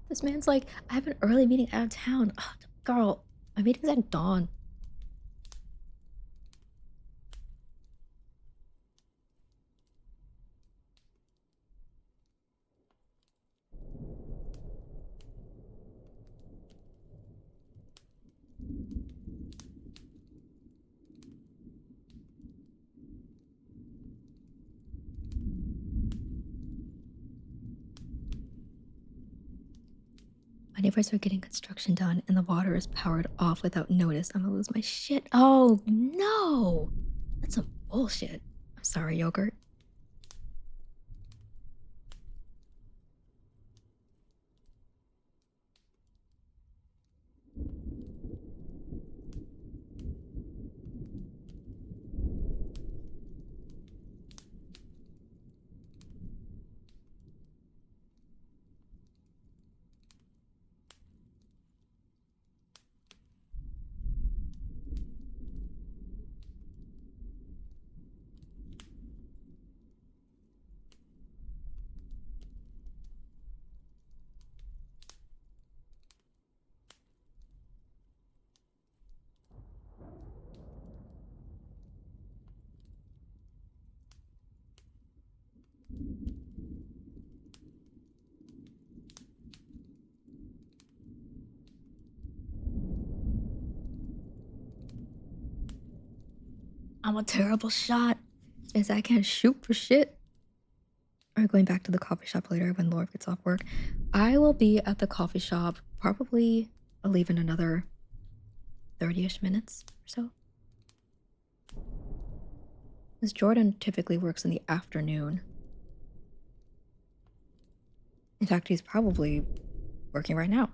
This man's like, I have an early meeting out of town. Oh, girl, my meeting's at dawn. My neighbors are getting construction done and the water is powered off without notice. I'm gonna lose my shit. Oh no! That's some bullshit. I'm sorry, yogurt. I'm a terrible shot. Means I can't shoot for shit. Or going back to the coffee shop later when Laura gets off work. I will be at the coffee shop probably, I'll leave in another 30-ish minutes or so. Because Jordan typically works in the afternoon. In fact, he's probably working right now.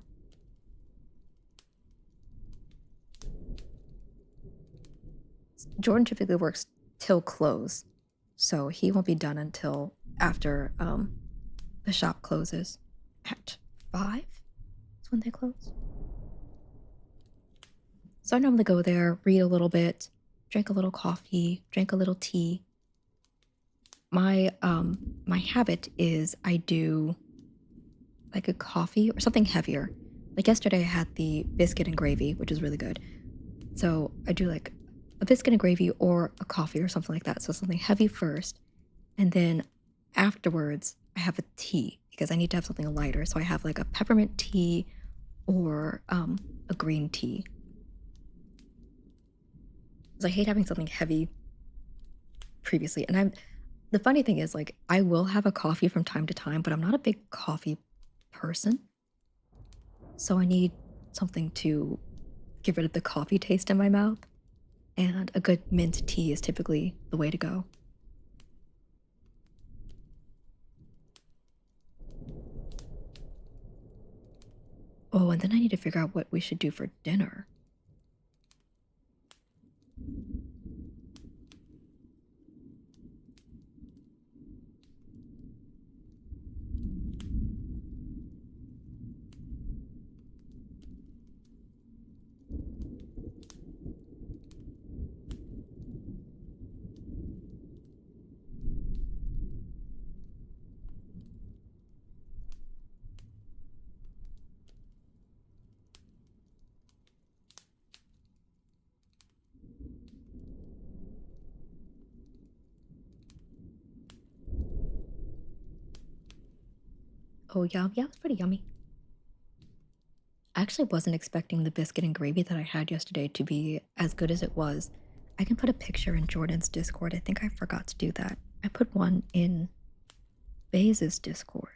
Jordan typically works till close, so he won't be done until after the shop closes at 5. That's when they close. So I normally go there, read a little bit, drink a little coffee, drink a little tea. My habit is I do like a coffee or something heavier. Like yesterday I had the biscuit and gravy, which is really good. So I do like a biscuit and gravy or a coffee or something like that. So something heavy first, and then afterwards I have a tea because I need to have something lighter. So I have like a peppermint tea or a green tea. Because I hate having something heavy previously. And the funny thing is, like, I will have a coffee from time to time, but I'm not a big coffee person. So I need something to get rid of the coffee taste in my mouth. And a good mint tea is typically the way to go. Oh, and then I need to figure out what we should do for dinner. Oh, yeah, yeah, it was pretty yummy. I actually wasn't expecting the biscuit and gravy that I had yesterday to be as good as it was. I can put a picture in Jordan's Discord. I think I forgot to do that. I put one in Baze's Discord.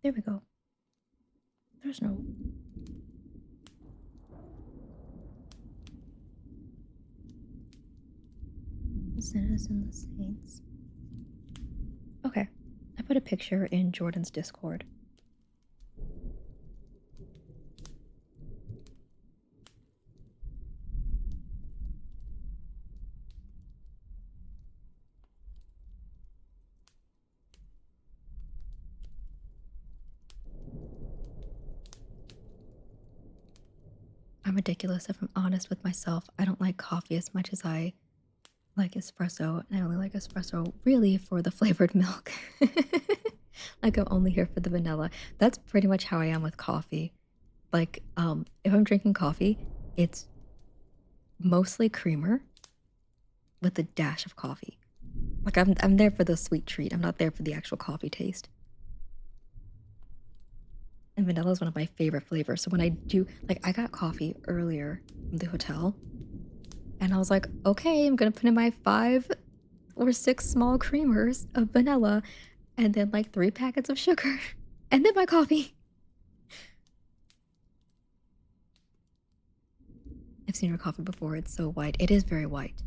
There we go. There's no. Sinners and the Saints. Okay. I put a picture in Jordan's Discord. I'm ridiculous if I'm honest with myself. I don't like coffee as much as I like espresso, and I only like espresso really for the flavored milk. Like I'm only here for the vanilla. That's pretty much how I am with coffee. Like, if I'm drinking coffee, it's mostly creamer with a dash of coffee. Like I'm there for the sweet treat. I'm not there for the actual coffee taste. And vanilla is one of my favorite flavors. So when I do, like, I got coffee earlier from the hotel, and I was like, okay, I'm gonna put in my 5 or 6 small creamers of vanilla, and then like 3 packets of sugar, and then my coffee. I've seen her coffee before. It's so white. It is very white.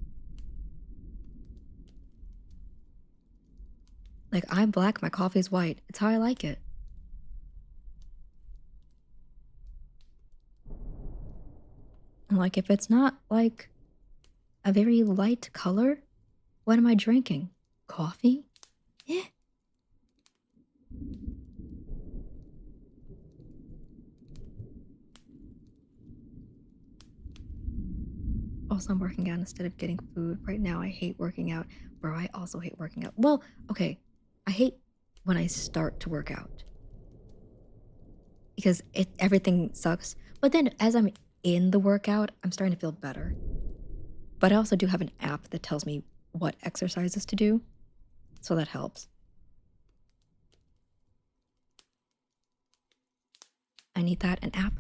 Like, I'm black, my coffee's white. It's how I like it. And like, if it's not like a very light color, what am I drinking? Coffee? Yeah. Also, I'm working out instead of getting food. Right now, I hate working out. Bro, I also hate working out. Well, okay. I hate when I start to work out because everything sucks. But then as I'm in the workout, I'm starting to feel better. But I also do have an app that tells me what exercises to do, so that helps. I need that, an app.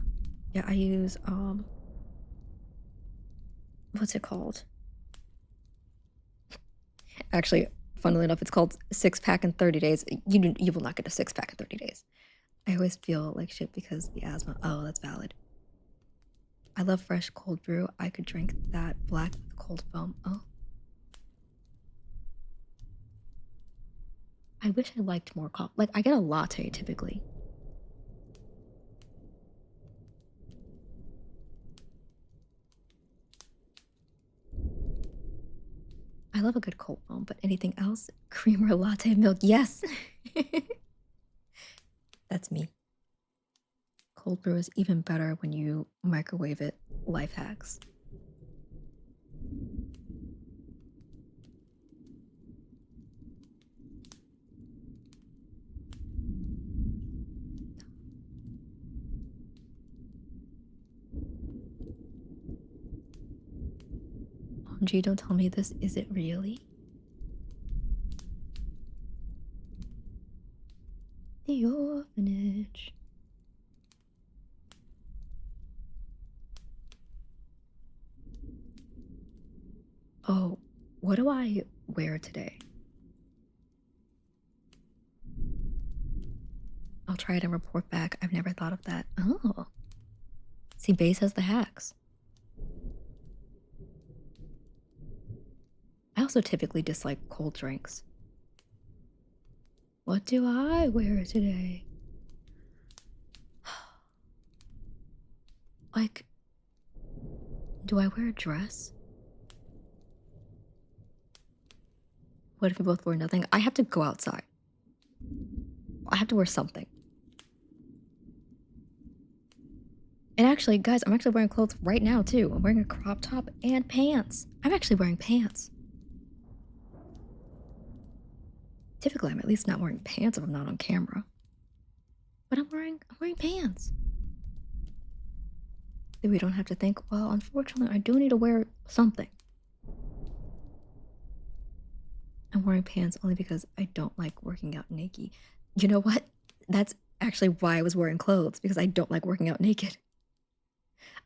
Yeah, I use what's it called? Actually, funnily enough, it's called Six Pack in 30 Days. You will not get a 6 pack in 30 days. I always feel like shit because the asthma. Oh, that's valid. I love fresh cold brew. I could drink that black with cold foam. Oh, I wish I liked more coffee. Like, I get a latte typically. I love a good cold foam, but anything else? Creamer latte milk. Yes. That's me. Cold brew is even better when you microwave it. Life hacks. OMG, don't tell me this. Is it really? The orphanage. Oh, what do I wear today? I'll try it and report back. I've never thought of that. Oh. See, Base has the hacks. I also typically dislike cold drinks. What do I wear today? Like, do I wear a dress? What if we both wear nothing? I have to go outside. I have to wear something. And actually, guys, I'm actually wearing clothes right now, too. I'm wearing a crop top and pants. I'm actually wearing pants. Typically, I'm at least not wearing pants if I'm not on camera. But I'm wearing pants. That we don't have to think, well, unfortunately, I do need to wear something. I'm wearing pants only because I don't like working out naked. You know what? That's actually why I was wearing clothes, because I don't like working out naked.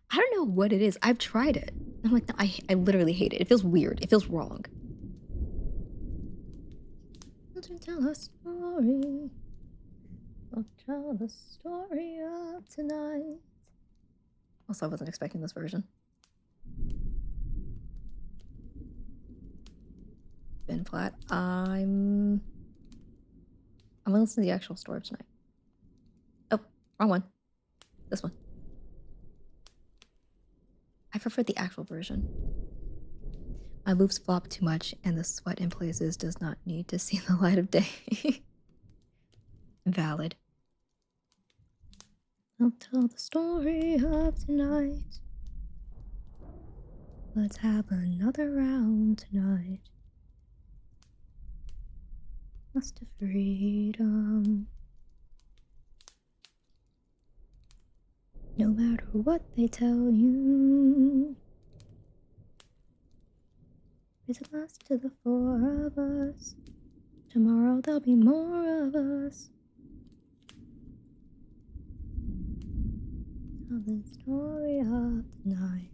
I don't know what it is. I've tried it. I'm like, no, I literally hate it. It feels weird. It feels wrong. To tell a story. I'll tell the story of tonight. Also, I wasn't expecting this version. Ben Platt. I'm gonna listen to the actual story tonight. Oh, wrong one. This one. I prefer the actual version. My boobs flop too much, and the sweat in places does not need to see the light of day. Valid. I'll tell the story of tonight. Let's have another round tonight. Lost to freedom. No matter what they tell you, there's a last to the four of us. Tomorrow there'll be more of us. Tell the story of the night.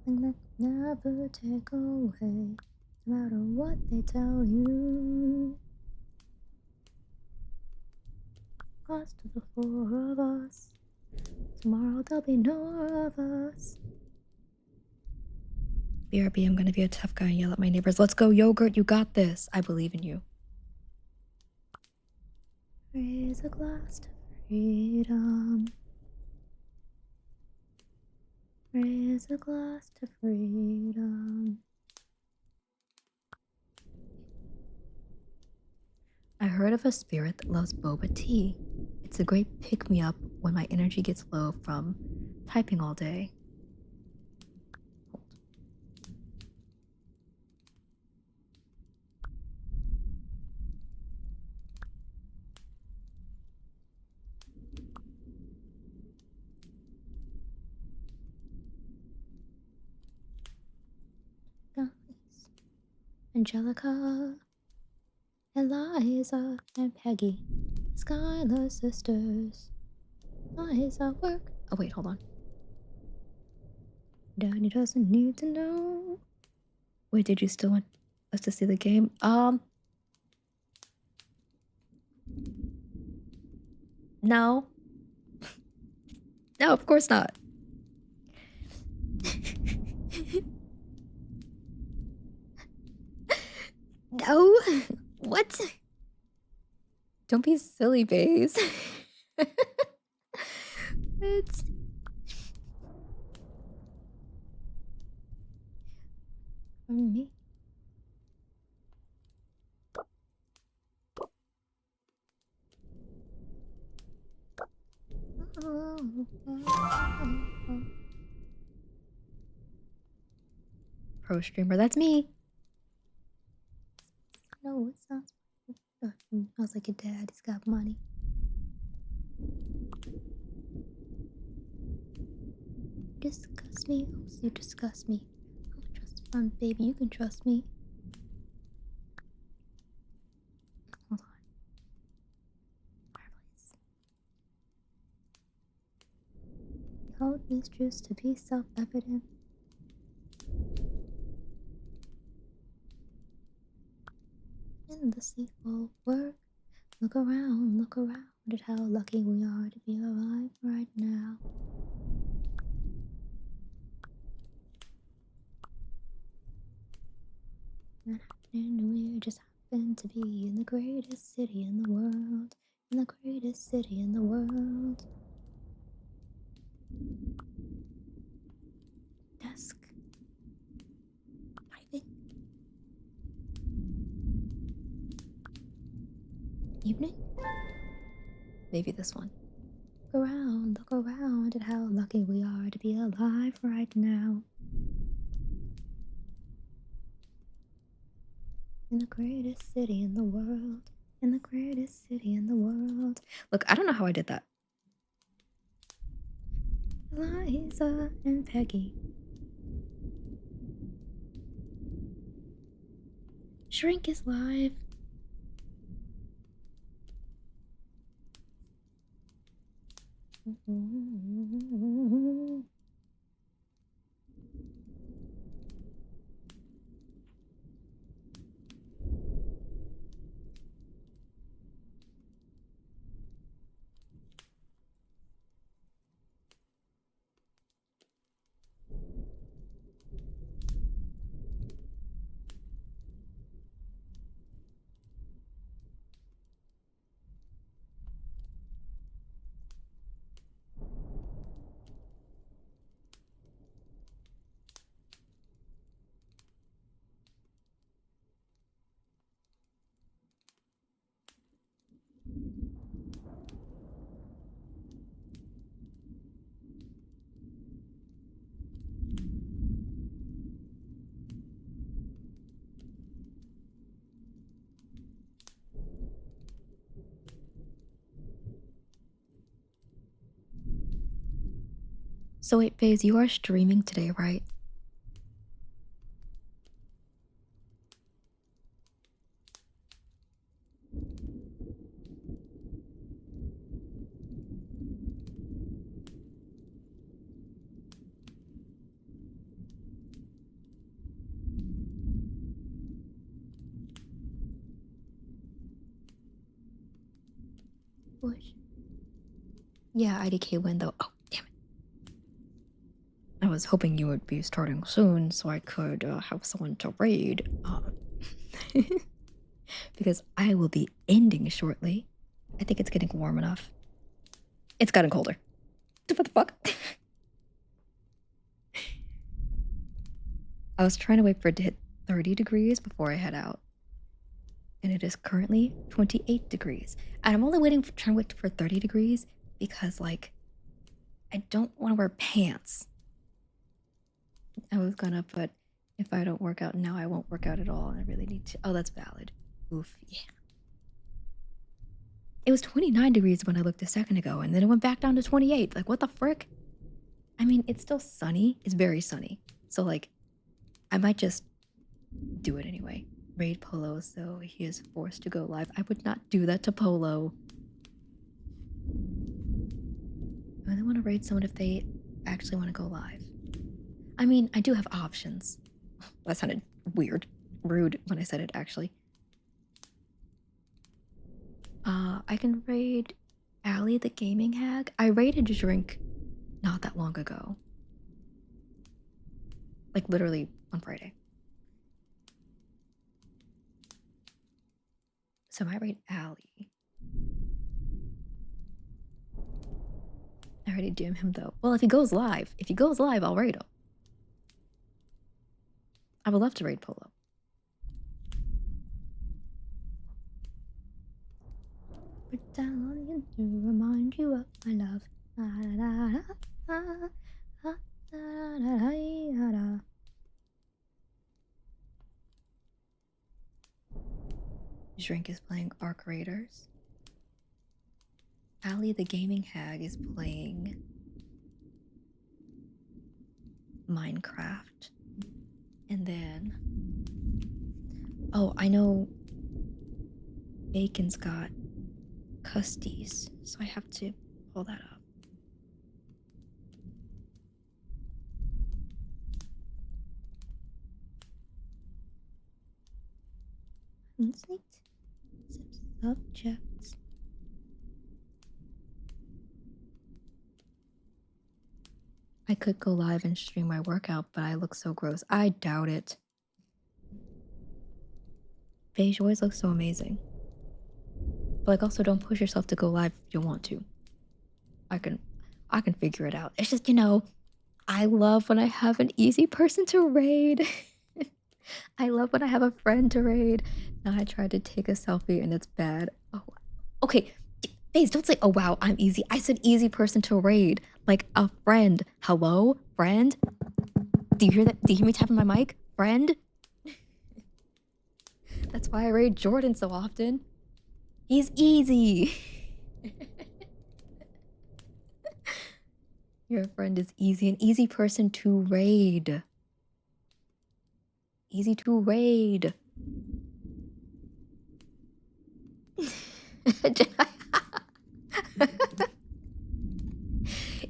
And that never take away, no matter what they tell you. Lost to the four of us. Tomorrow there'll be more of us. BRB, I'm gonna be a tough guy and yell at my neighbors. Let's go, yogurt, you got this. I believe in you. Raise a glass to freedom. Raise a glass to freedom. I heard of a spirit that loves boba tea. It's a great pick-me-up when my energy gets low from typing all day. Guys, Angelica, Eliza, and Peggy, Skylar sisters. Eliza work. Oh wait, hold on. Daddy doesn't need to know. Wait, did you still want us to see the game? No. No, of course not. No. What? Don't be silly, Baze. It's for me. Pro streamer, that's me. No, it's not. I was like, your dad, he's got money. Disgust me. Oh, you disgust me. Oh, trust fund, baby. You can trust me. Hold on. Fireplace. Hold these truths to be self-evident. In the sequel work. Look around at how lucky we are to be alive right now. And we just happen to be in the greatest city in the world. In the greatest city in the world. Desk. Typing. Evening? Maybe this one. Look around at how lucky we are to be alive right now. In the greatest city in the world. In the greatest city in the world. Look, I don't know how I did that. Liza and Peggy. Shrink is live. So wait, FaZe, you are streaming today, right? Push. Yeah, IDK win though. Oh, damn it. I was hoping you would be starting soon so I could have someone to raid. Because I will be ending shortly. I think it's getting warm enough. It's gotten colder. What the fuck? I was trying to wait for it to hit 30 degrees before I head out. And it is currently 28 degrees. And I'm only trying to wait for 30 degrees because, like, I don't want to wear pants. I was gonna put, if I don't work out now, I won't work out at all. And I really need to. Oh, that's valid. Oof, yeah. It was 29 degrees when I looked a second ago, and then it went back down to 28. Like, what the frick? I mean, it's still sunny. It's very sunny. So, like, I might just do it anyway. Raid Polo, so he is forced to go live. I would not do that to Polo. I really want to raid someone if they actually want to go live. I mean, I do have options. That sounded weird. Rude when I said it, actually. I can raid Allie the Gaming Hag. I raided Drink not that long ago. Like, literally on Friday. So I might raid Allie. I already DM him though. Well, if he goes live, I'll raid him. I would love to raid Polo. To remind you of my love. Drink is playing Arc Raiders. Allie the Gaming Hag is playing Minecraft. And then, oh, I know Bacon's got Custies, so I have to pull that up. Instinct subjects. I could go live and stream my workout, but I look so gross. I doubt it. Beige always looks so amazing. But like, also don't push yourself to go live if you want to. I can figure it out. It's just, you know, I love when I have an easy person to raid. I love when I have a friend to raid. Now I tried to take a selfie and it's bad. Oh, okay. Faze, don't say, oh wow, I'm easy. I said easy person to raid. Like a friend. Hello? Friend? Do you hear that? Do you hear me tapping my mic? Friend? That's why I raid Jordan so often. He's easy. Your friend is easy, an easy person to raid. Easy to raid.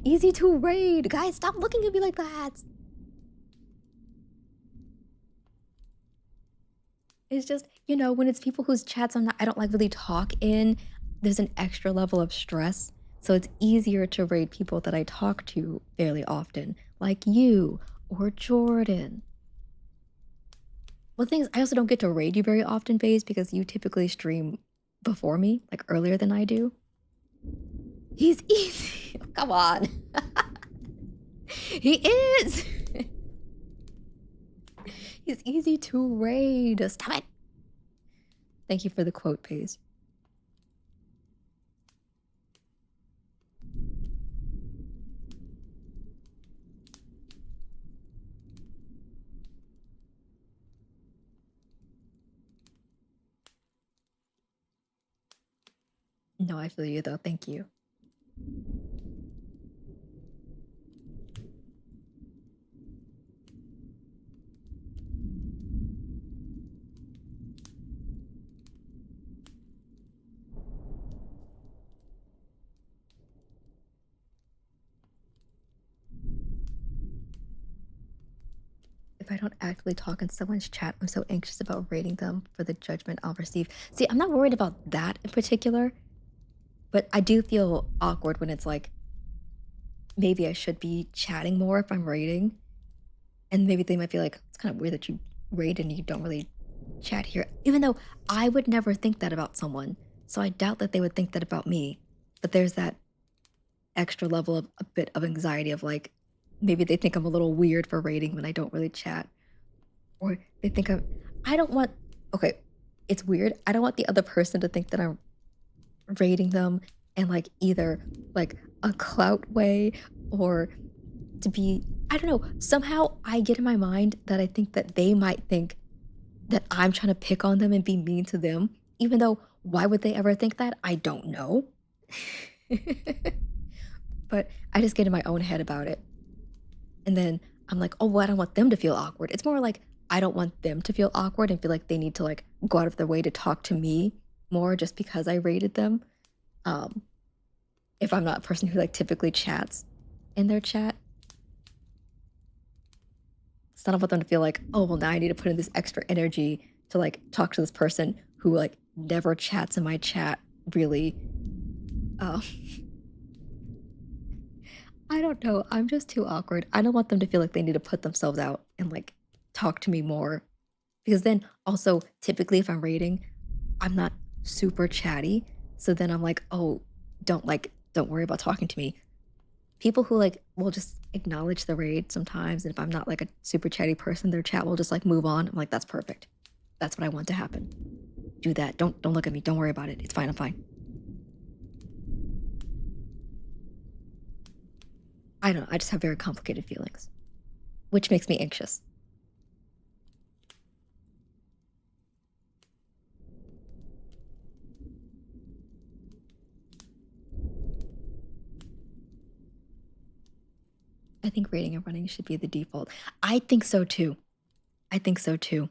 Easy to raid. Guys, stop looking at me like that. It's just, when it's people whose chats I don't like really talk in, there's an extra level of stress. So it's easier to raid people that I talk to fairly often, like you or Jordan. Well, the thing is, I also don't get to raid you very often, Vase, because you typically stream before me, like earlier than I do. He's easy. Come on. He is. He's easy to raid. Stop it. Thank you for the quote, Paige. No, I feel you though. Thank you. If I don't actively talk in someone's chat, I'm so anxious about rating them for the judgment I'll receive. See, I'm not worried about that in particular, but I do feel awkward when it's like, maybe I should be chatting more if I'm rating. And maybe they might feel like, it's kind of weird that you rate and you don't really chat here. Even though I would never think that about someone. So I doubt that they would think that about me. But there's that extra level of a bit of anxiety of like, maybe they think I'm a little weird for rating when I don't really chat. Or they think I don't want, okay, it's weird. I don't want the other person to think that I'm rating them in like either like a clout way or to be, I don't know, somehow I get in my mind that I think that they might think that I'm trying to pick on them and be mean to them, even though why would they ever think that? I don't know. But I just get in my own head about it. And then I'm like, oh, well, I don't want them to feel awkward. It's more like I don't want them to feel awkward and feel like they need to like go out of their way to talk to me more just because I rated them. Um, if I'm not a person who like typically chats in their chat. It's not about them to feel like, oh, well, now I need to put in this extra energy to like talk to this person who like never chats in my chat really. Uh, I don't know. I'm just too awkward. I don't want them to feel like they need to put themselves out and like talk to me more. Because then also, typically, if I'm rating, I'm not super chatty. So then I'm like, oh, don't worry about talking to me. People who like will just acknowledge the raid sometimes. And if I'm not like a super chatty person, their chat will just like move on. I'm like, that's perfect. That's what I want to happen. Do that. Don't look at me. Don't worry about it. It's fine. I'm fine. I don't know. I just have very complicated feelings, which makes me anxious. I think rating and running should be the default. I think so too. I think so too.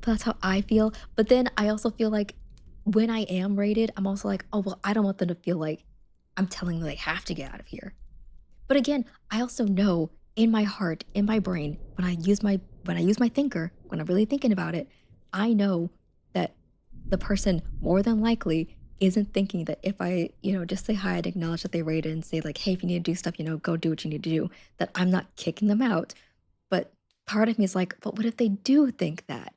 But that's how I feel. But then I also feel like when I am rated, I'm also like, oh, well, I don't want them to feel like I'm telling them they have to get out of here. But again, I also know in my heart, in my brain, when I use my thinker, when I'm really thinking about it, I know that the person more than likely isn't thinking that if I, just say hi and acknowledge that they rated and say like, hey, if you need to do stuff, go do what you need to do, that I'm not kicking them out. But part of me is like, but what if they do think that?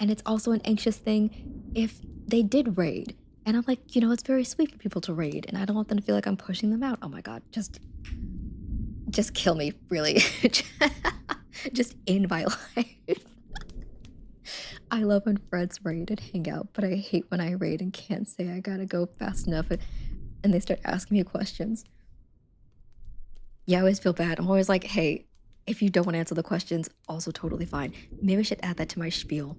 And it's also an anxious thing if they did raid. And I'm like, it's very sweet for people to raid, and I don't want them to feel like I'm pushing them out. Oh my god, just kill me, really. Just end my life. I love when friends raid and hang out, but I hate when I raid and can't say I gotta go fast enough and they start asking me questions. Yeah, I always feel bad. I'm always like, hey, if you don't want to answer the questions, also totally fine. Maybe I should add that to my spiel.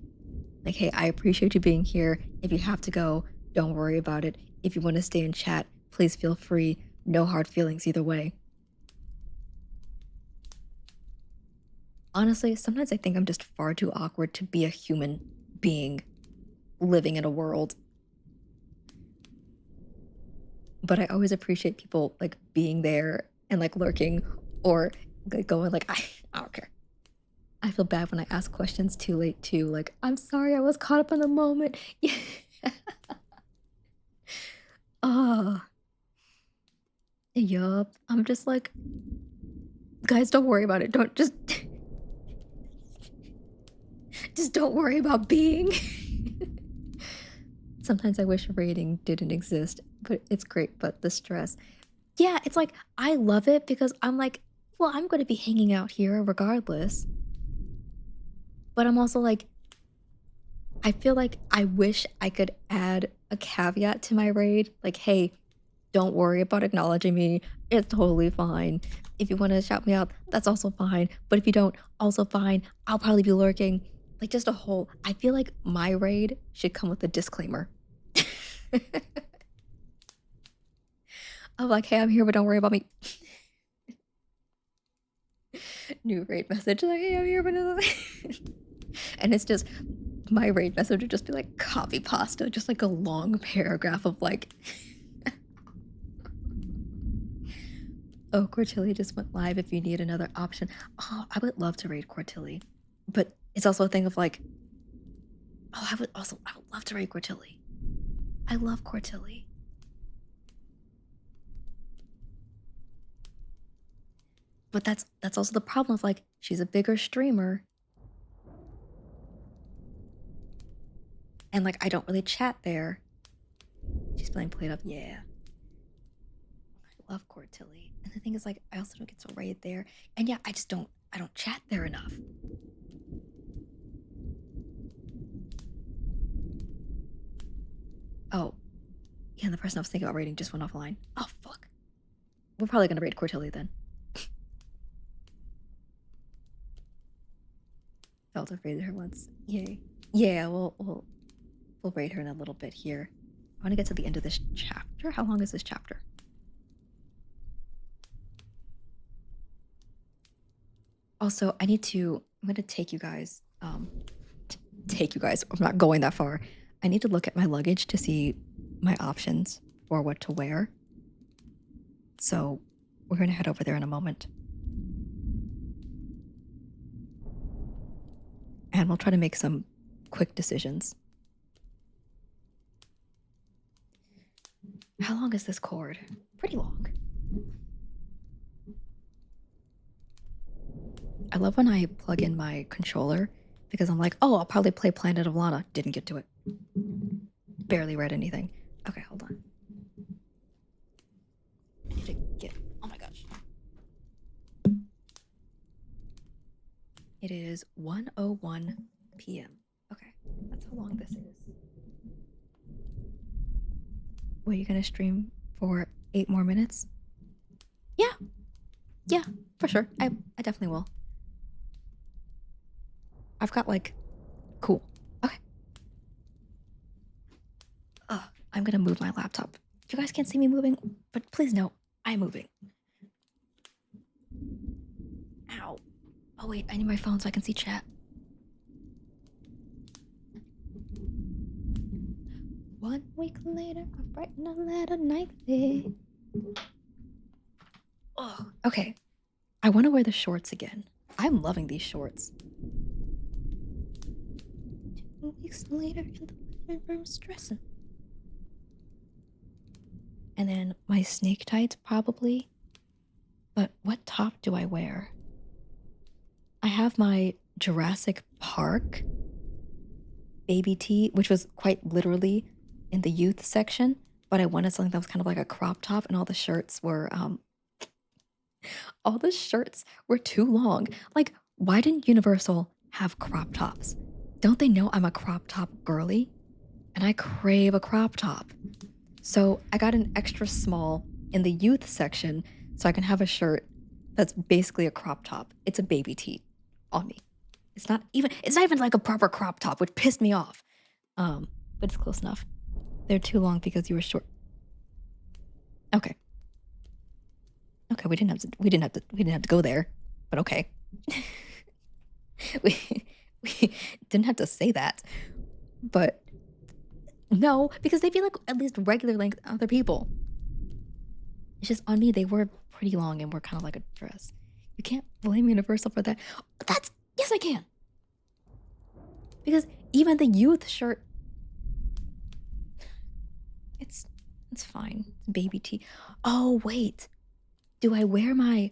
Like, hey, I appreciate you being here. If you have to go, Don't worry about it. If you want to stay in chat, please feel free. No hard feelings either way. Honestly, sometimes I think I'm just far too awkward to be a human being living in a world. But I always appreciate people like being there and like lurking or like going like I don't care. I feel bad when I ask questions too late too. Like, I'm sorry I was caught up in the moment. Yeah. Ah, yup. I'm just like, guys, don't worry about it. Don't just don't worry about being. Sometimes I wish rating didn't exist, but it's great. But the stress, yeah, it's like I love it because I'm like, well, I'm going to be hanging out here regardless. But I'm also like, I feel like I wish I could add a caveat to my raid. Like, hey, don't worry about acknowledging me. It's totally fine. If you want to shout me out, that's also fine. But if you don't, also fine. I'll probably be lurking. Like, just a whole. I feel like my raid should come with a disclaimer. I'm like, hey, I'm here, but don't worry about me. New raid message. Like, hey, I'm here, but. And it's just. My raid message would just be like copy pasta, just like a long paragraph of like. Oh, Cortilli just went live if you need another option. Oh, I would love to raid Cortilli. But it's also a thing of like, oh, I would love to raid Cortilli. I love Cortilli. But that's also the problem of like, she's a bigger streamer. And like, I don't really chat there. She's playing Played Up, yeah. I love Cortilli. And the thing is like, I also don't get to raid there. And yeah, I don't chat there enough. Oh, yeah, and the person I was thinking about raiding just went offline. Oh, fuck. We're probably gonna raid Cortilli then. Felt I've raided her once. Yay. Yeah, we'll raid her in a little bit here. I want to get to the end of this chapter. How long is this chapter? Also, I'm gonna take you guys. Take you guys. I'm not going that far. I need to look at my luggage to see my options for what to wear. So we're gonna head over there in a moment. And we'll try to make some quick decisions. How long is this cord? Pretty long. I love when I plug in my controller because I'm like, oh, I'll probably play Planet of Lana. Didn't get to it. Barely read anything. Okay, hold on. I need to get. Oh my gosh. It is 1:01 p.m. Okay, that's how long this is. Were you gonna stream for 8 more minutes? Yeah, for sure. I definitely will. I've got like, cool. Okay. I'm gonna move my laptop. You guys can't see me moving, but please know I'm moving. Ow. Oh wait, I need my phone so I can see chat. 1 week later, I writing a letter nightly. Oh, okay. I want to wear the shorts again. I'm loving these shorts. 2 weeks later, in the living room, stressing. And then my snake tights, probably. But what top do I wear? I have my Jurassic Park baby tee, which was quite literally in the youth section, but I wanted something that was kind of like a crop top, and all the shirts were too long. Like, why didn't Universal have crop tops? Don't they know I'm a crop top girly? And I crave a crop top. So I got an extra small in the youth section so I can have a shirt that's basically a crop top. It's a baby tee on me. It's not even like a proper crop top, which pissed me off. But it's close enough. They're too long because you were short. Okay. Okay, we didn't have to go there. But okay. we we didn't have to say that. But no, because they feel like at least regular length other people. It's just on me, they were pretty long and were kind of like a dress. You can't blame Universal for that. That's yes, I can. Because even the youth shirt, it's it's fine. It's baby tee. Oh wait, do I wear my?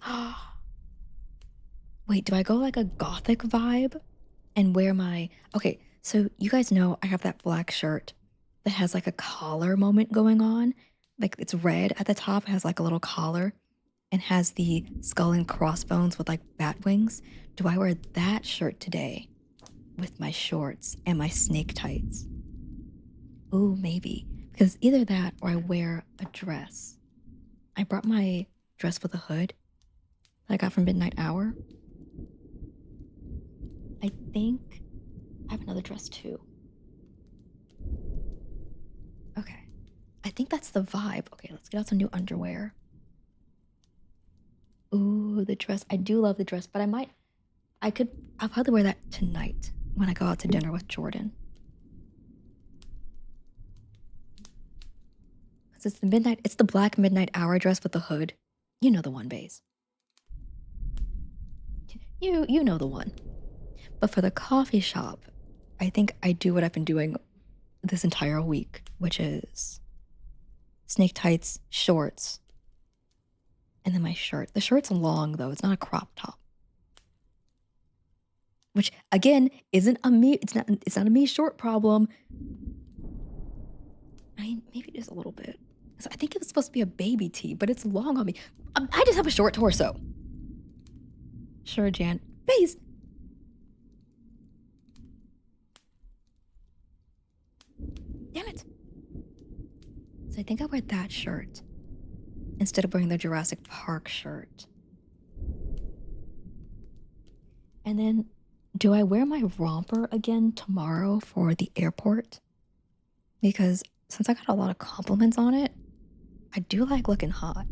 Wait, do I go like a gothic vibe and wear my? Okay, so you guys know I have that black shirt that has like a collar moment going on. Like it's red at the top, has like a little collar, and has the skull and crossbones with like bat wings. Do I wear that shirt today with my shorts and my snake tights? Ooh, maybe. Because either that or I wear a dress. I brought my dress with a hood that I got from Midnight Hour. I think I have another dress too. Okay. I think that's the vibe. Okay, let's get out some new underwear. Ooh, the dress. I do love the dress, but I'll probably wear that tonight when I go out to dinner with Jordan. It's the black midnight hour dress with the hood. You know the one, Baze. You know the one. But for the coffee shop, I think I do what I've been doing this entire week, which is snake tights, shorts, and then my shirt. The shirt's long though, it's not a crop top. Which again isn't a me it's not a me short problem. I mean, maybe just a little bit. So I think it was supposed to be a baby tee, but it's long on me. I just have a short torso. Sure, Jan. Baze. Damn it. So I think I'll wear that shirt instead of wearing the Jurassic Park shirt. And then, do I wear my romper again tomorrow for the airport? Because since I got a lot of compliments on it, I do like looking hot.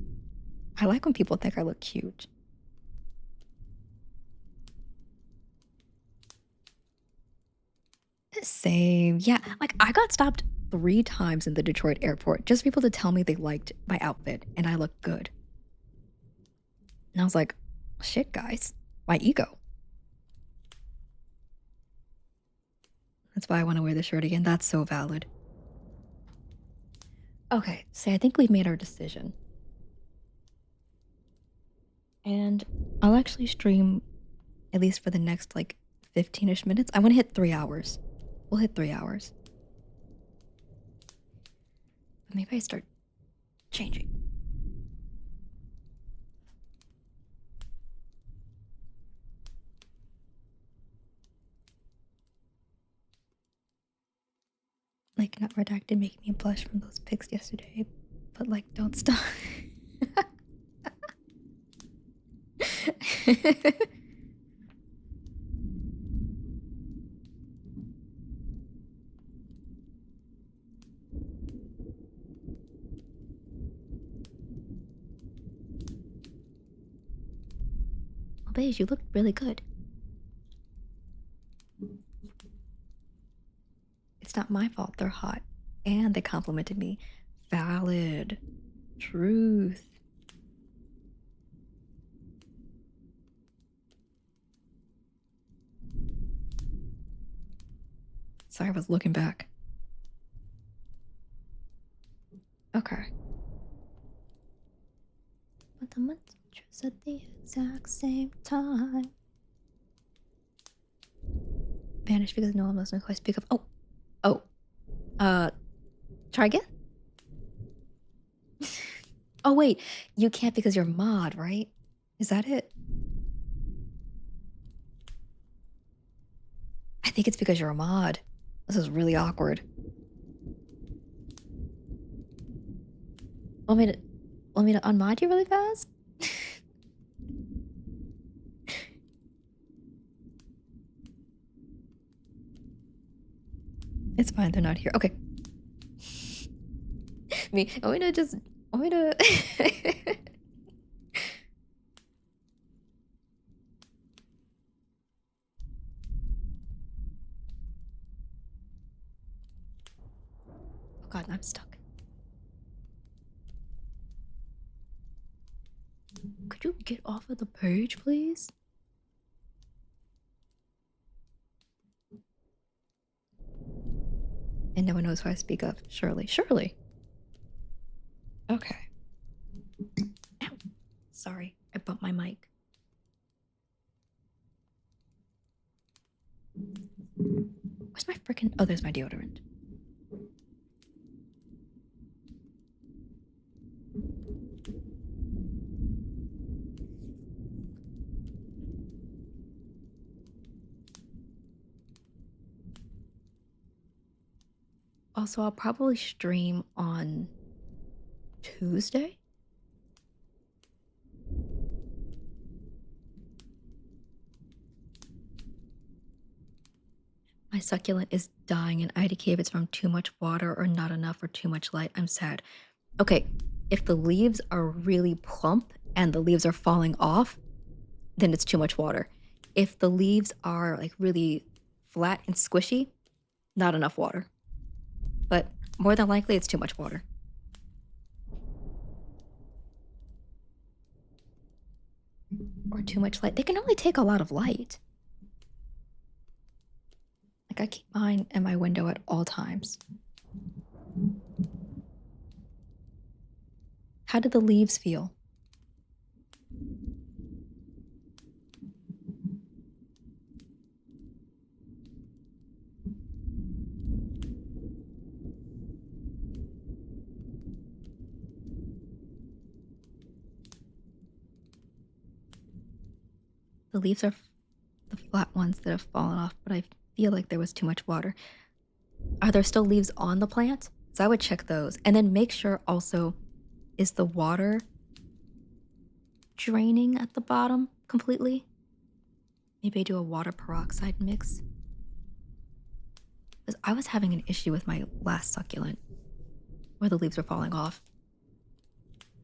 I like when people think I look cute. Same. Yeah, like I got stopped 3 times in the Detroit airport just for people to tell me they liked my outfit and I look good. And I was like, shit, guys, my ego. That's why I want to wear the shirt again. That's so valid. Okay, so I think we've made our decision. And I'll actually stream at least for the next like 15-ish minutes. I want to hit 3 hours. We'll hit 3 hours. But maybe I start changing. Like, not redacted, making me blush from those pics yesterday. But like, don't stop. Oh, Beige, you look really good. It's not my fault they're hot. And they complimented me. Valid. Truth. Sorry, I was looking back. Okay. But the messages at the exact same time. Vanish because no one must know who I speak of. Oh. Try again? Oh, wait. You can't because you're mod, right? Is that it? I think it's because you're a mod. This is really awkward. Want me to unmod you really fast? It's fine, they're not here. Okay. Me, I want me to just, want me to. Oh God, I'm stuck. Could you get off of the page, please? And no one knows who I speak of. Shirley. Shirley. Okay. Ow. Sorry, I bumped my mic. Where's my freaking? Oh, there's my deodorant. Also, I'll probably stream on Tuesday. My succulent is dying and IDK if it's from too much water or not enough or too much light. I'm sad. Okay, if the leaves are really plump and the leaves are falling off, then it's too much water. If the leaves are like really flat and squishy, not enough water. But more than likely, it's too much water. Or too much light. They can only take a lot of light. Like I keep mine in my window at all times. How did the leaves feel? The leaves are the flat ones that have fallen off, but I feel like there was too much water. Are there still leaves on the plant? So I would check those. And then make sure also, is the water draining at the bottom completely? Maybe I do a water peroxide mix. Because I was having an issue with my last succulent where the leaves were falling off.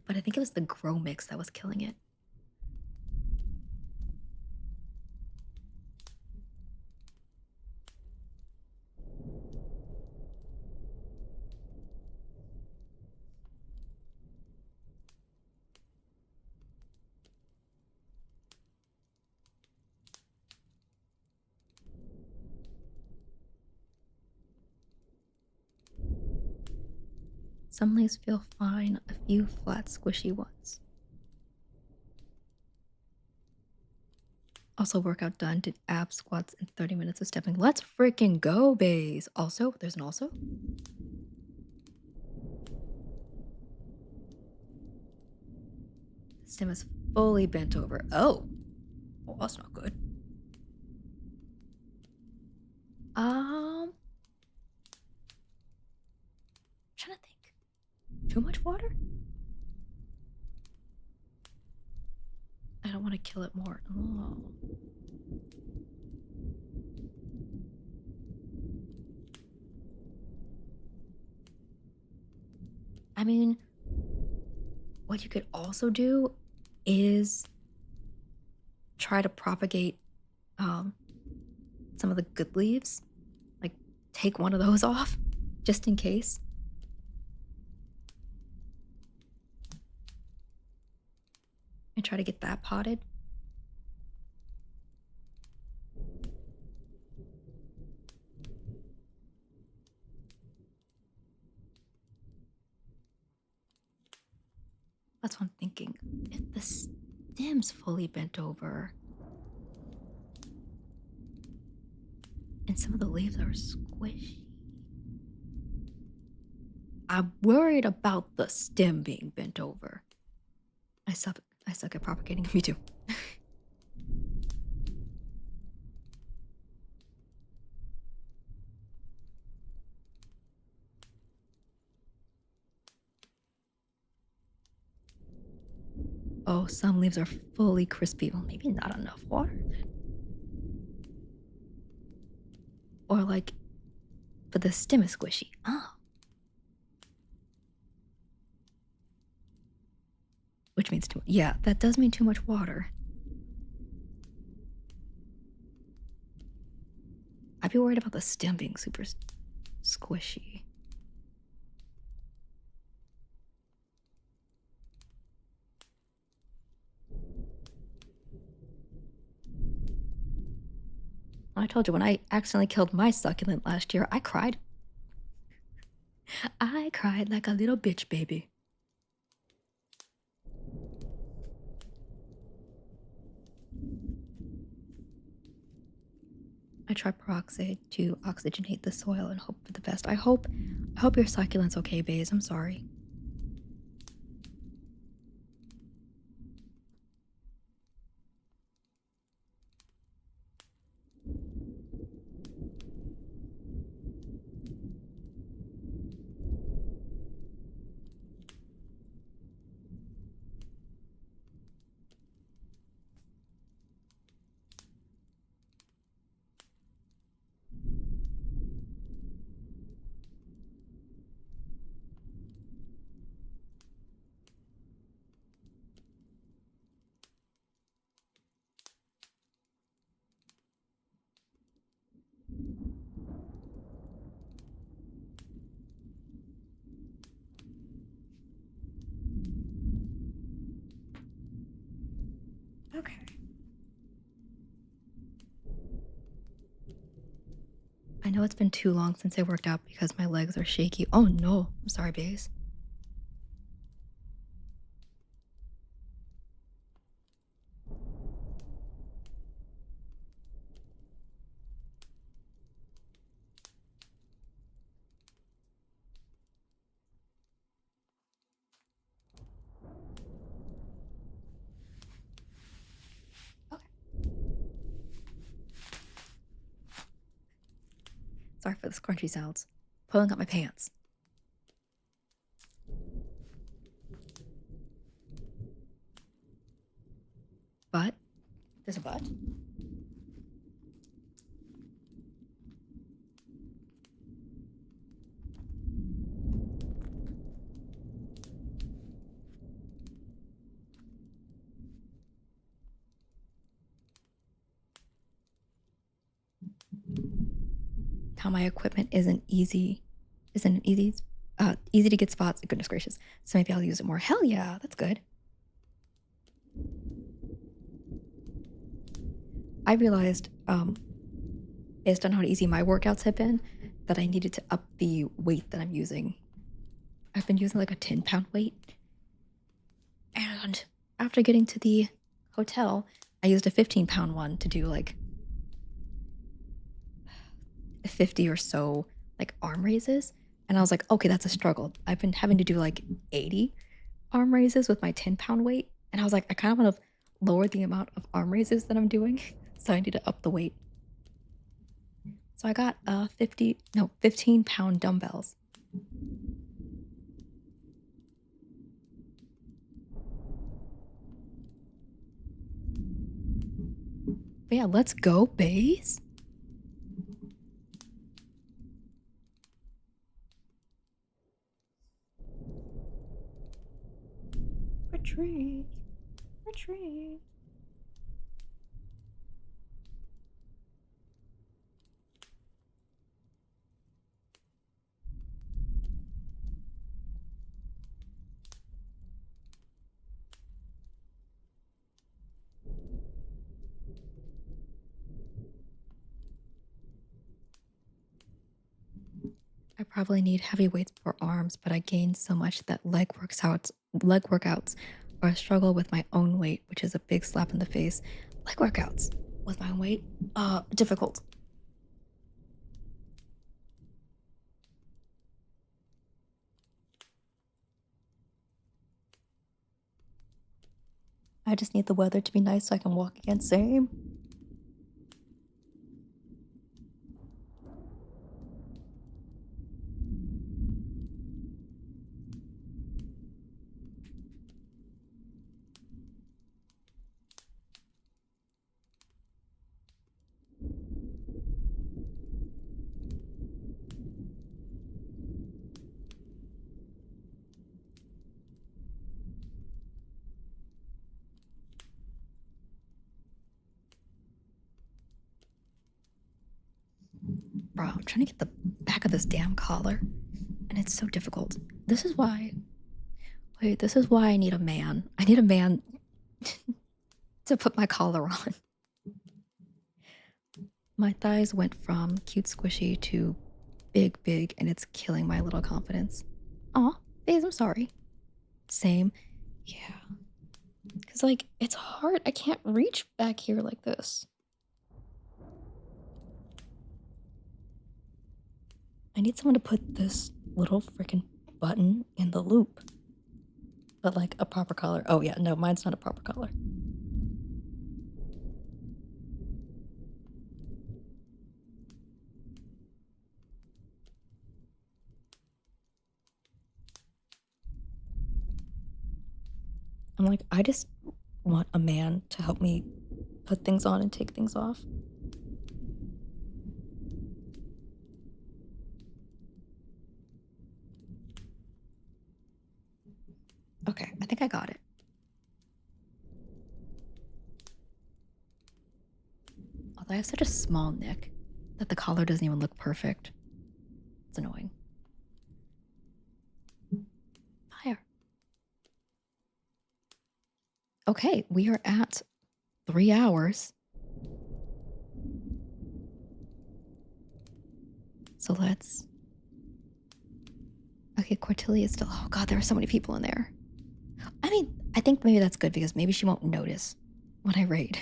But I think it was the grow mix that was killing it. Some leaves feel fine, a few flat, squishy ones. Also, workout done, did ab squats and 30 minutes of stepping. Let's freaking go, bays. Also, there's an also. The stem is fully bent over. Oh, well, that's not good. Trying to think. Too much water? I don't want to kill it more. Oh. I mean, what you could also do is try to propagate um, some of the good leaves. Like, take one of those off, just in case. And try to get that potted. That's what I'm thinking. If the stem's fully bent over and some of the leaves are squishy, I'm worried about the stem being bent over. I suck at propagating. Me too. Oh, some leaves are fully crispy. Well, maybe not enough water then. Or like, but the stem is squishy. Oh. which means too yeah, that does mean too much water. I'd be worried about the stem being super squishy. I told you when I accidentally killed my succulent last year, I cried. I cried like a little bitch baby. I try peroxide to oxygenate the soil and hope for the best. I hope your succulent's okay, Baze. I'm sorry. Okay. I know it's been too long since I worked out because my legs are shaky. Oh no. I'm sorry, Baze. Okay. Sorry for the scrunchy sounds. Pulling up my pants. But there's a but. How my equipment isn't easy to get spots. Goodness gracious. So maybe I'll use it more. Hell yeah, that's good. I realized, based on how easy my workouts have been, that I needed to up the weight that I'm using. I've been using like a 10-pound weight. And after getting to the hotel, I used a 15-pound one to do like 50 or so like arm raises. And I was like, okay, that's a struggle. I've been having to do like 80 arm raises with my 10-pound weight. And I was like, I kind of want to lower the amount of arm raises that I'm doing. So I need to up the weight. So I got 15-pound dumbbells. But yeah, let's go, base. Retreat. Retreat. I probably need heavy weights for arms, but I gained so much that leg workouts are a struggle with my own weight, which is a big slap in the face. Leg workouts with my own weight, difficult. I just need the weather to be nice so I can walk again. Same. Bro, I'm trying to get the back of this damn collar, and it's so difficult. This is why. Wait, this is why I need a man. I need a man to put my collar on. My thighs went from cute squishy to big, big, and it's killing my little confidence. Aw, babes, I'm sorry. Same. Yeah. Because, like, it's hard. I can't reach back here like this. I need someone to put this little freaking button in the loop. But, like, a proper collar. Oh, yeah, no, mine's not a proper collar. I'm like, I just want a man to help me put things on and take things off. Okay, I think I got it. Although I have such a small neck that the collar doesn't even look perfect. It's annoying. Fire. Okay, we are at 3 hours. So let's... Okay, Cortilli is still... Oh god, there are so many people in there. I mean, I think maybe that's good because maybe she won't notice when I raid.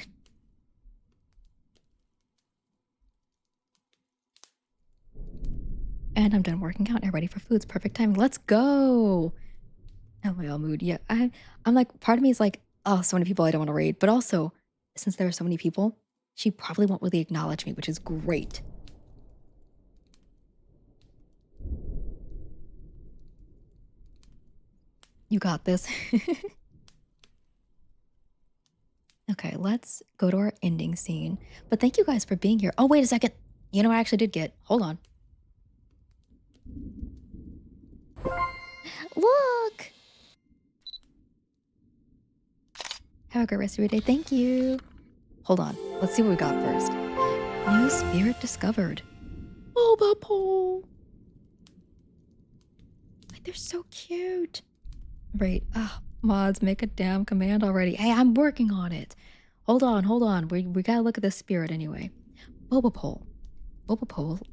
And I'm done working out and ready for foods. Perfect timing. Let's go! LOL mood. Yeah, I'm like, part of me is like, oh, so many people I don't want to raid. But also, since there are so many people, she probably won't really acknowledge me, which is great. You got this. Okay, let's go to our ending scene. But thank you guys for being here. Oh, wait a second. You know, I actually did get... Hold on. Look! Have a great rest of your day. Thank you. Hold on. Let's see what we got first. New spirit discovered. Boba pole. Like, they're so cute. Right. Ah, mods, make a damn command already. Hey, I'm working on it. Hold on. We gotta look at this spirit anyway. Boba pole.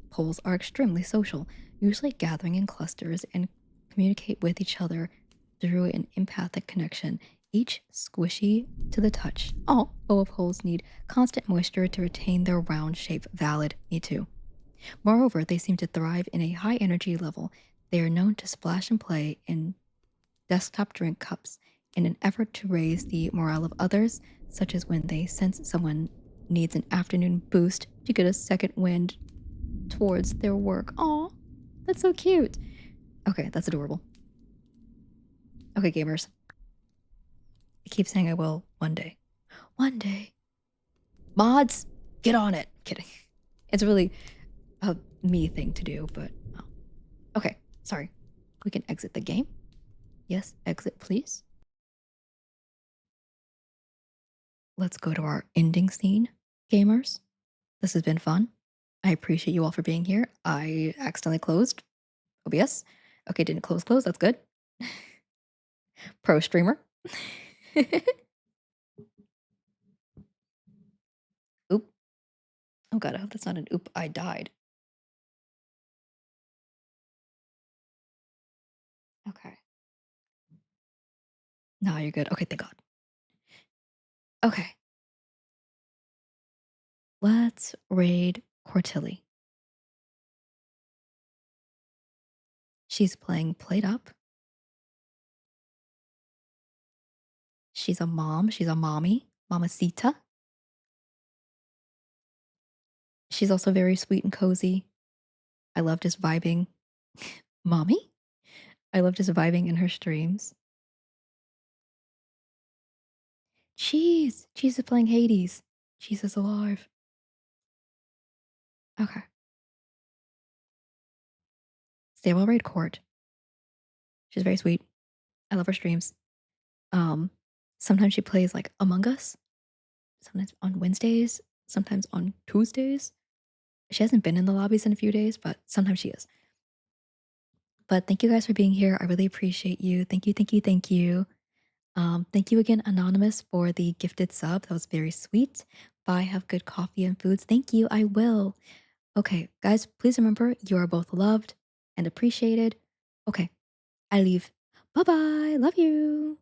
Poles are extremely social, usually gathering in clusters and communicate with each other through an empathic connection, each squishy to the touch. All boa poles need constant moisture to retain their round shape. Valid, me too. Moreover, they seem to thrive in a high energy level. They are known to splash and play in desktop drink cups in an effort to raise the morale of others, such as when they sense someone needs an afternoon boost to get a second wind towards their work. Aw, that's so cute. Okay, that's adorable. Okay, gamers. I keep saying I will one day. One day. Mods, get on it. Kidding. It's really a me thing to do, but oh. Okay, sorry. We can exit the game. Yes, exit, please. Let's go to our ending scene, gamers. This has been fun. I appreciate you all for being here. I accidentally closed OBS. Okay, didn't close. That's good. Pro streamer. Oop. Oh god, I hope that's not an oop. I died. Okay. No, you're good. Okay, thank God. Okay. Let's raid Cortilli. She's playing Played Up. She's a mom. She's a mommy. Mamacita. She's also very sweet and cozy. I love just vibing. Mommy? I love just vibing in her streams. Cheese! Cheese is playing Hades. Cheese is alive. Okay. Stable Raid Court. She's very sweet. I love her streams. Um, Sometimes she plays like Among Us. Sometimes on Wednesdays. Sometimes on Tuesdays. She hasn't been in the lobbies in a few days, but sometimes she is. But thank you guys for being here. I really appreciate you. Thank you, thank you, thank you. Thank you again, Anonymous, for the gifted sub. That was very sweet. Bye, have good coffee and foods. Thank you, I will. Okay, guys, please remember you are both loved and appreciated. Okay, I leave. Bye bye. Love you.